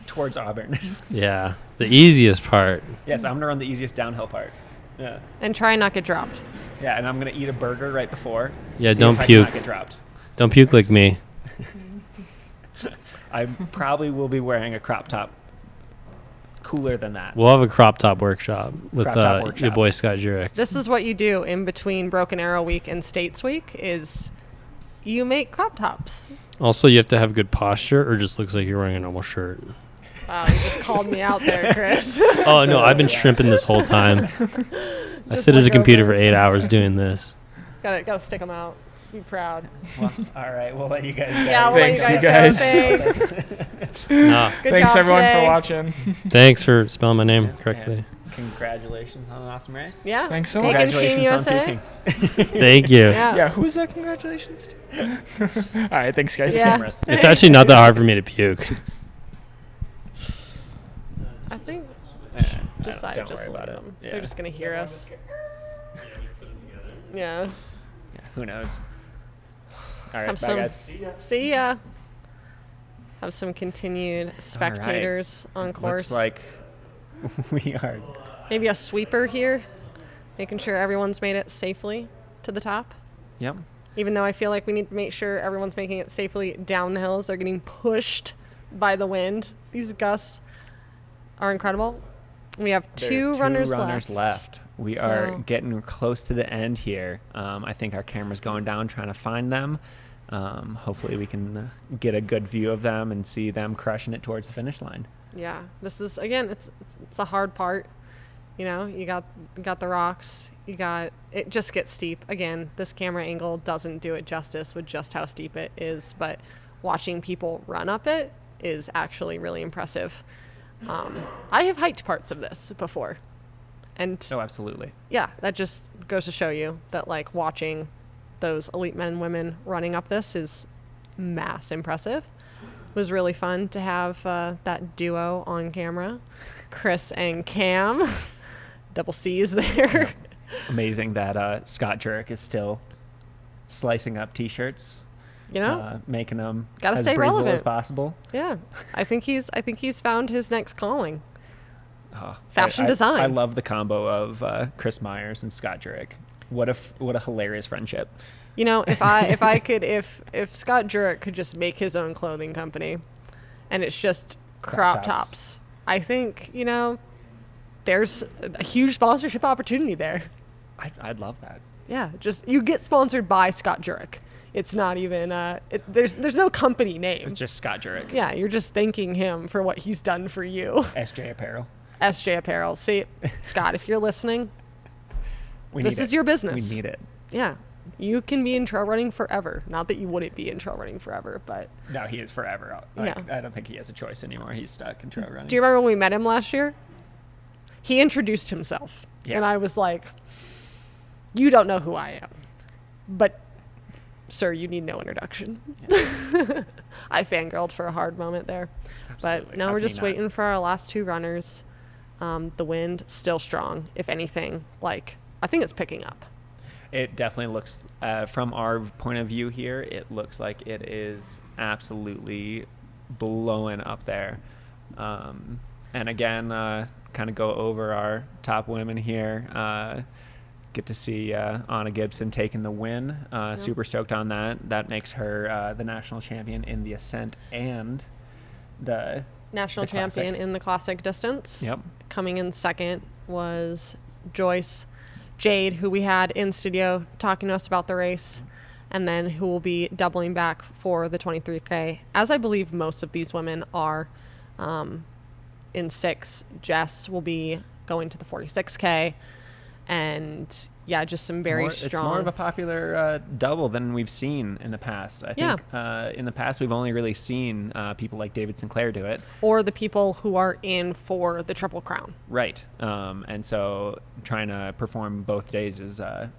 Towards Auburn. Yeah, the easiest part. Yes, I'm going to run the easiest downhill part. Yeah. And try and not get dropped. Yeah, and I'm going to eat a burger right before. Yeah, see don't if I puke. cannot get dropped. Don't puke like me. I probably will be wearing a crop top. Cooler than that. We'll have a crop top workshop with Crop top your workshop. boy Scott Jurek. This is what you do in between Broken Arrow Week and States Week is you make crop tops. Also, you have to have good posture, or just looks like you're wearing a normal shirt. Wow, you just called me out there, Chris. Oh no, I've been shrimping this whole time. I Just sit at a look computer over. for 8 hours doing this. Gotta stick them out. Be proud. Well, all right, we'll let you guys go. Yeah, we'll Thanks, let you you guys go. guys. Thanks. No, Good Thanks job everyone today. for watching. thanks for spelling my name correctly. And congratulations on an awesome race. Yeah. Thanks so Cake much. and Team Congratulations on USA. puking. Thank you. Yeah. Yeah, who is that? Congratulations to? All right, thanks guys. Yeah. Cameras. It's actually not that hard for me to puke. I think just don't just worry leave about it. them. Yeah. They're just gonna hear us. Yeah. Who knows? All right, Have bye, some. guys. See ya. Have some continued spectators on course. Looks like we are. Maybe a sweeper here, making sure everyone's made it safely to the top. Yep. Even though I feel like we need to make sure everyone's making it safely down the hills. They're getting pushed by the wind. These gusts are incredible. We have two runners left. We are getting close to the end here. I think our camera's going down trying to find them. Hopefully we can get a good view of them and see them crushing it towards the finish line. Yeah, this is, again, it's a hard part. You know, you got the rocks. It just gets steep. Again, this camera angle doesn't do it justice with just how steep it is, but watching people run up it is actually really impressive. I have hiked parts of this before. And Oh, absolutely. yeah, that just goes to show you that, like, watching those elite men and women running up this is mass impressive. It was really fun to have that duo on camera, Chris and Cam. Double C's there. Amazing that Scott Jurek is still slicing up T-shirts, You know, making them Gotta as stay breathable relevant. as possible. yeah. I think he's found his next calling. Oh, Fashion I design. I love the combo of Chris Myers and Scott Jurek. What a hilarious friendship. You know, if Scott Jurek could just make his own clothing company, and it's just crop tops, I think, you know, there's a huge sponsorship opportunity there. I'd love that. Yeah, just you get sponsored by Scott Jurek. It's not even there's no company name. It's just Scott Jurek. Yeah, you're just thanking him for what he's done for you. SJ Apparel. SJ Apparel. See, Scott, if you're listening, this need is it. your business. We need it. Yeah. You can be in trail running forever. Not that you wouldn't be in trail running forever, but No, he is forever. Yeah. I don't think he has a choice anymore. He's stuck in trail running. do you remember when we met him last year? He introduced himself. Yeah. And I was like, you don't know who I am. But, sir, you need no introduction. Yeah. I fangirled for a hard moment there. Absolutely. But now How we're can you just not? waiting for our last two runners. The wind still strong. If anything, like, I think it's picking up. It definitely looks, from our point of view here, it looks like it is absolutely blowing up there. And again, kind of go over our top women here. Get to see Anna Gibson taking the win. Super stoked on that. That makes her the national champion in the Ascent and the National the classic. champion in the classic distance. Yep. Coming in second was Joyce Jade, who we had in studio talking to us about the race, and then who will be doubling back for the 23K, as I believe most of these women are. In 6, Jess will be going to the 46K, and yeah, just some very strong. It's more of a popular double than we've seen in the past. I think in the past we've only really seen people like David Sinclair do it. Or the people who are in for the Triple Crown. Right. And so trying to perform both days is a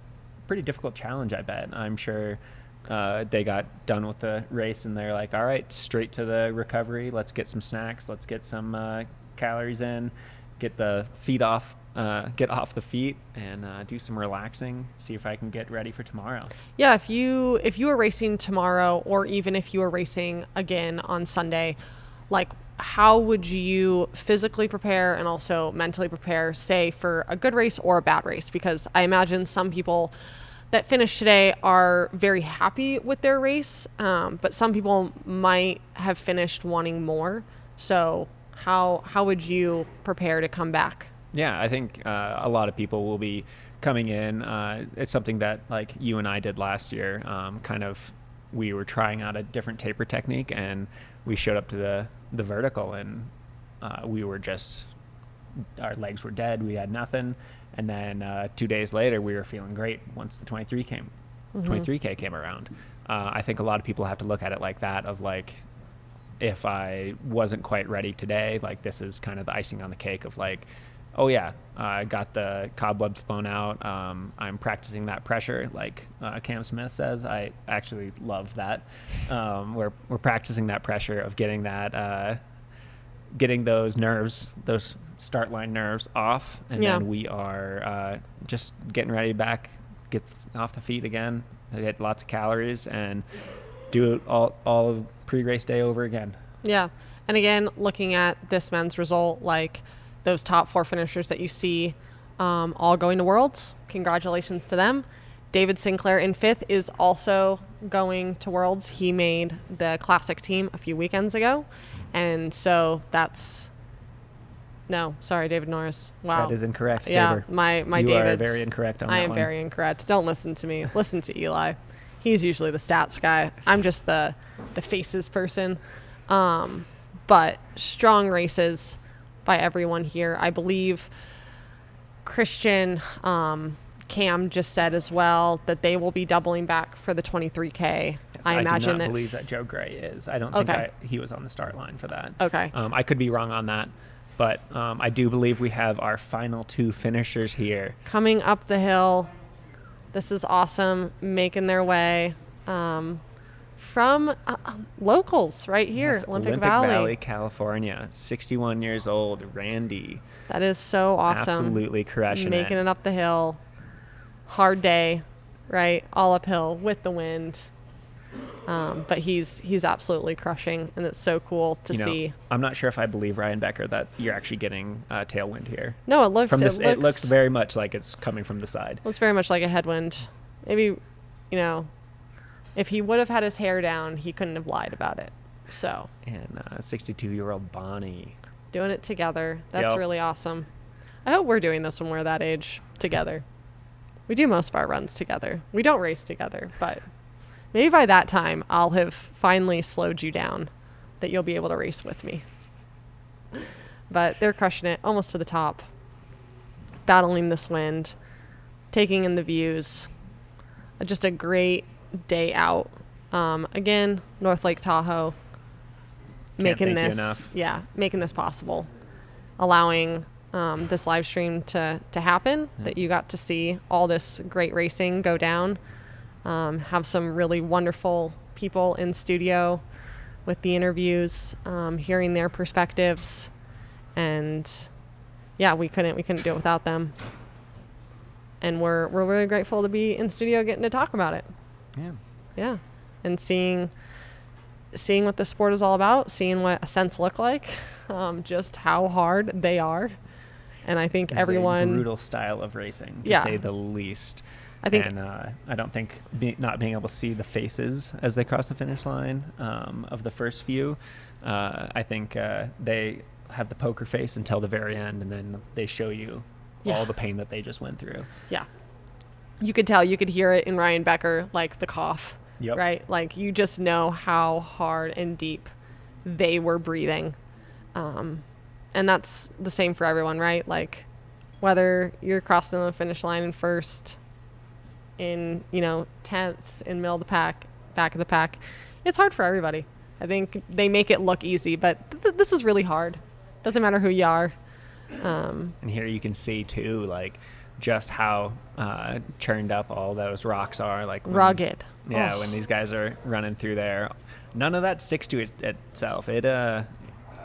pretty difficult challenge, I bet. I'm sure they got done with the race and they're like, all right, straight to the recovery. Let's get some snacks. Let's get some calories in, get the feet off. Get off the feet and do some relaxing, see if I can get ready for tomorrow. Yeah, if you are racing tomorrow, or even if you are racing again on Sunday, like, how would you physically prepare and also mentally prepare, say, for a good race or a bad race? Because I imagine some people that finish today are very happy with their race, but some people might have finished wanting more. So how would you prepare to come back? Yeah, I think a lot of people will be coming in. It's something that, like, you and I did last year. We were trying out a different taper technique, and we showed up to the vertical, and we were just, our legs were dead. We had nothing. And then 2 days later, we were feeling great once the 23K came around. I think a lot of people have to look at it like that, of like, if I wasn't quite ready today, like, this is kind of the icing on the cake of like, oh yeah, I got the cobwebs blown out. I'm practicing that pressure, like Cam Smith says. I actually love that. We're practicing that pressure of getting that, getting those nerves, those start line nerves off, and then we are just getting ready back, get off the feet again, get lots of calories, and do it all pre-race day over again. Yeah. And again, looking at this men's result, like those top 4 finishers that you see all going to Worlds, congratulations to them. David Sinclair in 5th is also going to Worlds. He made the classic team a few weekends ago. And so David Norris. Wow. That is incorrect, Yeah, Tabor. my You David's. are very incorrect on that I am one. very incorrect. Don't listen to me. Listen to Eli. He's usually the stats guy. I'm just the faces person. But strong races by everyone here. I believe Christian, Cam just said as well that they will be doubling back for the 23K. Yes, I imagine do not that. believe that Joe Gray is. I don't Okay. think he was on the start line for that. Okay. I could be wrong on that, but I do believe we have our final 2 finishers here. Coming up the hill. This is awesome. Making their way from locals right here, Yes, Olympic Valley. California. 61 years old, Randy. That is so awesome. Absolutely crushing Making it up the hill. Hard day, right? All uphill with the wind. But he's absolutely crushing, and it's so cool to see. I'm not sure if I believe Ryan Becker that you're actually getting tailwind here. No, it looks From this, it looks very much like it's coming from the side. Looks very much like a headwind. Maybe, if he would have had his hair down, he couldn't have lied about it. So. And 62-year-old Bonnie. Doing it together. That's Yep. really awesome. I hope we're doing this when we're that age together. We do most of our runs together. We don't race together, but maybe by that time I'll have finally slowed you down that you'll be able to race with me. But they're crushing it almost to the top, battling this wind, taking in the views. Just a great day out. Again, North Lake Tahoe. Making this possible, allowing this live stream to happen, that you got to see all this great racing go down, have some really wonderful people in studio with the interviews, hearing their perspectives, and we couldn't do it without them, and we're really grateful to be in studio getting to talk about it. And seeing what the sport is all about, seeing what Ascents look like, just how hard they are. And I think It's everyone... a brutal style of racing, to say the least. I think... And I don't think not being able to see the faces as they cross the finish line of the first few, I think they have the poker face until the very end, and then they show you all the pain that they just went through. Yeah. You could tell, you could hear it in Ryan Becker, like the cough. Yep. Right? Like, you just know how hard and deep they were breathing. And that's the same for everyone, right? Like, whether you're crossing the finish line in first, in, 10th, in middle of the pack, back of the pack, it's hard for everybody. I think they make it look easy, but this is really hard. Doesn't matter who you are. And here you can see, too, like, just how churned up all those rocks are. Like rugged. When these guys are running through there, none of that sticks to itself. It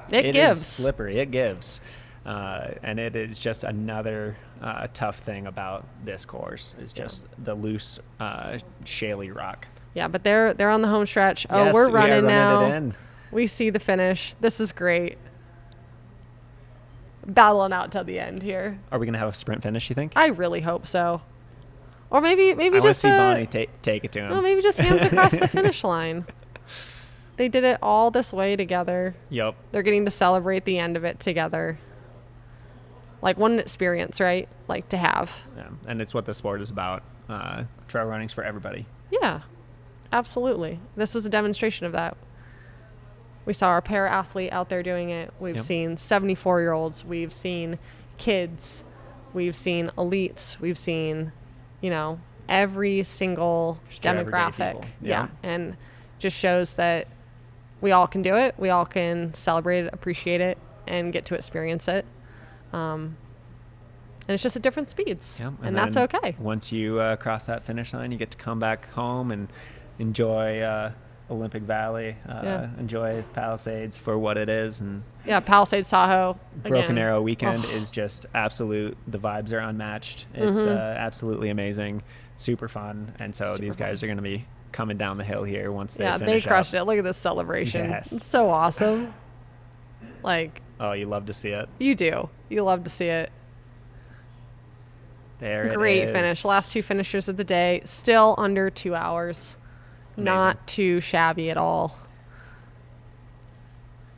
gives. Is slippery. It gives. And it is just another tough thing about this course is just the loose, shaly rock. Yeah, but they're on the home stretch. Oh, yes, we're running now. It in. We see the finish. This is great. Battling out till the end here. Are we gonna have a sprint finish, you think? I really hope so. Or maybe I just see Bonnie take it to him. No, maybe just hands across the finish line. They did it all this way together. Yep. They're getting to celebrate the end of it together. Like, one experience, right? Like, to have. Yeah, and it's what the sport is about. Trail running's for everybody. Yeah, absolutely. This was a demonstration of that. We saw our para-athlete out there doing it. We've seen 74-year-olds. We've seen kids. We've seen elites. We've seen, every single demographic. Yeah. And just shows that we all can do it. We all can celebrate it, appreciate it, and get to experience it. And it's just at different speeds. Yeah, and that's okay. Once you cross that finish line, you get to come back home and enjoy Olympic Valley, enjoy Palisades for what it is. And Palisade Tahoe. Broken Arrow weekend is just absolute. The vibes are unmatched. It's absolutely amazing, super fun. And so these guys are going to be coming down the hill here once they Yeah, finish they crushed up. it. Look at this celebration. Yes. It's so awesome. Like, Oh, you love to see it. you do. You love to see it. There Great it is. finish. Last two finishers of the day. Still under 2 hours. Not too shabby at all.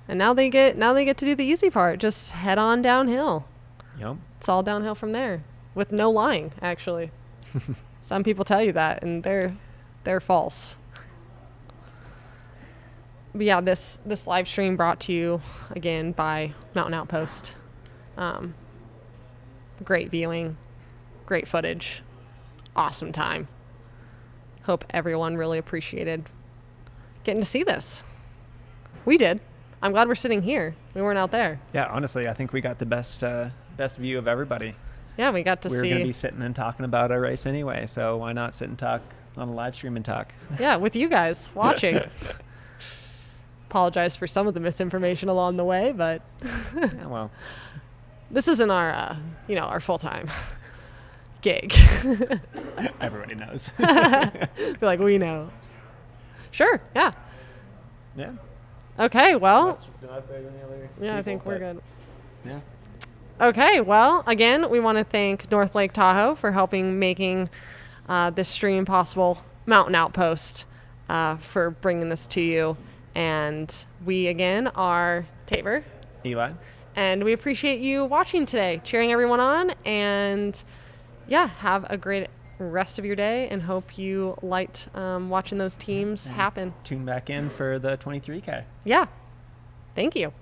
And now they get to do the easy part. Just head on downhill. Yep. It's all downhill from there. With no lying, actually. Some people tell you that, and they're false. But yeah, this live stream brought to you again by Mountain Outpost. Great viewing, great footage, awesome time. Hope everyone really appreciated getting to see this. We did. I'm glad we're sitting here. We weren't out there. Yeah, honestly, I think we got the best view of everybody. Yeah, we got to We were see. going to be sitting and talking about our race anyway, so why not sit and talk on a live stream and talk? Yeah, with you guys watching. Apologize for some of the misinformation along the way, but Yeah, well, this isn't our, our full-time gig. everybody knows. Feel like we know. Sure, yeah. Yeah. Okay, well, Unless there's any other yeah, I people, think we're but- good. Yeah. Okay, well, again, we want to thank North Lake Tahoe for helping making this stream possible, Mountain Outpost for bringing this to you. And we, again, are Tabor. Eli. And we appreciate you watching today, cheering everyone on. And, yeah, have a great rest of your day and hope you liked watching those teams happen. Tune back in for the 23K. Yeah. Thank you.